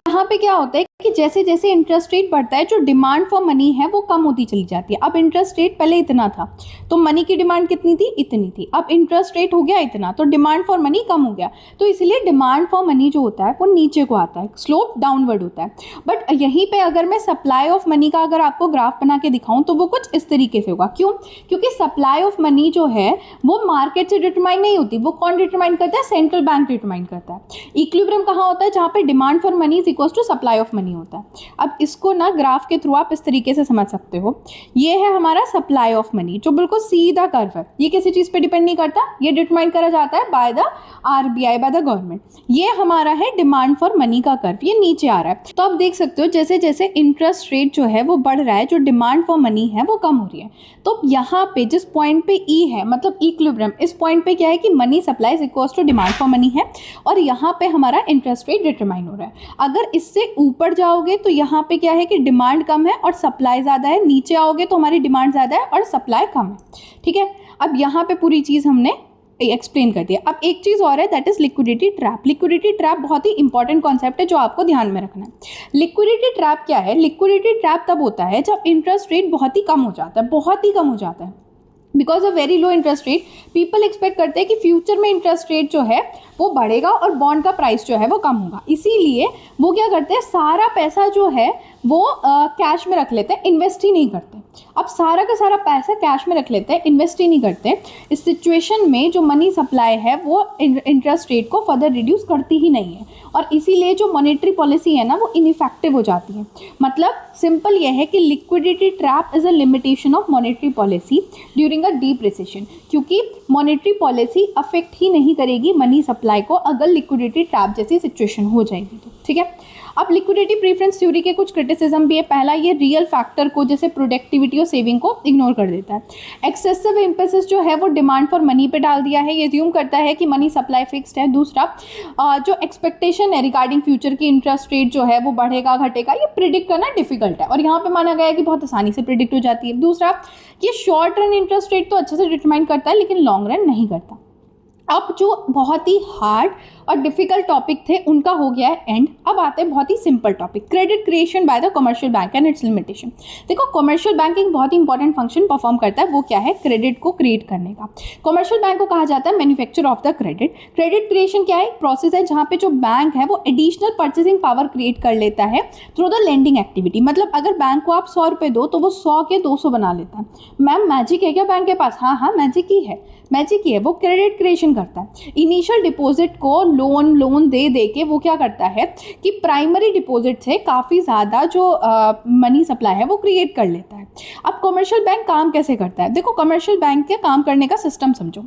यहाँ पे क्या होता है कि जैसे जैसे इंटरेस्ट रेट बढ़ता है जो डिमांड फॉर मनी है वो कम होती चली जाती है। अब इंटरेस्ट रेट पहले इतना था तो मनी की डिमांड कितनी थी? इतनी थी। अब इंटरेस्ट रेट हो गया इतना तो डिमांड फॉर मनी कम हो गया, तो इसलिए डिमांड फॉर मनी जो होता है वो नीचे को आता है, स्लोप डाउनवर्ड होता है। बट यहीं पे अगर मैं सप्लाई ऑफ मनी का अगर आपको ग्राफ बना के दिखाऊं तो वो कुछ इस तरीके से होगा। क्यों? क्योंकि सप्लाई ऑफ मनी जो है वो मार्केट से डिटरमाइन नहीं होती। वो कौन डिटरमाइन करता है? सेंट्रल बैंक डिटरमाइन करता है। इक्विलिब्रियम कहाँ होता है? जहाँ पे demand for money is equals to supply of money होता है। अब इसको ना ग्राफ के थ्रू आप इस तरीके से समझ सकते हो। ये है हमारा सप्लाई ऑफ मनी जो बिल्कुल सीधा कर्व है। ये किसी चीज़ पे डिपेंड नहीं करता, ये डिटरमाइन करा जाता है by the RBI, by the government. ये हमारा है डिमांड फॉर मनी का कर्व, ये नीचे आ रहा है। तो आप देख सकते हो जैसे जैसे इंटरेस्ट रेट जो है वो बढ़ रहा है, जो डिमांड फॉर मनी है वो कम हो रही है। तो यहाँ पे जिस पॉइंट पे E है मतलब इक्विलिब्रियम, इस पॉइंट पे क्या है कि money supply is equals to demand for money है और यहाँ पे हमारा इंटरेस्ट रेट डिटरमाइन हो रहा है। अगर इससे ऊपर जाओगे तो यहाँ पे क्या है कि डिमांड कम है और सप्लाई ज़्यादा है, नीचे आओगे तो हमारी डिमांड ज़्यादा है और सप्लाई कम है। ठीक है, अब यहाँ पे पूरी चीज़ हमने एक्सप्लेन कर दिया। अब एक चीज़ और है, that is liquidity trap. Liquidity trap बहुत ही इंपॉर्टेंट कॉन्सेप्ट है जो आपको ध्यान में रखना है। लिक्विडिटी ट्रैप क्या है? लिक्विडिटी ट्रैप तब होता है जब इंटरेस्ट रेट बहुत ही कम हो जाता है, बहुत ही कम हो जाता है। Because of very low interest rate people expect करते हैं कि फ्यूचर में इंटरेस्ट रेट जो है वो बढ़ेगा और बॉन्ड का प्राइस जो है वो कम होगा, इसीलिए वो क्या करते हैं, सारा पैसा जो है वो कैश में रख लेते हैं, इन्वेस्ट ही नहीं करते। अब सारा का सारा पैसा कैश में रख लेते हैं, इन्वेस्ट ही नहीं करते। इस सिचुएशन में जो मनी सप्लाई है वो इंटरेस्ट रेट को फर्दर रिड्यूस करती ही नहीं है, और इसीलिए जो मॉनेटरी पॉलिसी है ना वो इनइफेक्टिव हो जाती है। मतलब सिंपल ये है कि liquidity trap is a limitation of monetary policy during a deep recession, क्योंकि मॉनेटरी पॉलिसी अफेक्ट ही नहीं करेगी मनी सप्लाई को अगर लिक्विडिटी ट्रैप जैसी सिचुएशन हो जाएगी तो। ठीक है, अब लिक्विडिटी प्रेफरेंस थ्योरी के कुछ क्रिटिसिज्म भी है। पहला, ये रियल फैक्टर को जैसे प्रोडक्टिविटी और सेविंग को इग्नोर कर देता है। एक्सेसिव एम्फेसिस जो है वो डिमांड फॉर मनी पे डाल दिया है, ये अज्यूम करता है कि मनी सप्लाई फिक्स्ड है। दूसरा, जो एक्सपेक्टेशन है रिगार्डिंग फ्यूचर की इंटरेस्ट रेट जो है वो बढ़ेगा घटेगा, ये प्रिडिक्ट करना डिफिकल्ट है, और यहाँ पे माना गया है कि बहुत आसानी से प्रिडिक्ट हो जाती है। दूसरा, ये शॉर्ट रन इंटरेस्ट रेट तो अच्छे से डिटरमाइन करता है लेकिन लॉन्ग रन नहीं करता। अब जो बहुत ही हार्ड और डिफिकल्ट टॉपिक थे उनका हो गया है एंड। अब आते हैं बहुत ही simple topic, credit creation by the commercial bank and its limitation. देखो, कमर्शियल बैंकिंग बहुत ही इंपॉर्टेंट फंक्शन परफॉर्म करता है, वो क्या है, क्रेडिट को क्रिएट करने का। कमर्शियल बैंक को कहा जाता है manufacture of the credit. Credit creation क्या है, एक प्रोसेस है जहाँ पे जो बैंक है वो एडिशनल परचेसिंग पावर क्रिएट कर लेता है थ्रू द लेंडिंग एक्टिविटी। मतलब अगर बैंक को आप 100 रुपये दो तो वो 100 के 200 बना लेता है। मैम मैजिक है क्या बैंक के पास? हाँ हाँ, मैजिक ही है, मैजिक ही है, वो क्रेडिट क्रिएशन करता है। इनिशियल डिपॉजिट को लोन दे के वो क्या करता है कि प्राइमरी डिपॉजिट से काफ़ी ज़्यादा जो मनी सप्लाई है वो क्रिएट कर लेता है। अब कमर्शियल बैंक काम कैसे करता है? देखो, कमर्शियल बैंक के काम करने का सिस्टम समझो।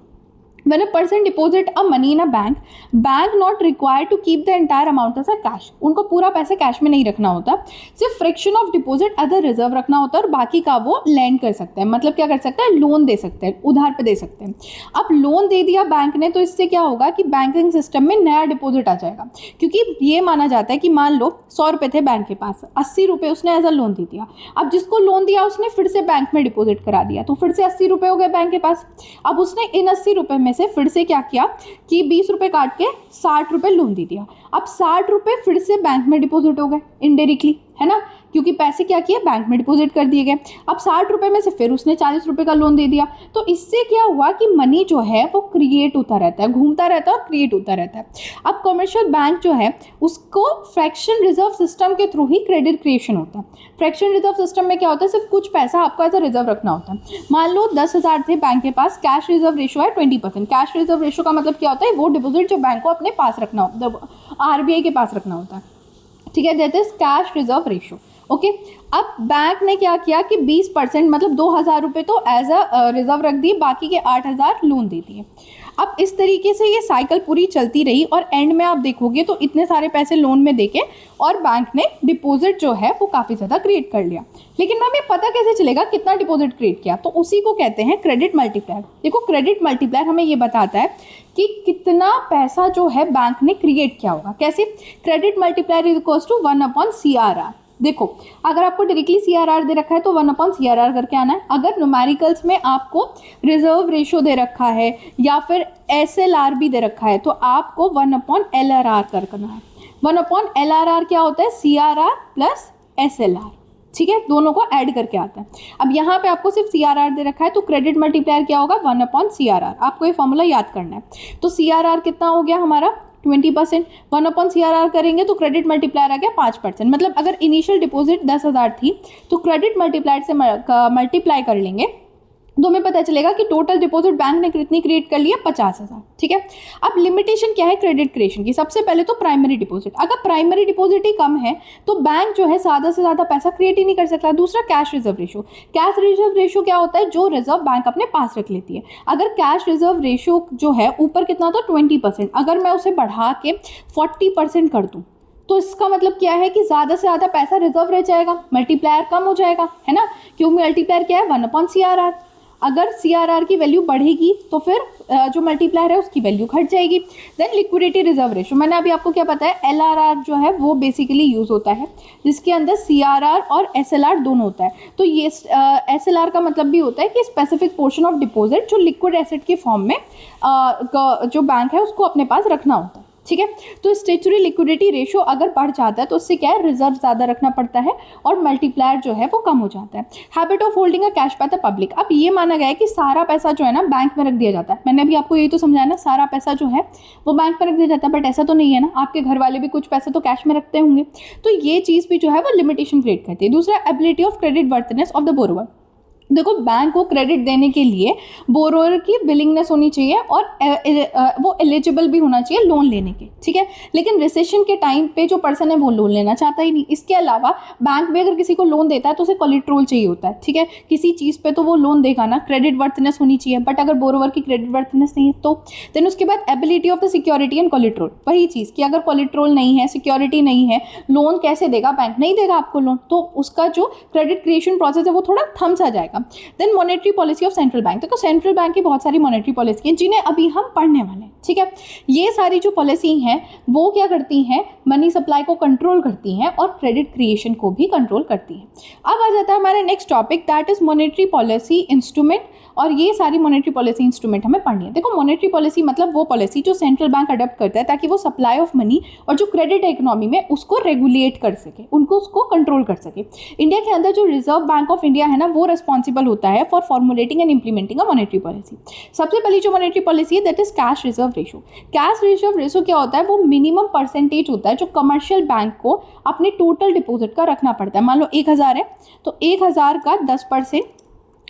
When a person deposit a money in a bank, bank not required to keep the entire amount as a cash. उनको पूरा पैसे कैश में नहीं रखना होता, सिर्फ fraction of deposit other reserve रखना होता है और बाकी का वो लैंड कर सकते हैं। मतलब क्या कर सकते हैं, लोन दे सकते हैं, उधार पे दे सकते हैं। अब लोन दे दिया बैंक ने तो इससे क्या होगा कि बैंकिंग सिस्टम में नया डिपॉजिट आ जाएगा, क्योंकि ये माना जाता है कि मान लो 100 रुपये थे बैंक के पास, 80 रुपये उसने एज अ लोन दे दिया। अब जिसको लोन दिया उसने फिर से बैंक में डिपॉजिट करा दिया, तो फिर से 80 रुपये हो गए बैंक के पास। अब उसने इन 80 रुपये में से फिर से क्या किया कि 20 रुपये काट के 60 रुपये लोन दे दिया। अब 60 रुपये फिर से बैंक में डिपॉजिट हो गए इनडायरेक्टली, है ना, क्योंकि पैसे क्या किए, बैंक में डिपॉजिट कर दिए गए। अब 60 रुपये में से फिर उसने 40 रुपये का लोन दे दिया, तो इससे क्या हुआ कि मनी जो है वो क्रिएट होता रहता है, घूमता रहता है और क्रिएट होता रहता है। अब कमर्शियल बैंक जो है उसको फ्रैक्शन रिजर्व सिस्टम के थ्रू ही क्रेडिट क्रिएशन होता है। फ्रैक्शन रिजर्व सिस्टम में क्या होता है, सिर्फ कुछ पैसा आपको एज अ रिजर्व रखना होता है। मान लो 10,000 थे बैंक के पास, कैश रिजर्व रेशो है 20%। कैश रिजर्व रेशो का मतलब क्या होता है, वो डिपॉजिट जो बैंक को अपने पास रखना होता है, RBI के पास रखना होता है। ठीक है, that is cash reserve ratio. Okay, अब बैंक ने क्या किया कि 20% मतलब 2,000 रुपये तो एज अ रिजर्व रख दिए, बाकी के 8,000 लोन दे दिए। अब इस तरीके से ये साइकिल पूरी चलती रही और एंड में आप देखोगे तो इतने सारे पैसे लोन में देके और बैंक ने डिपॉजिट जो है वो काफ़ी ज़्यादा क्रिएट कर लिया। लेकिन मैम ये पता कैसे चलेगा कितना डिपॉजिट क्रिएट किया? तो उसी को कहते हैं क्रेडिट मल्टीप्लायर। देखो, क्रेडिट मल्टीप्लायर हमें ये बताता है कि कितना पैसा जो है बैंक ने क्रिएट किया होगा। कैसे? Credit multiplier is equals to 1/CRR। देखो, अगर आपको डायरेक्टली CRR दे रखा है तो 1/CRR करके आना है। अगर न्यूमेरिकल्स में आपको रिजर्व रेशो दे रखा है या फिर SLR भी दे रखा है तो आपको 1/LRR करना है। 1/LRR क्या होता है, CRR प्लस SLR। ठीक है, दोनों को ऐड करके आता है। अब यहाँ पे आपको सिर्फ CRR दे रखा है तो क्रेडिट मल्टीप्लायर क्या होगा, 1/CRR। आपको ये फॉर्मूला याद करना है। तो CRR कितना हो गया हमारा 20%, 1/CRR करेंगे तो क्रेडिट मल्टीप्लायर आ गया 5%। मतलब अगर इनिशियल डिपॉजिट 10,000 थी तो क्रेडिट मल्टीप्लायर से मल्टीप्लाई कर लेंगे तो हमें पता चलेगा कि टोटल डिपॉजिट बैंक ने कितनी क्रिएट कर लिया, 50,000। ठीक है, अब लिमिटेशन क्या है क्रेडिट क्रिएशन की? सबसे पहले तो प्राइमरी डिपॉजिट। अगर प्राइमरी डिपॉजिट ही कम है तो बैंक जो है ज़्यादा से ज़्यादा पैसा क्रिएट ही नहीं कर सकता। दूसरा, cash reserve ratio. Cash reserve ratio क्या होता है, जो रिजर्व बैंक अपने पास रख लेती है। अगर कैश रिजर्व रेशो जो है ऊपर कितना था 20%, अगर मैं उसे बढ़ा के 40% कर दूँ तो इसका मतलब क्या है कि ज़्यादा से ज़्यादा पैसा रिजर्व रह जाएगा, मल्टीप्लायर कम हो जाएगा, है ना, क्योंकि मल्टीप्लायर क्या है 1/CRR। अगर CRR की वैल्यू बढ़ेगी तो फिर जो मल्टीप्लायर है उसकी वैल्यू घट जाएगी। देन लिक्विडिटी रिजर्व रेशो, मैंने अभी आपको क्या बताया, LRR जो है वो बेसिकली यूज़ होता है जिसके अंदर CRR और SLR दोनों होता है। तो ये SLR का मतलब भी होता है कि स्पेसिफिक पोर्शन ऑफ डिपॉजिट जो लिक्विड एसेट के फॉर्म में जो बैंक है उसको अपने पास रखना होता है। ठीक है। तो स्टैट्यूटरी लिक्विडिटी रेशियो अगर बढ़ जाता है तो उससे क्या है, रिजर्व ज़्यादा रखना पड़ता है और मल्टीप्लायर जो है वो कम हो जाता है। Habit of holding a cash by the public, अब ये माना गया है कि सारा पैसा जो है ना बैंक में रख दिया जाता है। मैंने अभी आपको यही तो समझाया ना, सारा पैसा जो है वो बैंक में रख दिया जाता है, बट ऐसा तो नहीं है ना, आपके घर वाले भी कुछ पैसा तो कैश में रखते होंगे। तो ये चीज़ भी जो है वो लिमिटेशन क्रिएट करती है। दूसरा, ability of credit वर्थनेस of the borrower, देखो बैंक को क्रेडिट देने के लिए बोरोअर की विलिंगनेस होनी चाहिए और वो एलिजिबल भी होना चाहिए लोन लेने के, ठीक है। लेकिन रिसेशन के टाइम पे जो पर्सन है वो लोन लेना चाहता ही नहीं। इसके अलावा बैंक भी अगर किसी को लोन देता है तो उसे कोलेटरल चाहिए होता है, ठीक है, किसी चीज़ पे तो वो लोन देगा ना, क्रेडिट वर्थनेस होनी चाहिए। बट अगर बोरोवर की क्रेडिट वर्थनेस नहीं है तो देन उसके बाद ability of the security and collateral, वही चीज़ कि अगर कोलेटरल नहीं है, सिक्योरिटी नहीं है, लोन कैसे देगा बैंक, नहीं देगा आपको लोन, तो उसका जो क्रेडिट क्रिएशन प्रोसेस है वो थोड़ा थम सा जाएगा। Then monetary policy of central bank, देखो सेंट्रल बैंक की बहुत सारी मॉनेटरी पॉलिसी हैं जिन्हें अभी हम पढ़ने वाले हैं, ठीक है। ये सारी जो पॉलिसी हैं वो क्या करती हैं, मनी सप्लाई को कंट्रोल करती हैं और क्रेडिट क्रिएशन को भी कंट्रोल करती हैं। अब आ जाता है हमारा next topic, that is monetary policy instrument, और ये सारी मॉनेटरी पॉलिसी इंस्ट्रूमेंट हमें पढ़नी है। देखो मॉनेटरी पॉलिसी मतलब वो पॉलिसी जो सेंट्रल बैंक अडॉप्ट करता है ताकि वो सप्लाई ऑफ मनी और जो क्रेडिट इकोनॉमी में उसको रेगुलेट कर सके, उसको कंट्रोल कर सके। इंडिया के अंदर जो रिजर्व बैंक ऑफ इंडिया है ना, वो रिस्पॉन्सिबल होता है for formulating and implementing a monetary policy. सबसे पहली जो मॉनेटरी पॉलिसी है that is cash reserve ratio. Cash reserve ratio क्या होता है, वो मिनिमम परसेंटेज होता है जो कमर्शियल बैंक को अपने टोटल डिपॉजिट का रखना पड़ता है। मान लो 1000 है तो 1000 का 10%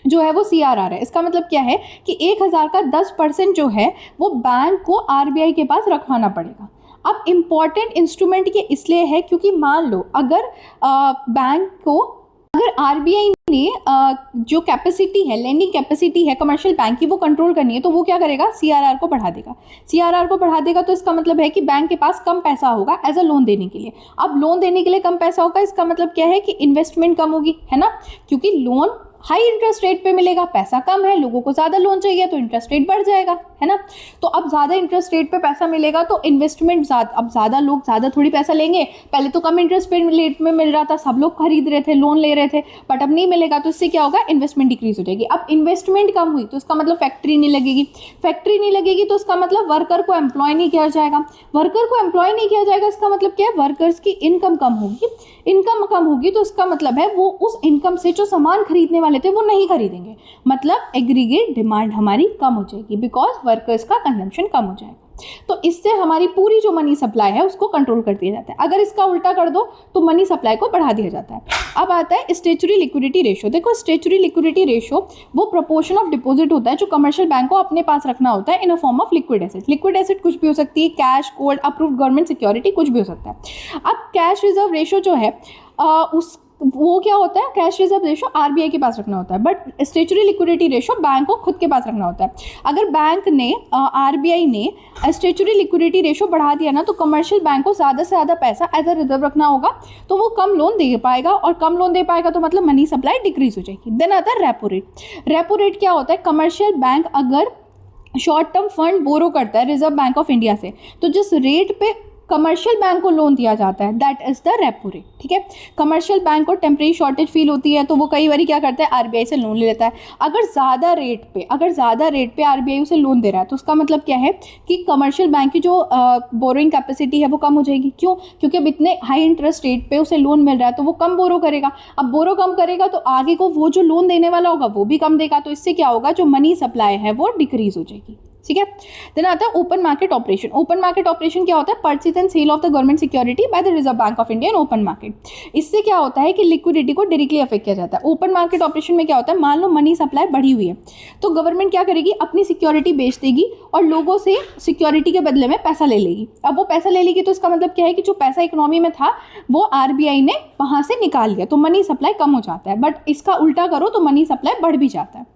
जो है वो CRR है। इसका मतलब क्या है कि 1000 का 10% जो है वो बैंक को RBI के पास रखवाना पड़ेगा। अब इम्पॉर्टेंट इंस्ट्रूमेंट ये इसलिए है क्योंकि मान लो अगर बैंक को, अगर RBI ने जो कैपेसिटी है, लेंडिंग कैपेसिटी है कमर्शियल बैंक की, वो कंट्रोल करनी है तो वो क्या करेगा, CRR को बढ़ा देगा। CRR को बढ़ा देगा तो इसका मतलब है कि बैंक के पास कम पैसा होगा एज अ लोन देने के लिए। अब लोन देने के लिए कम पैसा होगा, इसका मतलब क्या है कि इन्वेस्टमेंट कम होगी, है ना, क्योंकि लोन हाई इंटरेस्ट रेट पे मिलेगा, पैसा कम है, लोगों को ज़्यादा लोन चाहिए तो इंटरेस्ट रेट बढ़ जाएगा, है ना। तो अब ज़्यादा इंटरेस्ट रेट पे पैसा मिलेगा तो इन्वेस्टमेंट ज़्यादा, अब ज़्यादा लोग ज़्यादा थोड़ी पैसा लेंगे। पहले तो कम इंटरेस्ट रेट में मिल रहा था, सब लोग खरीद रहे थे, लोन ले रहे थे, बट अब नहीं मिलेगा तो इससे क्या होगा, इन्वेस्टमेंट डिक्रीज हो जाएगी। अब इन्वेस्टमेंट कम हुई तो इसका मतलब फैक्ट्री नहीं लगेगी, फैक्ट्री नहीं लगेगी तो इसका मतलब वर्कर को एम्प्लॉय नहीं किया जाएगा, वर्कर को एम्प्लॉय नहीं किया जाएगा, इसका मतलब क्या है, वर्कर्स की इनकम कम होगी, इनकम कम होगी तो इसका मतलब है वो उस इनकम से जो सामान खरीदने वाले थे वो नहीं खरीदेंगे, मतलब एग्रीगेट डिमांड हमारी कम हो जाएगी, बिकॉज वर्कर्स का कंजम्पशन कम हो जाएगा। तो इससे हमारी पूरी जो मनी सप्लाई है उसको कंट्रोल कर दिया जाता है। अगर इसका उल्टा कर दो तो मनी सप्लाई को बढ़ा दिया जाता है। अब आता है स्टैट्यूटरी लिक्विडिटी रेशियो। देखो स्टैट्यूटरी लिक्विडिटी रेशियो वो प्रोपोर्शन ऑफ डिपॉजिट होता है जो कमर्शियल बैंक को अपने पास रखना होता है in a form of liquid asset. Liquid asset कुछ भी हो सकती है, cash, gold, approved government security, कुछ भी हो सकता है। अब कैश रिजर्व रेशियो जो है वो क्या होता है, कैश रिजर्व रेशो RBI के पास रखना होता है, but statutory liquidity ratio bank को खुद के पास रखना होता है। अगर बैंक ने RBI ने स्टैट्यूटरी लिक्विडिटी रेशो बढ़ा दिया ना तो कमर्शियल बैंक को ज़्यादा से ज़्यादा पैसा एज अ रिजर्व रखना होगा, तो वो कम लोन दे पाएगा, और कम लोन दे पाएगा तो मतलब मनी सप्लाई डिक्रीज हो जाएगी। देन आता है रेपो रेट। रेपो रेट क्या होता है, कमर्शियल बैंक अगर शॉर्ट टर्म फंड बोरो करता है रिजर्व बैंक ऑफ इंडिया से तो जिस रेट पे कमर्शियल बैंक को लोन दिया जाता है that is the repo rate, ठीक है। कमर्शियल बैंक को टेम्परेरी शॉर्टेज फील होती है तो वो कई बार क्या करता है, RBI से लोन ले लेता है। अगर ज़्यादा रेट पे RBI उसे लोन दे रहा है तो उसका मतलब क्या है कि कमर्शियल बैंक की जो बोरोइंग कैपेसिटी है वो कम हो जाएगी। क्यों, क्योंकि अब इतने हाई इंटरेस्ट रेट पे उसे लोन मिल रहा है तो वो कम बोरो करेगा। अब बोरो कम करेगा तो आगे को वो जो लोन देने वाला होगा वो भी कम देगा, तो इससे क्या होगा, जो मनी सप्लाई है वो डिक्रीज हो जाएगी, ठीक है। देन आता है open market operation. Open market operation क्या होता है, purchase and sale of the government security by the Reserve Bank of India in open market. इससे क्या होता है कि लिक्विडिटी को डायरेक्टली अफेक्ट किया जाता है। ओपन मार्केट ऑपरेशन में क्या होता है, मान लो मनी सप्लाई बढ़ी हुई है तो गवर्नमेंट क्या करेगी, अपनी सिक्योरिटी बेच देगी और लोगों से सिक्योरिटी के बदले में पैसा ले लेगी। अब वो पैसा ले लेगी तो इसका मतलब क्या है कि जो पैसा इकोनॉमी में था वो RBI ने वहाँ से निकाल लिया तो मनी सप्लाई कम हो जाता है, बट इसका उल्टा करो तो मनी सप्लाई बढ़ भी जाता है।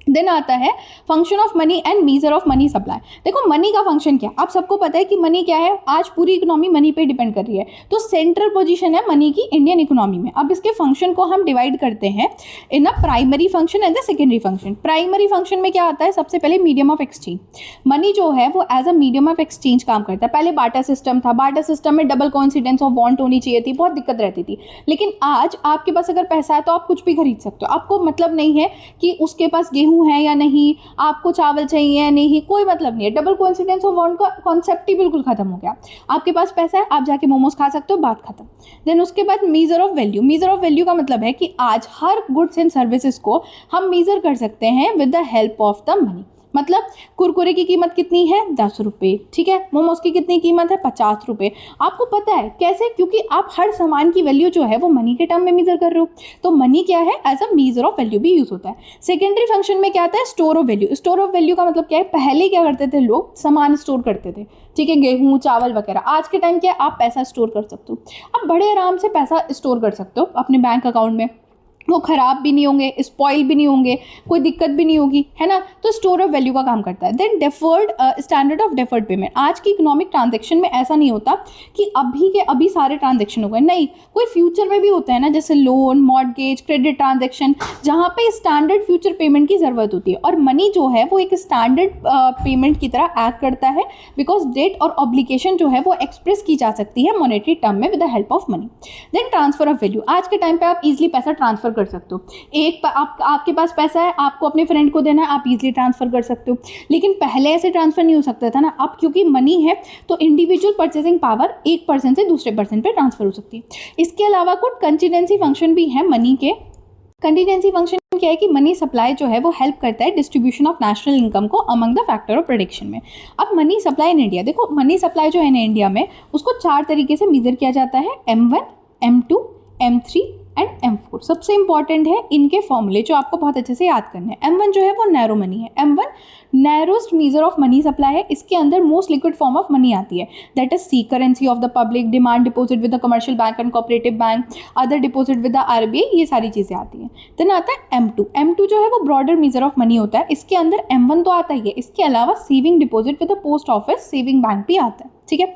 देन आता है function of money and measure of money supply. देखो मनी का फंक्शन क्या है, आप सबको पता है कि मनी क्या है, आज पूरी इकोनॉमी मनी पे डिपेंड कर रही है, तो सेंट्रल पोजीशन है मनी की इंडियन इकोनॉमी में। अब इसके फंक्शन को हम डिवाइड करते हैं in a primary function and the secondary function. Primary function में क्या आता है, सबसे पहले मीडियम ऑफ एक्सचेंज। मनी जो है वो as a medium of exchange काम करता है। पहले बार्टर सिस्टम था, बार्टर सिस्टम में डबल कोइंसिडेंस ऑफ बॉन्ड होनी चाहिए थी, बहुत दिक्कत रहती थी। लेकिन आज आपके पास अगर पैसा है तो आप कुछ भी खरीद सकते हो, आपको मतलब नहीं है कि उसके पास गेहूं गेहूं है या नहीं, आपको चावल चाहिए या नहीं, कोई मतलब नहीं है। डबल कोइंसिडेंस ऑफ वांट का कॉन्सेप्ट ही बिल्कुल खत्म हो गया। आपके पास पैसा है, आप जाके मोमोज खा सकते हो, बात खत्म। देन उसके बाद measure of value. Measure of value का मतलब है कि आज हर गुड्स एंड सर्विसेज को हम मीजर कर सकते हैं with the help of the money. मतलब कुरकुरे की कीमत कितनी है, 10 रुपये, ठीक है। मोमोज की कितनी कीमत है, 50 रुपये। आपको पता है कैसे, क्योंकि आप हर सामान की वैल्यू जो है वो मनी के टर्म में मेजर कर रहे हो। तो मनी क्या है, as a measure of value भी यूज होता है। सेकेंडरी फंक्शन में क्या आता है, store of value. Store of value का मतलब क्या है, पहले क्या करते थे लोग, सामान स्टोर करते थे, ठीक है, गेहूं चावल वगैरह। आज के टाइम क्या है, आप पैसा स्टोर कर सकते हो। आप बड़े आराम से पैसा स्टोर कर सकते हो अपने बैंक अकाउंट में, वो ख़राब भी नहीं होंगे, स्पॉइल भी नहीं होंगे, कोई दिक्कत भी नहीं होगी, है ना। तो स्टोर ऑफ वैल्यू का काम करता है। Then deferred, standard of deferred payment. आज की इकोनॉमिक ट्रांजेक्शन में ऐसा नहीं होता कि अभी के अभी सारे ट्रांजेक्शन हो गए, नहीं, कोई फ्यूचर में भी होता है ना, जैसे लोन, मॉर्गेज, क्रेडिट ट्रांजेक्शन, जहाँ पे स्टैंडर्ड फ्यूचर पेमेंट की ज़रूरत होती है। और मनी जो है वो एक स्टैंडर्ड पेमेंट की तरह एक्ट करता है, बिकॉज डेट और ऑब्लिगेशन जो है वो एक्सप्रेस की जा सकती है मॉनेटरी टर्म में with the help of money. Then transfer of value. आज के टाइम पे आप इजीली पैसा ट्रांसफर कर सकते हो। आपके पास पैसा है, आपको अपने फ्रेंड को देना है, आप इजीली ट्रांसफर कर सकते हो। लेकिन पहले ऐसे ट्रांसफर नहीं हो सकता था ना। अब क्योंकि मनी है तो इंडिविजुअल परचेसिंग पावर एक पर्सन से दूसरे पर्सन पे ट्रांसफर हो सकती है। इसके अलावा कुछ कंटीजेंसी फंक्शन भी है मनी के। कंटीजेंसी फंक्शन क्या है कि मनी सप्लाई जो है वो हेल्प करता है डिस्ट्रीब्यूशन ऑफ नेशनल इनकम को among the factor of prediction में। अब मनी सप्लाई इन इंडिया, देखो मनी सप्लाई जो है ना इंडिया में, उसको 4 तरीके से मेजर किया जाता है, M1, M2, M3 and M4। सबसे इंपॉर्टेंट है इनके फॉर्मूले जो आपको बहुत अच्छे से याद करने हैं। M1 जो है वो नैरो मनी है। M1 narrowest measure of money supply है। इसके अंदर most liquid form of money आती है, that is C currency of the public, demand deposit with the commercial bank and cooperative bank, other deposit with the RBI, ये सारी चीज़ें आती हैं। देन आता है M2। M2 जो है वो ब्रॉडर मेजर ऑफ मनी होता है। इसके अंदर M1 तो आता ही है, इसके अलावा saving deposit with the post office saving bank भी आता है, ठीक है।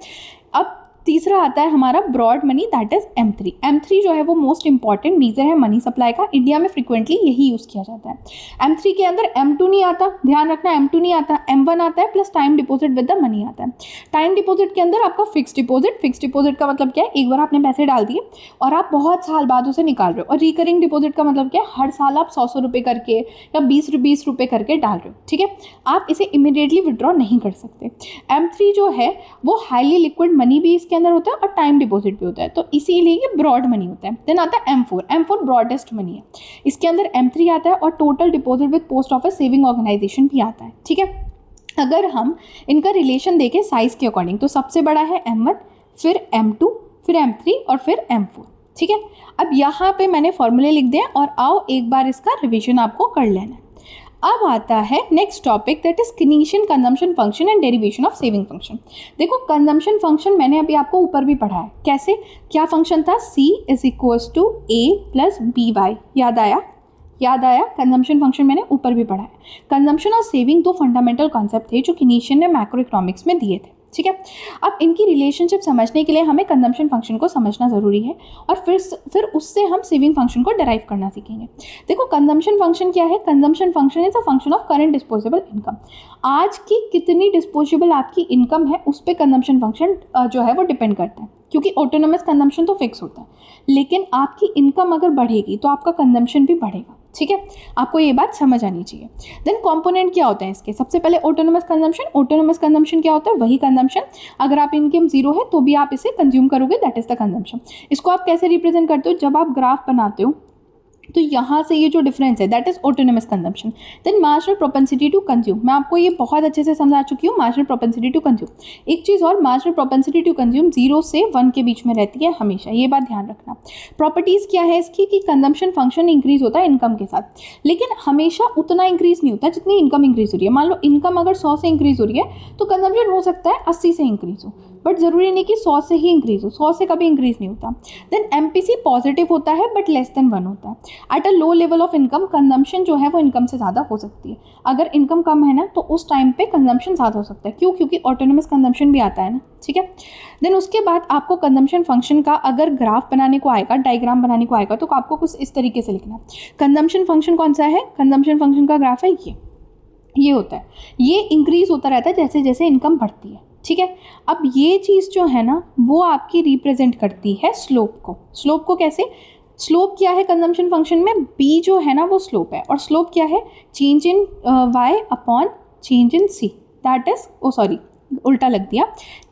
अब तीसरा आता है हमारा broad money, that is M3। M3 जो है वो मोस्ट इंपॉर्टेंट मेजर है मनी सप्लाई का। इंडिया में फ्रिक्वेंटली यही यूज़ किया जाता है। M3 के अंदर M2 नहीं आता, ध्यान रखना, M2 नहीं आता, M1 आता है, plus time deposit with the money आता है। टाइम डिपॉजिट के अंदर आपका फिक्स डिपॉजिट का मतलब क्या है, एक बार आपने पैसे डाल दिए और आप बहुत साल बाद उसे निकाल रहे हो। और रिकरिंग डिपॉजिट का मतलब क्या है, हर साल आप 100 रुपये करके या 20 रुपये करके डाल रहे हो, ठीक है। आप इसे इमीडिएटली विड्रॉ नहीं कर सकते। M3 जो है वो हाईली लिक्विड मनी भी इसके अंदर होता है और टाइम डिपॉजिट भी होता है, तो इसीलिए ये ब्रॉड मनी होता है। देन आता है M4 ब्रॉडेस्ट मनी है। इसके अंदर M3 आता है और total deposit with post office saving organisation भी आता है, ठीक है। अगर हम इनका रिलेशन देखें साइज के अकॉर्डिंग, तो सबसे बड़ा है M1, फिर M2, फिर M3 और फिर M4, ठीक है। अब यहाँ पे मैंने फॉर्मूले लिख दिए और आओ एक बार इसका रिविजन आपको कर लेना है। अब आता है next topic, that is creation, consumption function and derivation of saving function. देखो कंजम्पशन फंक्शन मैंने अभी आपको ऊपर भी पढ़ा है, कैसे, क्या फंक्शन था, C is equals to A plus BY, याद आया। कंजम्पशन फंक्शन मैंने ऊपर भी पढ़ा है। कंजम्पशन और सेविंग दो फंडामेंटल कॉन्सेप्ट थे जो किनीशियन ने मैक्रो इकोनॉमिक्स में दिए थे, ठीक है। अब इनकी रिलेशनशिप समझने के लिए हमें कंजम्पशन फंक्शन को समझना ज़रूरी है और फिर उससे हम सेविंग फंक्शन को डेराइव करना सीखेंगे। देखो कंजम्पशन फंक्शन क्या है, consumption function is a function of current disposable income. आज की कितनी डिस्पोजेबल आपकी इनकम है उस पर कंजम्पशन फंक्शन जो है वो डिपेंड करता है, क्योंकि ऑटोनोमस कंजम्पशन तो फिक्स होता है, लेकिन आपकी इनकम अगर बढ़ेगी तो आपका कंजम्पशन भी बढ़ेगा, ठीक है। आपको ये बात समझ आनी चाहिए। देन कंपोनेंट क्या होता है इसके, सबसे पहले ऑटोनोमस कंजम्पशन क्या होता है, वही कंजम्पशन, अगर आप इनकम जीरो है तो भी आप इसे कंज्यूम करोगे, दैट इज द कंजम्पशन। इसको आप कैसे रिप्रेजेंट करते हो, जब आप ग्राफ बनाते हो तो यहाँ से ये जो डिफरेंस है that is autonomous consumption. Then marginal propensity to consume, मैं आपको ये बहुत अच्छे से समझा चुकी हूँ, मार्जिनल प्रोपेंसिटी टू कंज्यूम। एक चीज़ और, मार्जिनल प्रोपेंसिटी टू कंज्यूम 0 से 1 के बीच में रहती है हमेशा, ये बात ध्यान रखना। प्रॉपर्टीज़ क्या है इसकी कि कंजम्पशन फंक्शन इंक्रीज होता है इनकम के साथ, लेकिन हमेशा उतना इंक्रीज नहीं होता जितनी इनकम इंक्रीज हो रही है। मान लो इनकम अगर 100 से इंक्रीज हो रही है तो कंजम्पशन हो सकता है 80 से इंक्रीज हो, बट ज़रूरी नहीं कि 100 से ही इंक्रीज हो, 100 से कभी इंक्रीज नहीं होता। देन MPC पॉजिटिव होता है बट लेस देन 1 होता है। At a low level of income consumption जो है वो इनकम से ज़्यादा हो सकती है। अगर इनकम कम है ना तो उस टाइम पे कंजम्पशन ज़्यादा हो सकता है, क्यों, क्योंकि ऑटोनोमस कंजम्पशन भी आता है ना, ठीक है। देन उसके बाद आपको कंजम्पशन फंक्शन का अगर ग्राफ बनाने को आएगा, डायग्राम बनाने को आएगा, तो आपको कुछ इस तरीके से लिखना है। कंजम्पशन फंक्शन कौन सा है, कंजम्पशन फंक्शन का ग्राफ है ये होता है, ये इंक्रीज होता रहता है जैसे जैसे इनकम बढ़ती है, ठीक है। अब ये चीज़ जो है ना वो आपकी रिप्रेजेंट करती है स्लोप को कैसे, स्लोप क्या है कंजम्पशन फंक्शन में, b जो है ना वो स्लोप है, और स्लोप क्या है, change in y upon change in c, that is उल्टा लग दिया,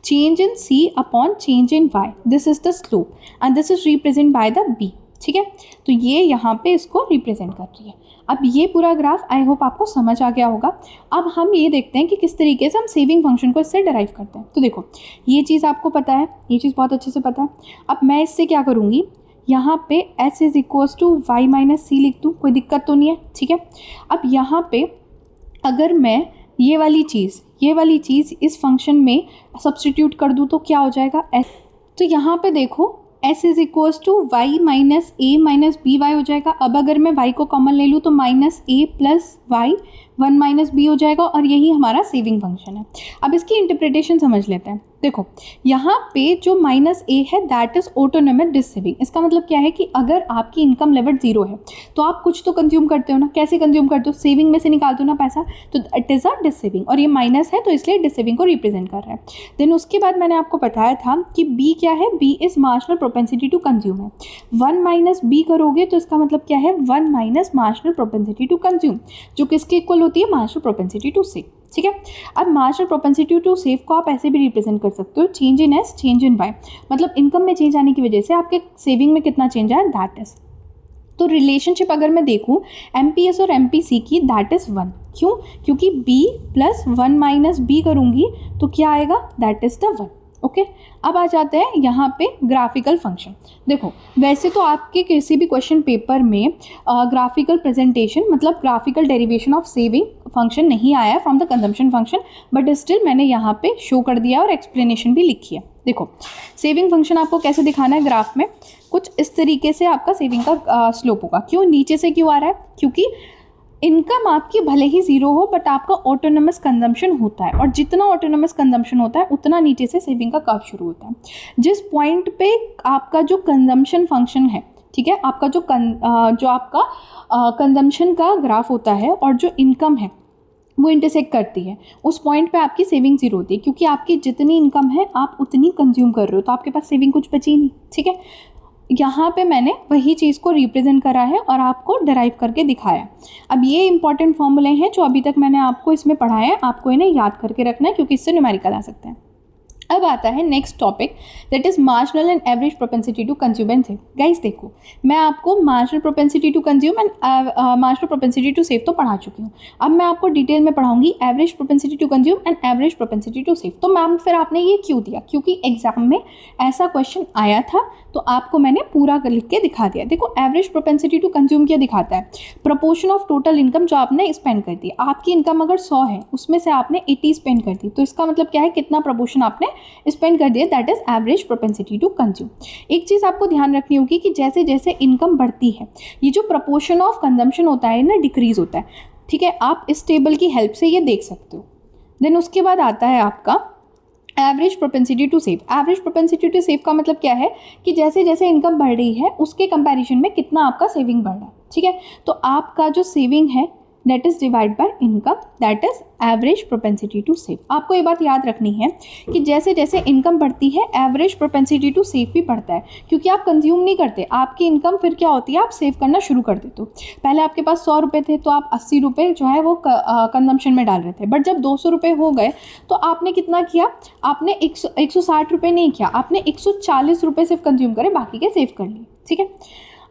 change in c upon change in y, this is the slope and this is represent by the b। ठीक है, तो ये यहाँ पे इसको रिप्रेजेंट कर रही है। अब ये पूरा ग्राफ आई होप आपको समझ आ गया होगा। अब हम ये देखते हैं कि किस तरीके से हम सेविंग फंक्शन को इससे डिराइव करते हैं। तो देखो ये चीज़ आपको पता है, ये चीज़ बहुत अच्छे से पता है। अब मैं इससे क्या करूँगी, यहाँ पे s is equals to y minus C लिख दूँ, कोई दिक्कत तो नहीं है। ठीक है, अब यहाँ पे अगर मैं ये वाली चीज़ इस फंक्शन में सब्सटीट्यूट कर दूँ तो क्या हो जाएगा s, तो यहाँ पे देखो s is equals to Y minus A minus B Y हो जाएगा। अब अगर मैं y को कॉमन ले लूँ तो माइनस ए प्लस वाई 1 माइनस बी हो जाएगा, और यही हमारा सेविंग फंक्शन है। अब इसकी इंटरप्रिटेशन समझ लेते हैं। देखो यहाँ पे जो माइनस ए है दैट इज ऑटोनोमस डिसेविंग। इसका मतलब क्या है कि अगर आपकी इनकम लेवल 0 है तो आप कुछ तो कंज्यूम करते हो ना, कैसे कंज्यूम करते हो, सेविंग में से निकालते हो ना पैसा, तो इट इज़ अ डिसेविंग, और ये माइनस है तो इसलिए डिसेविंग को रिप्रेजेंट कर रहा है। देन उसके बाद मैंने आपको बताया था कि बी क्या है, B is marginal propensity to consume है। 1 माइनस बी करोगे तो इसका मतलब क्या है, 1 minus marginal propensity to consume, जो किसके इक्वल होती है, मार्जिनल प्रोपेंसिटी टू सेव। ठीक है, अब मार्जिनल प्रोपेंसिटी टू सेव को आप ऐसे भी रिप्रेजेंट कर सकते हो, change in S change in Y, मतलब इनकम में चेंज आने की वजह से आपके सेविंग में कितना चेंज आया, दैट इज। तो रिलेशनशिप अगर मैं देखूं एमपीएस और एमपीसी की, दैट इज 1। क्यों, क्योंकि b प्लस 1 माइनस बी करूंगी तो क्या आएगा, दैट इज द 1। ओके, अब आ जाते हैं यहाँ पे ग्राफिकल फंक्शन। देखो वैसे तो आपके किसी भी क्वेश्चन पेपर में ग्राफिकल प्रेजेंटेशन मतलब graphical derivation of saving function नहीं आया है from the consumption function, but still मैंने यहाँ पे शो कर दिया और एक्सप्लेनेशन भी लिखी है। देखो सेविंग फंक्शन आपको कैसे दिखाना है ग्राफ में, कुछ इस तरीके से आपका सेविंग का स्लोप होगा। क्यों, नीचे से क्यों आ रहा है, क्योंकि इनकम आपकी भले ही 0 हो बट आपका ऑटोनोमस कंजम्पशन होता है, और जितना ऑटोनोमस कंजम्पशन होता है उतना नीचे से सेविंग का कर्व शुरू होता है। जिस पॉइंट पे आपका जो कंजम्पशन फंक्शन है, ठीक है, आपका जो आपका कंजम्पशन का ग्राफ होता है और जो इनकम है वो इंटरसेक्ट करती है, उस पॉइंट पे आपकी सेविंग 0 होती है, क्योंकि आपकी जितनी इनकम है आप उतनी कंज्यूम कर रहे हो, तो आपके पास सेविंग कुछ बची नहीं। ठीक है, यहाँ पे मैंने वही चीज़ को रिप्रेजेंट करा है और आपको डराइव करके दिखाया। अब ये इंपॉर्टेंट फॉर्मूले हैं जो अभी तक मैंने आपको इसमें पढ़ाए हैं, आपको इन्हें याद करके रखना है क्योंकि इससे न्यूमेरिकल आ सकते हैं। अब आता है next topic, that is marginal and average propensity to consume and save. Guys देखो मैं आपको marginal propensity to consume and marginal propensity to save तो पढ़ा चुकी हूँ। अब मैं आपको डिटेल में पढ़ाऊंगी average propensity to consume and average propensity to save. तो मैम फिर आपने ये क्यों दिया, क्योंकि एग्जाम में ऐसा क्वेश्चन आया था तो आपको मैंने पूरा लिख के दिखा दिया। देखो एवरेज प्रोपेंसिटी टू कंज्यूम क्या दिखाता है, प्रोपोर्शन ऑफ टोटल इनकम जो आपने स्पेंड कर दी। आपकी इनकम अगर 100 है उसमें से आपने 80 स्पेंड कर दी, तो इसका मतलब क्या है, कितना प्रोपोर्शन आपने स्पेंड कर दिया, that is average propensity to consume. एक चीज़ आपको ध्यान रखनी होगी कि जैसे जैसे इनकम बढ़ती है ये जो प्रोपोर्शन ऑफ कंजम्पशन होता है ना डिक्रीज होता है। ठीक है, आप इस टेबल की हेल्प से ये देख सकते हो। देन उसके बाद आता है आपका average propensity to save. Average propensity to save का मतलब क्या है कि जैसे जैसे इनकम बढ़ रही है उसके कंपैरिजन में कितना आपका सेविंग बढ़ रहा है। ठीक है, तो आपका जो सेविंग है that is divide by income, that is average propensity to save. आपको ये बात याद रखनी है कि जैसे जैसे इनकम बढ़ती है एवरेज प्रोपेंसिटी टू सेव भी बढ़ता है, क्योंकि आप कंज्यूम नहीं करते, आपकी इनकम फिर क्या होती है, आप सेव करना शुरू कर देते हो। पहले आपके पास 100 रुपये थे तो आप 80 रुपये जो है वो कंजम्पशन में डाल रहे थे, बट जब 200 रुपये हो गए तो आपने कितना किया, आपने 160 रुपये नहीं किया, आपने 140 रुपये सिर्फ कंज्यूम करे, बाकी के सेव कर लिए। ठीक है,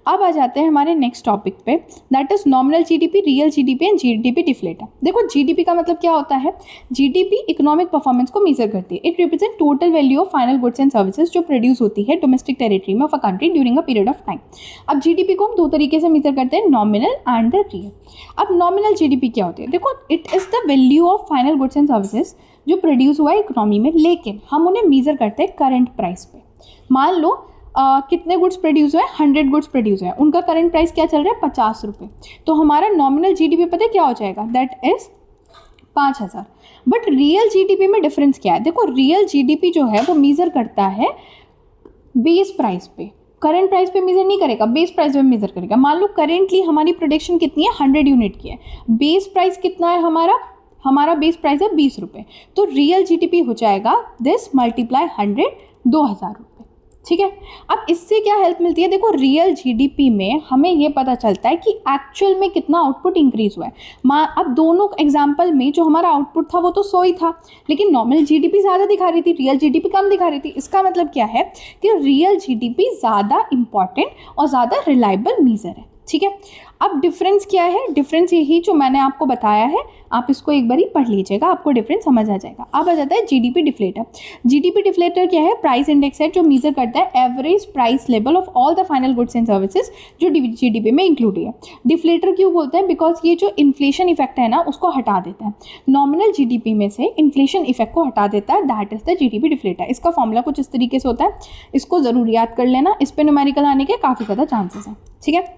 अब आ जाते हैं हमारे नेक्स्ट टॉपिक पे, that is nominal GDP, real GDP and GDP deflator. देखो जीडीपी का मतलब क्या होता है, जीडीपी इकोनॉमिक परफॉर्मेंस को मेजर करती है। It represent total value of final goods and services जो प्रोड्यूस होती है डोमेस्टिक टेरिटरी में of a country during a period of time. अब जीडीपी को हम 2 तरीके से मेजर करते हैं, नॉमिनल एंड द रियल। अब नॉमिनल जीडीपी क्या होती है, देखो it is the value of final goods and services जो प्रोड्यूस हुआ है इकोनॉमी में, लेकिन हम उन्हें मेजर करते हैं करंट प्राइस पे। मान लो कितने गुड्स प्रोड्यूस हुए, 100 गुड्स प्रोड्यूस हुए, उनका करंट प्राइस क्या चल रहा है, 50 रुपये, तो हमारा नॉमिनल जीडीपी पता है क्या हो जाएगा, that is 5000। But real GDP में डिफरेंस क्या है, देखो रियल जीडीपी जो है वो मेजर करता है बेस प्राइस पे, करंट प्राइस पे मेजर नहीं करेगा, बेस प्राइस पे मेजर करेगा। मान लो करेंटली हमारी प्रोडक्शन कितनी है, 100 यूनिट की है, बेस प्राइस कितना है हमारा बेस प्राइस है 20 रुपये, तो रियल जीडीपी हो जाएगा दिस मल्टीप्लाई 100, 2000 रुपये। ठीक है। अब इससे क्या हेल्प मिलती है, देखो रियल जीडीपी में हमें ये पता चलता है कि एक्चुअल में कितना आउटपुट इंक्रीज हुआ है। अब दोनों एग्जांपल में जो हमारा आउटपुट था वो तो 100 ही था, लेकिन नॉमिनल जीडीपी ज़्यादा दिखा रही थी, रियल जीडीपी कम दिखा रही थी। इसका मतलब क्या है कि रियल जीडीपी ज़्यादा इंपॉर्टेंट और ज़्यादा रिलायबल मेजर है, ठीक है। अब डिफरेंस क्या है, डिफरेंस यही जो मैंने आपको बताया है, आप इसको एक बार ही पढ़ लीजिएगा, आपको डिफरेंस समझ आ जाएगा। अब आ जाता है जीडीपी डिफ्लेटर। जीडीपी डिफ्लेटर क्या है, प्राइस इंडेक्स है जो मेजर करता है average price level of all the final goods and services जो जीडीपी में इंक्लूड है। डिफ्लेटर क्यों बोलते हैं, बिकॉज ये जो इन्फ्लेशन इफेक्ट है ना उसको हटा देता है, नॉमिनल जीडीपी में से इन्फ्लेशन इफेक्ट को हटा देता है, that is the GDP deflator. इसका फॉर्मूला कुछ इस तरीके से होता है, इसको जरूर याद कर लेना, इस पर न्यूमेरिकल आने के काफ़ी ज़्यादा चांसेस हैं, ठीक है।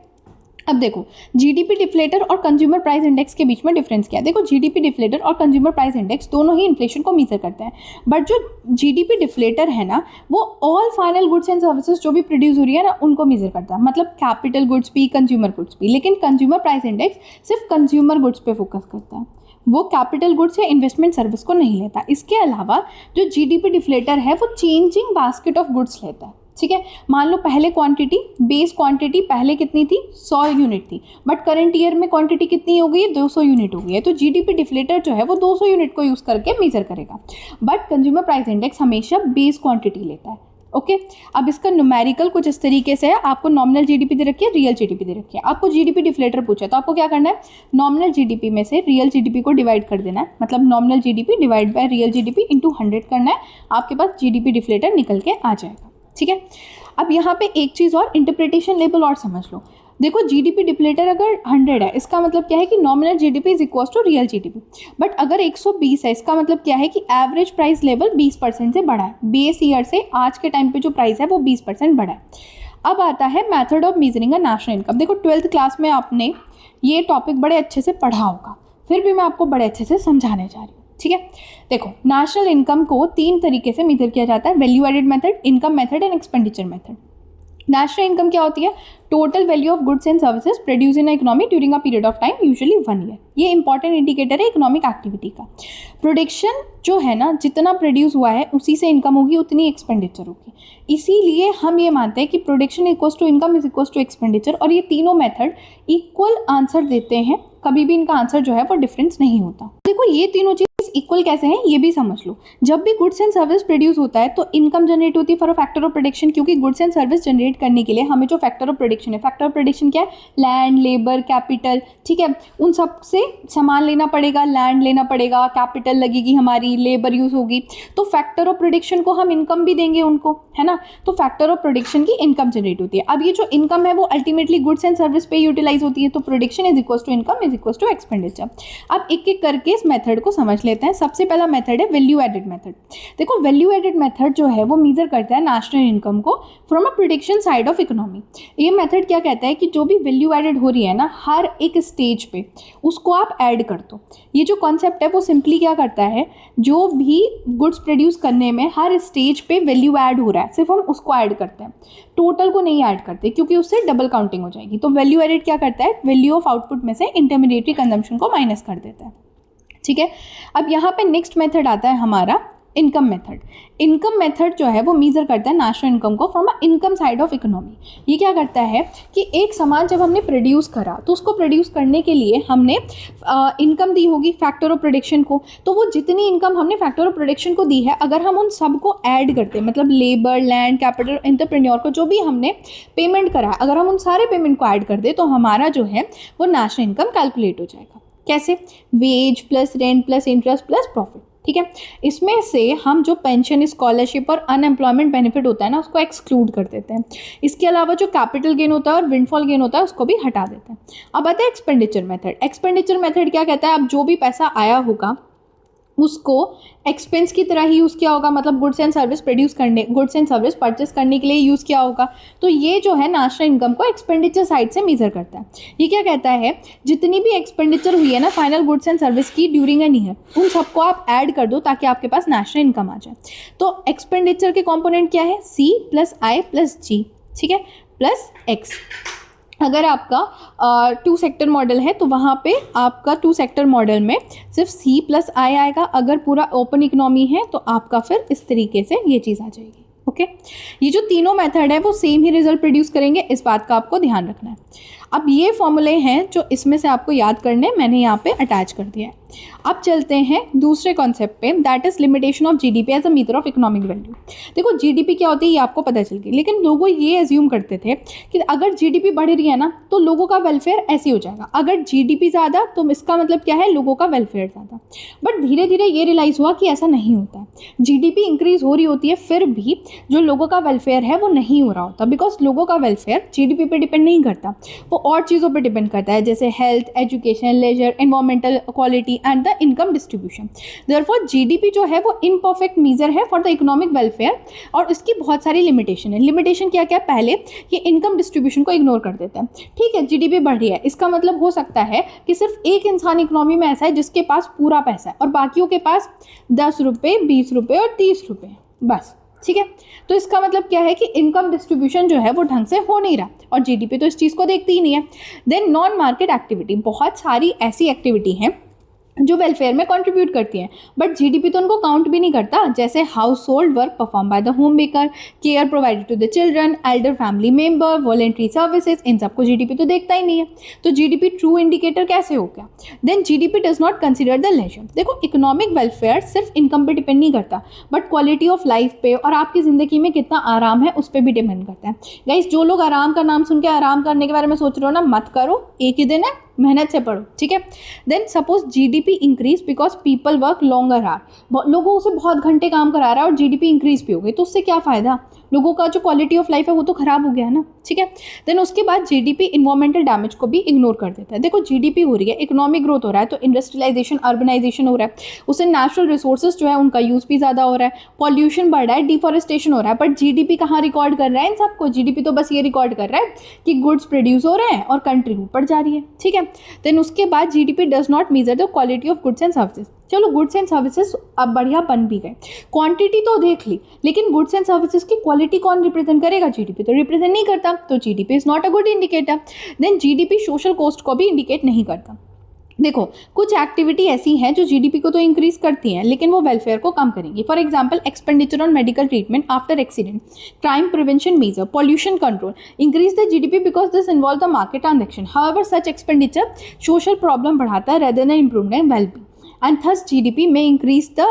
अब देखो जीडीपी डिफ्लेटर और कंज्यूमर प्राइस इंडेक्स के बीच में डिफरेंस क्या है। देखो जीडीपी डिफ्लेटर और कंज्यूमर प्राइस इंडेक्स दोनों ही इन्फ्लेशन को मेजर करते हैं, बट जो जीडीपी डिफ्लेटर है ना वो all final goods and services जो भी प्रोड्यूस हो रही है ना उनको मेजर करता है, मतलब कैपिटल गुड्स भी कंज्यूमर गुड्स भी। लेकिन कंज्यूमर प्राइस इंडेक्स सिर्फ कंज्यूमर गुड्स पे फोकस करता है, वो कैपिटल गुड्स या इन्वेस्टमेंट सर्विस को नहीं लेता। इसके अलावा जो जीडीपी डिफ्लेटर है वो चेंजिंग बास्केट ऑफ गुड्स लेता है, ठीक है। मान लो पहले क्वांटिटी, बेस क्वांटिटी पहले कितनी थी 100 यूनिट थी, बट करंट ईयर में क्वांटिटी कितनी हो गई है 200 यूनिट हो गई है, तो जीडीपी डिफ्लेटर जो है वो 200 यूनिट को यूज़ करके मेजर करेगा, बट कंज्यूमर प्राइस इंडेक्स हमेशा बेस क्वांटिटी लेता है, ओके। अब इसका न्यूमेरिकल कुछ इस तरीके से है, आपको नॉमिनल जीडीपी दे रखी है, रियल जीडीपी दे रखी है, आपको जीडीपी डिफ्लेटर पूछा तो आपको क्या करना है, नॉमिनल जीडीपी में से रियल जीडीपी को डिवाइड कर देना है, मतलब nominal GDP divide by real GDP into 100 करना है, आपके पास जीडीपी डिफ्लेटर निकल के आ जाएगा, ठीक है। अब यहाँ पे एक चीज़ और इंटरप्रिटेशन लेवल और समझ लो। देखो जीडीपी डिफ्लेटर अगर 100 है इसका मतलब क्या है कि nominal GDP is equal to real GDP, but अगर 120 है इसका मतलब क्या है कि एवरेज प्राइस लेवल 20% से बढ़ा है, बेस ईयर से आज के टाइम पे जो प्राइस है वो 20% बढ़ा है। अब आता है method of measuring a national income. देखो 12th क्लास में आपने ये टॉपिक बड़े अच्छे से पढ़ा होगा, फिर भी मैं आपको बड़े अच्छे से समझाने जा रही हूँ, ठीक है। देखो नेशनल इनकम को 3 तरीके से मेजर किया जाता है, value added method, income method and expenditure method. National income क्या होती है, total value of goods and services produce in economy during a period of time usually 1 year. ये इंपॉर्टेंट इंडिकेटर है इकोनॉमिक एक्टिविटी का। Production जो है ना जितना प्रोड्यूस हुआ है उसी से इनकम होगी, उतनी एक्सपेंडिचर होगी, इसीलिए हम ये मानते हैं कि production equals to income is equals to expenditure, और ये तीनों मेथड इक्वल आंसर देते हैं, कभी भी इनका आंसर जो है वो डिफरेंस नहीं होता। देखो ये तीनों चीज इक्वल कैसे हैं ये भी समझ लो। जब भी गुड्स एंड सर्विस प्रोड्यूस होता है तो इनकम जनरेट होती है for a factor of production, क्योंकि गुड्स एंड सर्विस जनरेट करने के लिए हमें जो फैक्टर ऑफ प्रोडक्शन है, फैक्टर ऑफ प्रोडक्शन क्या है, लैंड, लेबर, कैपिटल, ठीक है, उन सब से सामान लेना पड़ेगा, लैंड लेना पड़ेगा, कैपिटल लगेगी हमारी, लेबर यूज होगी, तो फैक्टर ऑफ प्रोडक्शन को हम इनकम भी देंगे उनको, है ना, तो फैक्टर ऑफ प्रोडक्शन की इनकम जनरेट होती है। अब ये जो इनकम है वो अल्टीमेटली गुड्स एंड सर्विस पे यूटिलाइज होती है, तो production is equal to income is equal to expenditure. अब एक एक करके इस मेथड को समझ लेते हैं। सबसे पहला मेथड है वैल्यू एडेड मेथड। देखो वैल्यू एडेड मेथड जो है वो मेजर करता है नेशनल इनकम को from a production side of economy. ये मेथड क्या कहता है कि जो भी वैल्यू एडेड हो रही है ना हर एक स्टेज पे उसको आप ऐड कर दो। ये जो कॉन्सेप्ट है वो सिंपली क्या करता है, जो भी गुड्स प्रोड्यूस करने में हर स्टेज पे वैल्यू ऐड हो रहा है सिर्फ हम उसको ऐड करते हैं, टोटल को नहीं ऐड करते क्योंकि उससे डबल काउंटिंग हो जाएगी। तो वैल्यू एडेड क्या करता है, वैल्यू ऑफ आउटपुट में से इंटरमीडिएटरी कंजम्पशन को माइनस कर देता है, ठीक है। अब यहाँ पे नेक्स्ट मेथड आता है हमारा इनकम मेथड। इनकम मेथड जो है वो मेजर करता है नेशनल इनकम को from a income side of economy. ये क्या करता है कि एक सामान जब हमने प्रोड्यूस करा तो उसको प्रोड्यूस करने के लिए हमने इनकम दी होगी फैक्टर ऑफ प्रोडक्शन को, तो वो जितनी इनकम हमने फैक्टर ऑफ प्रोडक्शन को दी है अगर हम उन सबको ऐड करते हैं, मतलब लेबर, लैंड, कैपिटल, एंटरप्रेन्योर को जो भी हमने पेमेंट करा है अगर हम उन सारे पेमेंट को ऐड कर दें तो हमारा जो है वो नेशनल इनकम कैलकुलेट हो जाएगा। कैसे, wage plus rent plus interest plus profit, ठीक है। इसमें से हम जो पेंशन, स्कॉलरशिप और अनएम्प्लॉयमेंट बेनिफिट होता है ना उसको एक्सक्लूड कर देते हैं। इसके अलावा जो कैपिटल गेन होता है और विंडफॉल गेन होता है उसको भी हटा देते हैं। अब आता है एक्सपेंडिचर मेथड। एक्सपेंडिचर मेथड क्या कहता है, अब जो भी पैसा आया होगा उसको एक्सपेंस की तरह ही यूज़ किया होगा, मतलब गुड्स एंड सर्विस प्रोड्यूस करने, गुड्स एंड सर्विस परचेस करने के लिए यूज़ किया होगा। तो ये जो है नेशनल इनकम को एक्सपेंडिचर साइड से मेजर करता है। ये क्या कहता है, जितनी भी एक्सपेंडिचर हुई है ना फाइनल गुड्स एंड सर्विस की ड्यूरिंग एन ईयर उन सबको आप ऐड कर दो ताकि आपके पास नेशनल इनकम आ जाए। तो एक्सपेंडिचर के कॉम्पोनेंट क्या है, सी प्लस आई प्लस जी, ठीक है, प्लस एक्स। अगर आपका 2 सेक्टर मॉडल है तो वहाँ पे आपका 2 सेक्टर मॉडल में सिर्फ सी प्लस आई आएगा। अगर पूरा ओपन इकोनॉमी है तो आपका फिर इस तरीके से ये चीज़ आ जाएगी। ओके ये जो तीनों मेथड है वो सेम ही रिजल्ट प्रोड्यूस करेंगे, इस बात का आपको ध्यान रखना है। अब ये फॉर्मूले हैं जो इसमें से आपको याद करने, मैंने यहाँ पे अटैच कर दिया है। अब चलते हैं दूसरे कॉन्सेप्ट पे, that is limitation of GDP as a meter of economic value. देखो जीडीपी क्या होती है ये आपको पता चल गई, लेकिन लोग ये एज्यूम करते थे कि अगर जीडीपी बढ़ रही है ना तो लोगों का वेलफेयर ऐसे हो जाएगा, अगर जीडीपी ज़्यादा तो इसका मतलब क्या है, लोगों का वेलफेयर ज़्यादा। बट धीरे धीरे ये रियलाइज़ हुआ कि ऐसा नहीं होता है, जीडीपी इंक्रीज हो रही होती है फिर भी जो लोगों का वेलफेयर है वो नहीं हो रहा होता, बिकॉज लोगों का वेलफेयर जीडीपी पे डिपेंड नहीं करता, वो और चीज़ों पे डिपेंड करता है, जैसे health, education, leisure, environmental quality and the income distribution. Therefore GDP जो है वो इम्परफेक्ट मीजर है फॉर द इकोनॉमिक वेलफेयर, और इसकी बहुत सारी लिमिटेशन है। लिमिटेशन क्या क्या, पहले ये इनकम डिस्ट्रीब्यूशन को इग्नोर कर देता है। ठीक है, जीडीपी बढ़ रही है, इसका मतलब हो सकता है कि सिर्फ एक इंसान इकोनॉमी में ऐसा है जिसके पास पूरा पैसा है और बाकियों के पास 10 रुपये, 20 रुपये और 30 रुपये बस। ठीक है, तो इसका मतलब क्या है कि इनकम डिस्ट्रीब्यूशन जो है वो ढंग से हो नहीं रहा, और जीडीपी तो इस चीज़ को देखती ही नहीं है। देन नॉन मार्केट एक्टिविटी, बहुत सारी ऐसी एक्टिविटी हैं जो वेलफेयर में कंट्रीब्यूट करती हैं बट जीडीपी तो उनको काउंट भी नहीं करता, जैसे household work perform by the homemaker, care provided to the children, elder family member, voluntary services, इन सबको जीडीपी तो देखता ही नहीं है। तो जीडीपी ट्रू इंडिकेटर कैसे हो गया? Then GDP does not consider the leisure. देखो इकोनॉमिक वेलफेयर सिर्फ इनकम पे डिपेंड नहीं करता बट क्वालिटी ऑफ लाइफ पे और आपकी ज़िंदगी में कितना आराम है उस पर भी डिपेंड करता है। गाइस, जो लोग आराम का नाम सुन के आराम करने के बारे में सोच रहे हो ना, मत करो, एक ही दिन है, मेहनत से पढ़ो। ठीक है, then suppose GDP increase because people work longer hour, लोगों से बहुत घंटे काम करा रहा है और जीडीपी इंक्रीज भी हो गई, तो उससे क्या फ़ायदा? लोगों का जो क्वालिटी ऑफ लाइफ है वो तो खराब हो गया ना। ठीक है, देन उसके बाद जीडीपी इन्वायरमेंटल डैमेज को भी इग्नोर कर देता है। देखो जीडीपी हो रही है, इकोनॉमिक ग्रोथ हो रहा है, तो इंडस्ट्रियलाइजेशन, अर्बनाइजेशन हो रहा है, उससे नेचुरल रिसोर्सेज जो है उनका यूज़ भी ज़्यादा हो रहा है, पॉल्यूशन बढ़ रहा है, डिफॉरेस्टेशन हो रहा है, बट जीडीपी कहाँ रिकॉर्ड कर रहा है इन सबको? जीडीपी तो बस ये रिकॉर्ड कर रहा है कि गुड्स प्रोड्यूस हो रहे हैं और कंट्री ऊपर जा रही है। ठीक है, देन उसके बाद GDP does not measure the quality of goods and services. चलो गुड्स एंड सर्विसेज अब बढ़िया बन भी गए, क्वांटिटी तो देख ली, लेकिन गुड्स एंड सर्विसेज की क्वालिटी कौन रिप्रेजेंट करेगा? जीडीपी तो रिप्रेजेंट नहीं करता, तो GDP is not a good indicator. Then GDP social cost को भी इंडिकेट नहीं करता। देखो कुछ एक्टिविटी ऐसी हैं जो जीडीपी को तो इंक्रीज करती हैं लेकिन वो वेलफेयर को कम करेंगी। For example expenditure on medical treatment after accident, crime prevention measure, pollution control increase the GDP because this involve the market transaction. However such expenditure social problem बढ़ाता है rather than improvement wellbeing, and thus GDP में increase the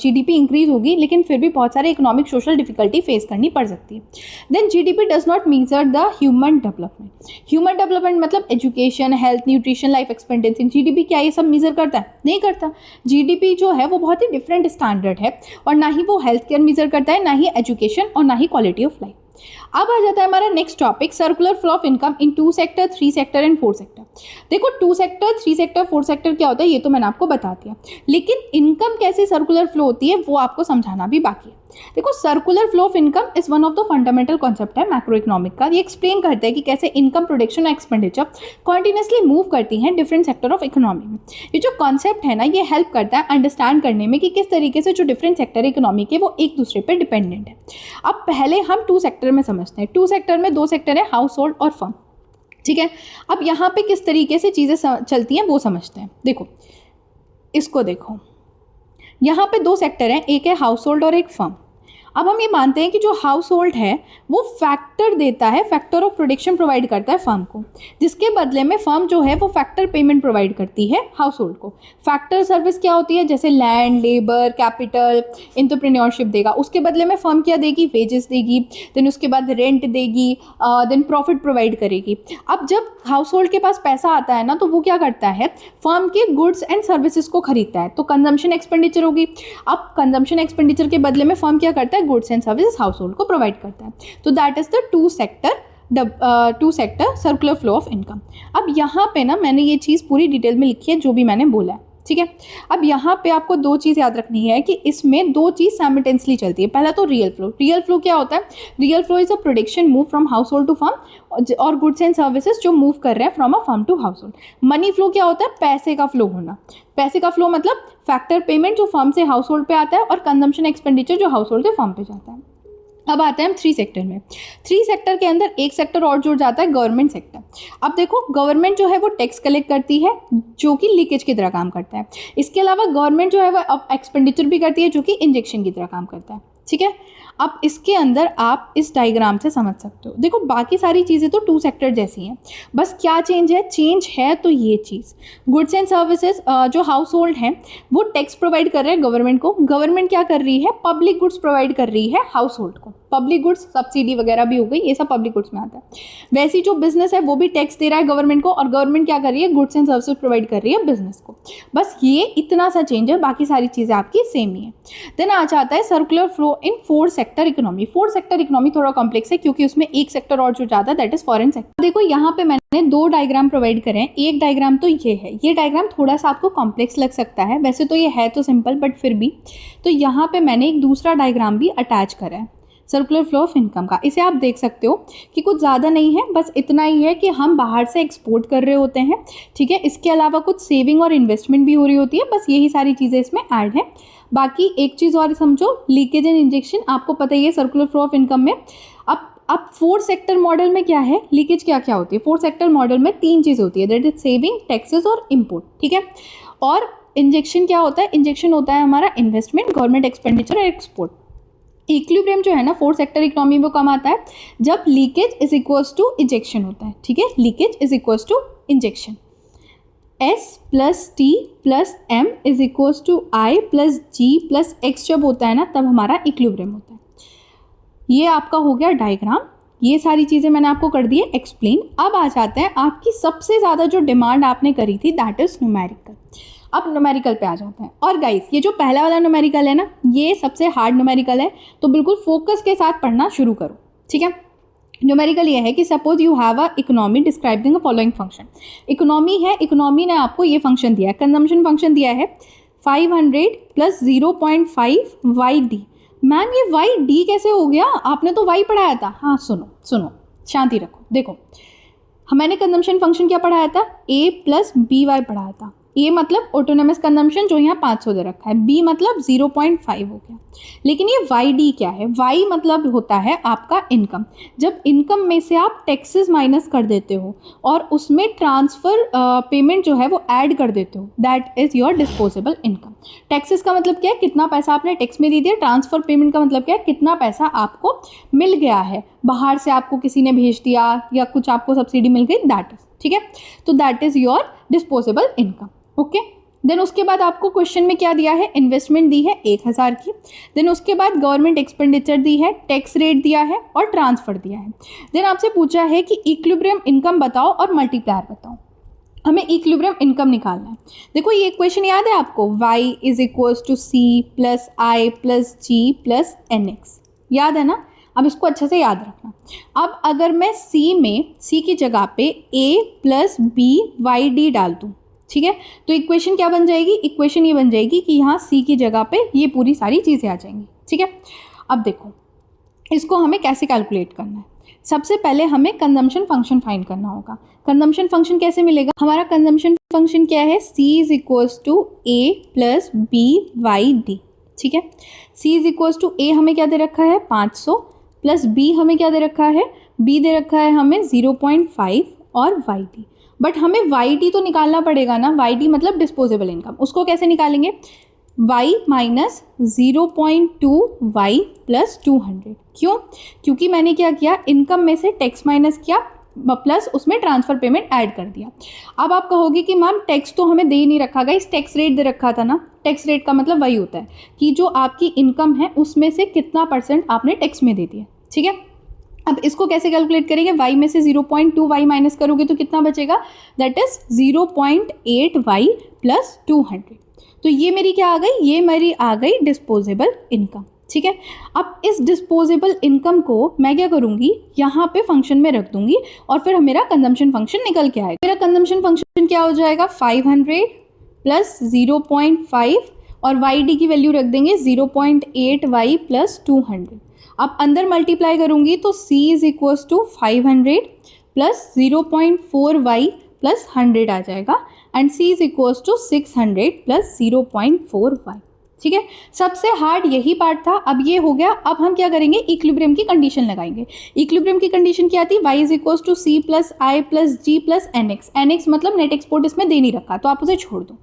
GDP increase होगी लेकिन फिर भी बहुत सारे economic social difficulty face करनी पड़ सकती है। Then GDP does not measure the human development. Human development मतलब education, health, nutrition, life expectancy, GDP क्या ये सब मेजर करता है? नहीं करता। जीडीपी जो है वो बहुत ही डिफरेंट स्टैंडर्ड है, और ना ही वो हेल्थ केयर मेजर करता है, ना ही एजुकेशन, और ना ही क्वालिटी ऑफ लाइफ। अब आ जाता है हमारा next topic, circular flow of income in 2 sector, 3 sector and 4 sector. देखो 2 सेक्टर, 3 सेक्टर, 4 सेक्टर क्या होता है ये तो मैंने आपको बता दिया, लेकिन इनकम कैसे सर्कुलर फ्लो होती है वो आपको समझाना भी बाकी है। देखो circular flow of income is one of the fundamental concept है मैक्रो इकोनॉमिक का। ये एक्सप्लेन करता है कि कैसे इनकम, प्रोडक्शन और एक्सपेंडिचर कॉन्टिन्यूसली मूव करती हैं डिफरेंट सेक्टर ऑफ इकोनॉमी में। ये जो कॉन्सेप्ट है ना ये हेल्प करता है अंडरस्टैंड करने में कि किस तरीके से जो डिफरेंट सेक्टर इकोनॉमी के वो एक दूसरे पर डिपेंडेंट है। अब पहले हम 2 सेक्टर में समझते हैं। 2 सेक्टर में 2 सेक्टर है, हाउस होल्ड और फर्म। ठीक है, अब यहाँ पे किस तरीके से चीज़ें चलती हैं वो समझते हैं। देखो इसको देखो, यहाँ पे 2 सेक्टर हैं, एक है हाउस होल्ड और एक फर्म। अब हम ये मानते हैं कि जो हाउस होल्ड है वो फैक्टर देता है, फैक्टर ऑफ प्रोडक्शन प्रोवाइड करता है फर्म को, जिसके बदले में फर्म जो है वो फैक्टर पेमेंट प्रोवाइड करती है हाउस होल्ड को। फैक्टर सर्विस क्या होती है? जैसे लैंड, लेबर, कैपिटल, एंटरप्रेन्योरशिप देगा, उसके बदले में फर्म क्या देगी? वेजेस देगी, देन उसके बाद रेंट देगी, देन प्रॉफिट प्रोवाइड करेगी। अब जब हाउस होल्ड के पास पैसा आता है ना तो वो क्या करता है? फर्म के गुड्स एंड सर्विसेज को खरीदता है, तो कंजम्पशन एक्सपेंडिचर होगी। अब कंजम्पशन एक्सपेंडिचर के बदले में फर्म क्या करता है? Goods and services house hold को प्रोवाइड करता है। तो that is the 2 sector circular flow of income. अब यहाँ पे ना मैंने ये चीज़ पूरी डिटेल में लिखी है जो भी मैंने बोला है। ठीक है, अब यहाँ पे आपको 2 चीज़ याद रखनी है कि इसमें 2 चीज़ साइमल्टेनियसली चलती है। पहला तो रियल फ्लो। रियल फ्लो क्या होता है? Real flow is a production move from household to firm, और गुड्स एंड सर्विसेज जो मूव कर रहे हैं from a firm to household. Money flow क्या होता है? पैसे का फ्लो होना। पैसे का फ्लो मतलब फैक्टर पेमेंट जो फर्म से हाउस होल्ड पे आता है और कंजम्पशन एक्सपेंडिचर जो हाउस होल्ड से फर्म पे जाता है। अब आते हैं हम 3 सेक्टर में। 3 सेक्टर के अंदर एक सेक्टर और जुड़ जाता है, गवर्नमेंट सेक्टर। अब देखो गवर्नमेंट जो है वो टैक्स कलेक्ट करती है जो कि लीकेज की तरह काम करता है। इसके अलावा गवर्नमेंट जो है वो अब एक्सपेंडिचर भी करती है जो कि इंजेक्शन की तरह काम करता है। ठीक है, अब इसके अंदर आप इस डायग्राम से समझ सकते हो। देखो बाकी सारी चीज़ें तो टू सेक्टर जैसी हैं, बस क्या चेंज है, चेंज है तो ये चीज़, गुड्स एंड सर्विसेज जो हाउस होल्ड हैं वो टैक्स प्रोवाइड कर रहे हैं गवर्नमेंट को, गवर्नमेंट क्या कर रही है, पब्लिक गुड्स प्रोवाइड कर रही है हाउस होल्ड को। पब्लिक गुड्स सब्सिडी वगैरह भी हो गई, ये सब पब्लिक गुड्स में आता है। वैसे ही जो बिजनेस है वो भी टैक्स दे रहा है गवर्नमेंट को, और गवर्नमेंट क्या कर रही है, गुड्स एंड सर्विसेज प्रोवाइड कर रही है बिजनेस को। बस ये इतना सा चेंज है, बाकी सारी चीज़ें आपकी सेम ही है। देन आ जाता है circular flow in 4 sector economy. 4 sector economy थोड़ा कॉम्प्लेक्स है क्योंकि उसमें एक सेक्टर और जो जाता है दैट इज फॉरेन सेक्टर। देखो यहाँ पे मैंने 2 डायग्राम प्रोवाइड करे हैं। एक डायग्राम तो ये है, ये डायग्राम थोड़ा सा आपको कॉम्प्लेक्स लग सकता है, वैसे तो ये है तो सिंपल बट फिर भी। तो यहाँ पे मैंने एक दूसरा डायग्राम भी अटैच करा है सर्कुलर फ्लो ऑफ इनकम का। इसे आप देख सकते हो कि कुछ ज़्यादा नहीं है, बस इतना ही है कि हम बाहर से एक्सपोर्ट कर रहे होते हैं, ठीक है। इसके अलावा कुछ सेविंग और इन्वेस्टमेंट भी हो रही होती है, बस यही सारी चीज़ें इसमें ऐड है। बाकी एक चीज़ और समझो, लीकेज एंड इंजेक्शन आपको पता ही है सर्कुलर फ्लो ऑफ इनकम में। अब 4 सेक्टर मॉडल में क्या है, लीकेज क्या क्या होती है। 4 सेक्टर मॉडल में 3 चीज़ होती है, दैट इज सेविंग, टैक्सेस और इम्पोर्ट, ठीक है। और इंजेक्शन क्या होता है, इंजेक्शन होता है हमारा इन्वेस्टमेंट, गवर्नमेंट एक्सपेंडिचर और एक्सपोर्ट। इक्विलिब्रियम जो है ना 4 सेक्टर इकोनॉमी में कम आता है जब leakage is equals to injection होता है, ठीक है। Leakage is equals to injection. S plus T plus M is equals to I plus G plus X जब होता है ना तब हमारा इक्विलिब्रियम होता है। ये आपका हो गया डायग्राम, ये सारी चीज़ें मैंने आपको कर दी है एक्सप्लेन। अब आ जाते हैं आपकी सबसे ज़्यादा जो डिमांड आपने करी थी दैट इज न्यूमेरिकल। अब न्यूमेरिकल पे आ जाते हैं। और गाइस ये जो पहला वाला न्यूमेरिकल है ना ये सबसे हार्ड न्यूमेरिकल है, तो बिल्कुल फोकस के साथ पढ़ना शुरू करो, ठीक है। न्यूमेरिकल ये है कि suppose you have a economy describing a following function. Economy है, इकोनॉमी ने आपको ये फंक्शन दिया है, कंजम्पशन फंक्शन दिया है 500 प्लस 0.5 वाई डी। मैम ये वाई डी कैसे हो गया, आपने तो वाई पढ़ाया था। हाँ सुनो शांति रखो। देखो मैंने कंजम्पशन फंक्शन क्या पढ़ाया था, ए प्लस बी वाई पढ़ाया था। ए मतलब ऑटोनोमस कंजम्पशन जो यहाँ 500 दे रखा है, बी मतलब 0.5 हो गया। लेकिन ये वाई डी क्या है, वाई मतलब होता है आपका इनकम। जब इनकम में से आप टैक्सेस माइनस कर देते हो और उसमें ट्रांसफ़र पेमेंट जो है वो ऐड कर देते हो, that is your disposable income. Taxes का मतलब क्या है, कितना पैसा आपने टैक्स में दे दिया। ट्रांसफ़र पेमेंट का मतलब क्या है, कितना पैसा आपको मिल गया है, बाहर से आपको किसी ने भेज दिया या कुछ आपको सब्सिडी मिल गई, दैट इज, ठीक है। तो that is your disposable income, okay. Then उसके बाद आपको क्वेश्चन में क्या दिया है, इन्वेस्टमेंट दी है 1000 की। देन उसके बाद गवर्नमेंट एक्सपेंडिचर दी है, टैक्स रेट दिया है और ट्रांसफ़र दिया है। देन आपसे पूछा है कि इक्विलिब्रियम इनकम बताओ और मल्टीप्लायर बताओ। हमें इक्विलिब्रियम इनकम निकालना है। देखो ये क्वेश्चन याद है आपको, y is equals to C plus I plus G plus N X, याद है ना। अब इसको अच्छे से याद रखना। अब अगर मैं C की जगह पे a plus B Y D डाल दूँ, ठीक है, तो इक्वेशन क्या बन जाएगी, इक्वेशन ये बन जाएगी कि यहाँ C की जगह पे ये पूरी सारी चीज़ें आ जाएंगी, ठीक है। अब देखो इसको हमें कैसे कैलकुलेट करना है। सबसे पहले हमें कंजम्पशन फंक्शन फाइंड करना होगा। कंजम्पशन फंक्शन कैसे मिलेगा, हमारा कंजम्पशन फंक्शन क्या है, C is equals to a plus B Y D, ठीक है। C is equals to a हमें क्या दे रखा है 500 प्लस b हमें क्या दे रखा है, b दे रखा है हमें 0.5 और वाई डी। बट हमें वाई डी तो निकालना पड़ेगा ना, वाई डी मतलब डिस्पोजेबल इनकम। उसको कैसे निकालेंगे, y माइनस 0.2 वाई प्लस 200। क्यों, क्योंकि मैंने क्या किया, इनकम में से टैक्स माइनस किया प्लस उसमें ट्रांसफ़र पेमेंट ऐड कर दिया। अब आप कहोगे कि मैम टैक्स तो हमें दे ही नहीं रखा गया, इस टैक्स रेट दे रखा था ना। टैक्स रेट का मतलब वही होता है कि जो आपकी इनकम है उसमें से कितना % आपने टैक्स में दे दिया, ठीक है। अब इसको कैसे कैलकुलेट करेंगे, y में से 0.2 वाई माइनस करोगे तो कितना बचेगा, दैट इज 0.8 वाई प्लस 200। तो ये मेरी क्या आ गई, ये मेरी आ गई डिस्पोजेबल इनकम, ठीक है। अब इस डिस्पोजेबल इनकम को मैं क्या करूँगी, यहाँ पे फंक्शन में रख दूंगी और फिर मेरा कंजम्पशन फंक्शन निकल के आएगा। मेरा कंजम्पशन फंक्शन क्या हो जाएगा, 500 प्लस 0.5 और वाई डी की वैल्यू रख देंगे 0.8 वाई प्लस 200। अब अंदर मल्टीप्लाई करूँगी तो C is equals to 500 plus 0.4 Y plus 100 आ जाएगा and C is equals to 600 plus 0.4 Y, ठीक है, सबसे हार्ड यही पार्ट था। अब ये हो गया, अब हम क्या करेंगे, इक्विलिब्रियम की कंडीशन लगाएंगे। इक्विलिब्रियम की कंडीशन क्या थी, y is equal to C plus I plus G plus N X. N X मतलब नेट एक्सपोर्ट इसमें दे नहीं रखा तो आप उसे छोड़ दो।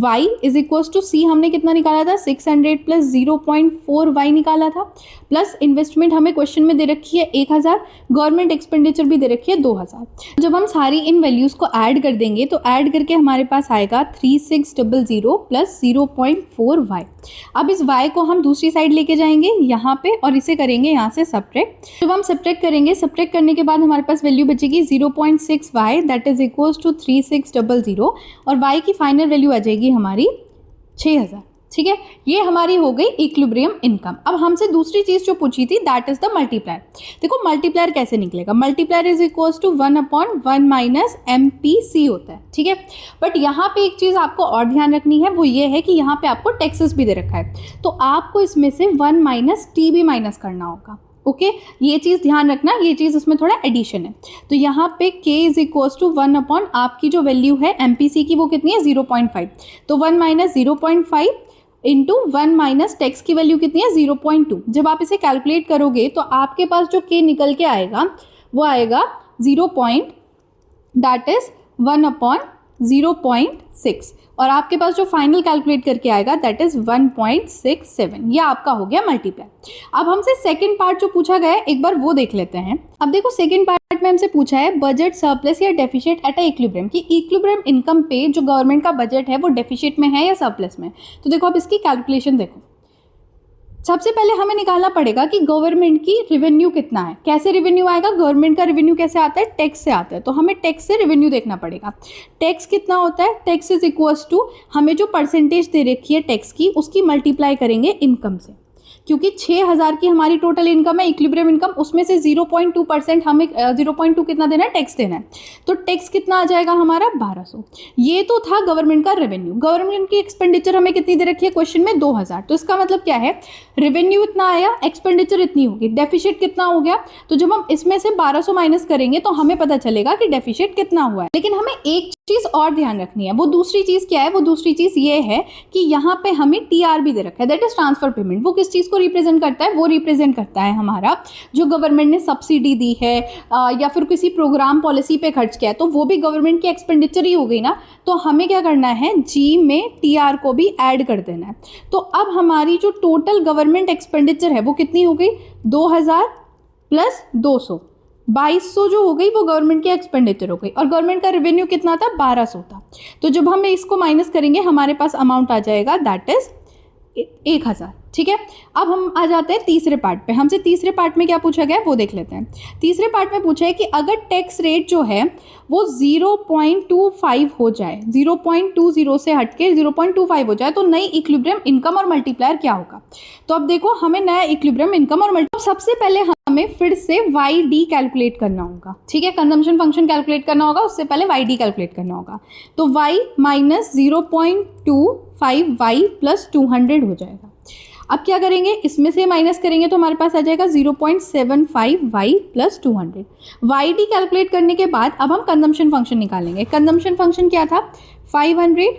y इज इक्वल टू सी हमने कितना निकाला था, 600 प्लस 0.4 y निकाला था, प्लस इन्वेस्टमेंट हमें क्वेश्चन में दे रखी है 1000, गवर्नमेंट एक्सपेंडिचर भी दे रखी है 2000। जब हम सारी इन वैल्यूज को ऐड कर देंगे तो ऐड करके हमारे पास आएगा 3600 प्लस 0.4 y। अब इस y को हम दूसरी साइड लेके जाएंगे यहाँ पे और इसे करेंगे यहाँ से सब्ट्रैक्ट। जब हम सब्ट्रैक्ट करेंगे, सब्ट्रैक्ट करने के बाद हमारे पास वैल्यू बचेगी 0.6 y that is equals to 3600 और y की फाइनल वैल्यू आ जाएगी हमारी 6000। ठीक है, ये हमारी हो गई इक्विलिब्रियम इनकम। अब हमसे दूसरी चीज जो पूछी थी दैट इज द मल्टीप्लायर। देखो मल्टीप्लायर कैसे निकलेगा, multiplier is equals to 1/1 minus MPC होता है। ठीक है, बट यहाँ पे एक चीज आपको और ध्यान रखनी है, वो ये है कि यहाँ पे आपको टैक्सेस भी दे रखा है, तो आपको इसमें से 1 माइनस टी भी माइनस करना होगा। ओके ये चीज़ ध्यान रखना, ये चीज़ इसमें थोड़ा एडिशन है। तो यहाँ पे k इज इक्वल्स टू 1/ आपकी जो वैल्यू है MPC की वो कितनी है 0.5, तो 1 माइनस 0.5 इंटू 1 माइनस टैक्स की वैल्यू कितनी है 0.2। जब आप इसे कैलकुलेट करोगे तो आपके पास जो k निकल के आएगा वो आएगा 1/0.6 और आपके पास जो फाइनल कैलकुलेट करके आएगा दैट इज 1.67। ये आपका हो गया मल्टीप्लाई। अब हमसे सेकंड पार्ट जो पूछा गया है एक बार वो देख लेते हैं। अब देखो सेकंड पार्ट में हमसे पूछा है बजट सरप्लस या डेफिसिट एट अ इक्विलिब्रियम, कि इक्विलिब्रियम इनकम पे जो गवर्नमेंट का बजट है वो डेफिसिट में है या सरप्लस में। तो देखो अब इसकी कैलकुलेशन देखो, सबसे पहले हमें निकालना पड़ेगा कि गवर्नमेंट की रेवेन्यू कितना है। कैसे रेवेन्यू आएगा, गवर्नमेंट का रेवेन्यू कैसे आता है, टैक्स से आता है, तो हमें टैक्स से रेवेन्यू देखना पड़ेगा। टैक्स कितना होता है, टैक्स इज इक्वल्स टू हमें जो परसेंटेज दे रखी है टैक्स की उसकी मल्टीप्लाई करेंगे इनकम से, क्योंकि 6000 की हमारी टोटल इनकम है इक्विलिब्रियम इनकम, उसमें से 0.2% हमें 0.2 कितना देना है, टैक्स देना है। तो टैक्स कितना आ जाएगा हमारा 1200। ये तो था गवर्नमेंट का रेवेन्यू। गवर्नमेंट की एक्सपेंडिचर हमें कितनी दे रखी है क्वेश्चन में 2000, तो इसका मतलब क्या है, रेवेन्यू इतना आया, एक्सपेंडिचर इतनी होगी, डेफिसिट कितना हो गया। तो जब हम इसमें से 1200 माइनस करेंगे तो हमें पता चलेगा कि डेफिसिट कितना हुआ है। लेकिन हमें एक चीज और ध्यान रखनी है, वो दूसरी चीज क्या है, वो दूसरी चीज ये है कि यहाँ पे हमें TR भी दे रखा है दैट इज ट्रांसफर पेमेंट। वो किस चीज को रिप्रेजेंट करता है, वो रिप्रेजेंट करता है हमारा जो गवर्नमेंट ने सब्सिडी दी है या फिर किसी प्रोग्राम पॉलिसी पे खर्च किया है, तो वो भी गवर्नमेंट की एक्सपेंडिचर ही हो गई ना। तो हमें क्या करना है, G में TR को भी ऐड कर देना है। तो अब हमारी जो टोटल गवर्नमेंट एक्सपेंडिचर है वो कितनी हो गई, 2000 प्लस 200, 2200 जो हो गई वो गवर्नमेंट की एक्सपेंडिचर हो गई, और गवर्नमेंट का रेवेन्यू कितना था 1200 था। तो जब हम इसको माइनस करेंगे हमारे पास अमाउंट आ जाएगा दैट इज 1000। ठीक है, अब हम आ जाते हैं तीसरे पार्ट पे। हमसे तीसरे पार्ट में क्या पूछा गया है वो देख लेते हैं। तीसरे पार्ट में पूछा है कि अगर टैक्स रेट जो है वो 0.25 हो जाए, 0.20 से हटके 0.25 हो जाए तो नई इक्विलिब्रियम इनकम और मल्टीप्लायर क्या होगा। तो अब देखो हमें नया इक्विलिब्रियम इनकम और मल्टीप्लायर, सबसे पहले हमें फिर से YD कैलकुलेट करना होगा। ठीक है, कंजम्पशन फंक्शन कैलकुलेट करना होगा, उससे पहले YD कैलकुलेट करना होगा। तो y माइनस 0.25y प्लस 200 हो जाएगा। अब क्या करेंगे, इसमें से माइनस करेंगे तो हमारे पास आ जाएगा 0.75y प्लस 200। YD कैलकुलेट करने के बाद अब हम कंजम्पशन फंक्शन निकालेंगे। कंजम्पशन फंक्शन क्या था, 500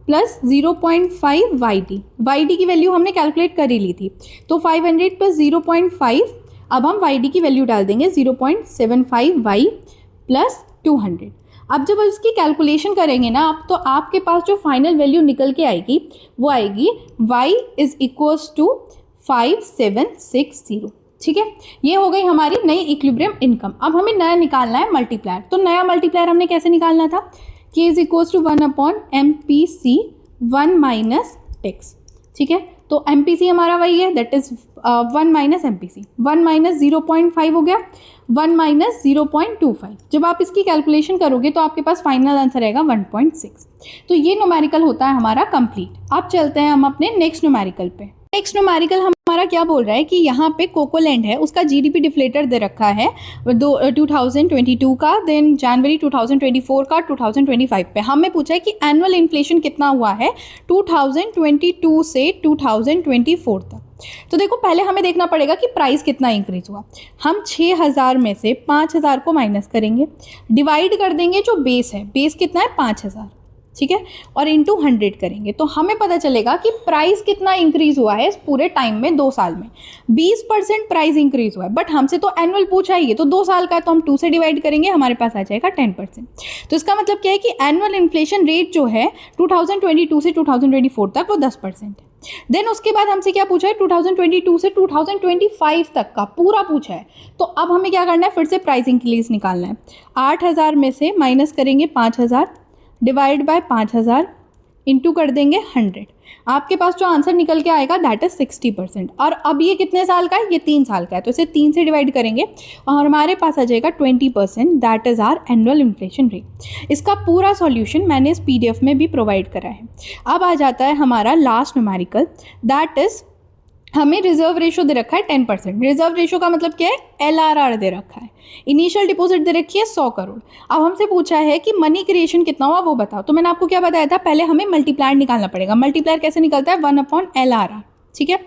प्लस 0.5 YD की वैल्यू हमने कैलकुलेट कर ही ली थी, तो 500 प्लस 0.5, अब हम YD की वैल्यू डाल देंगे 0.75y प्लस 200। अब जब इसकी कैलकुलेशन करेंगे ना आप, तो आपके पास जो फाइनल वैल्यू निकल के आएगी वो आएगी y इज इक्वल्स टू 5760। ठीक है, ये हो गई हमारी नई इक्विलिब्रियम इनकम। अब हमें नया निकालना है मल्टीप्लायर। तो नया मल्टीप्लायर हमने कैसे निकालना था, k is equals to 1/MPC 1 minus tax. ठीक है, तो MPC हमारा वही है that is 1 minus MPC, 1 minus 0.5 हो गया, 1 माइनस 0.25। जब आप इसकी कैलकुलेशन करोगे तो आपके पास फाइनल आंसर आएगा 1.6। तो ये न्यूमेरिकल होता है हमारा कंप्लीट। अब चलते हैं हम अपने नेक्स्ट न्यूमेरिकल पे। नेक्स्ट न्यूमेरिकल हमारा क्या बोल रहा है कि यहाँ पे कोकोलैंड है, उसका GDP डिफ्लेटर दे रखा है 2022 का, देन जनवरी 2024 का, 2025 पे हमें पूछा है कि एनुअल इन्फ्लेशन कितना हुआ है 2022 से 2024 तक। तो देखो पहले हमें देखना पड़ेगा कि प्राइस कितना इंक्रीज हुआ। हम 6000 में से 5000 को माइनस करेंगे, डिवाइड कर देंगे जो बेस है, बेस कितना है 5000। ठीक है, और इंटू 100 करेंगे तो हमें पता चलेगा कि प्राइस कितना इंक्रीज हुआ है इस पूरे टाइम में, 2 साल में 20% प्राइस इंक्रीज हुआ है। बट हमसे तो एनुअल पूछा ही है, तो 2 साल का तो हम 2 से डिवाइड करेंगे, हमारे पास आ जाएगा 10%। तो इसका मतलब क्या है कि एनुअल इन्फ्लेशन रेट जो है 2022 से 2024 तक वो 10% है। देन उसके बाद हमसे क्या पूछा है, 2022 से 2025 तक का पूरा पूछा है। तो अब हमें क्या करना है, फिर से प्राइस इंक्रीज निकालना है। 8000 में से माइनस करेंगे 5000, डिवाइड बाय 5000, इंटू कर देंगे 100। आपके पास जो आंसर निकल के आएगा दैट इज 60%। और अब ये कितने साल का है, ये 3 साल का है, तो इसे 3 से डिवाइड करेंगे और हमारे पास आ जाएगा 20%, that is our annual inflation rate. इसका पूरा सॉल्यूशन मैंने इस PDF में भी प्रोवाइड करा है। अब आ जाता है हमारा लास्ट न्यूमेरिकल, दैट इज हमें रिजर्व रेशो दे रखा है 10%। रिजर्व रेशो का मतलब क्या है, LRR दे रखा है। इनिशियल डिपॉजिट दे रखी है 100 करोड़। अब हमसे पूछा है कि मनी क्रिएशन कितना हुआ वो बताओ। तो मैंने आपको क्या बताया था, पहले हमें मल्टीप्लायर निकालना पड़ेगा। मल्टीप्लायर कैसे निकलता है, 1/LRR, ठीक है।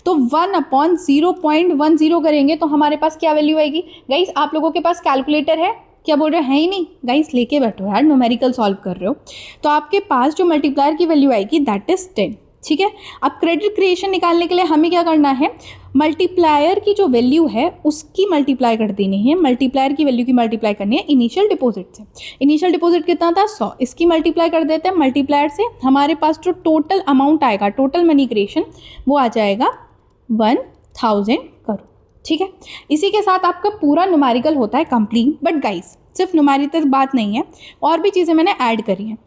तो 1/0.10 करेंगे तो हमारे पास क्या वैल्यू आएगी। गाइस आप लोगों के पास कैलकुलेटर है, क्या बोल रहे हैं ही नहीं, गाइस लेके बैठो यार, न्यूमेरिकल सॉल्व कर रहे हो। तो आपके पास जो मल्टीप्लायर की वैल्यू आएगी दैट इज 10, ठीक है। अब क्रेडिट क्रिएशन निकालने के लिए हमें क्या करना है, मल्टीप्लायर की जो वैल्यू है उसकी मल्टीप्लाई कर देनी है, मल्टीप्लायर की वैल्यू की मल्टीप्लाई करनी है इनिशियल डिपॉजिट से। इनिशियल डिपॉजिट कितना था, 100, इसकी मल्टीप्लाई कर देते हैं मल्टीप्लायर से। हमारे पास जो टोटल अमाउंट आएगा, टोटल मनी क्रिएशन, वो आ जाएगा 1000 करोड़, ठीक है। इसी के साथ आपका पूरा न्यूमेरिकल होता है कंप्लीट। बट गाइस सिर्फ न्यूमेरिकल बात नहीं है, और भी चीज़ें मैंने ऐड करी हैं।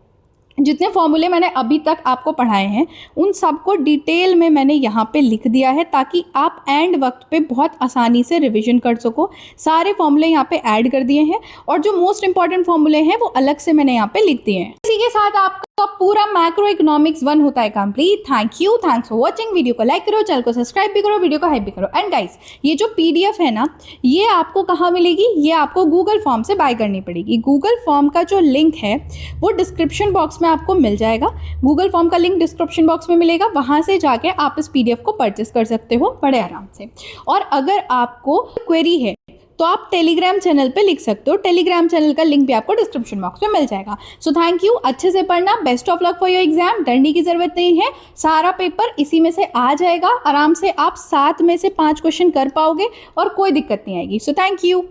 जितने फॉर्मूले मैंने अभी तक आपको पढ़ाए हैं उन सबको डिटेल में मैंने यहाँ पे लिख दिया है, ताकि आप एंड वक्त पे बहुत आसानी से रिवीजन कर सको। सारे फॉर्मूले यहाँ पे ऐड कर दिए हैं, और जो मोस्ट इंपॉर्टेंट फॉर्मूले हैं वो अलग से मैंने यहाँ पे लिख दिए हैं। इसी के साथ आपका पूरा मैक्रो इकोनॉमिक्स 1 होता है complete. Thank you, thanks for watching. Video को लाइक करो, चैनल को सब्सक्राइब भी करो, वीडियो को हाइप भी करो। एंड गाइस ये जो PDF है ना, ये आपको कहाँ मिलेगी, ये आपको गूगल फॉर्म से बाय करनी पड़ेगी। गूगल फॉर्म का जो लिंक है वो डिस्क्रिप्शन बॉक्स में आपको मिल जाएगा। गूगल फॉर्म का लिंक डिस्क्रिप्शन बॉक्स में मिलेगा, वहाँ से जाके आप इस PDF को परचेस कर सकते हो बड़े आराम से। और अगर आपको क्वेरी है तो आप टेलीग्राम चैनल पे लिख सकते हो। टेलीग्राम चैनल का लिंक भी आपको डिस्क्रिप्शन बॉक्स में मिल जाएगा। सो थैंक यू, अच्छे से पढ़ना, best of luck for your exam. डरने की जरूरत नहीं है, सारा पेपर इसी में से आ जाएगा आराम से। आप 7 में से 5 क्वेश्चन कर पाओगे और कोई दिक्कत नहीं आएगी। So thank you.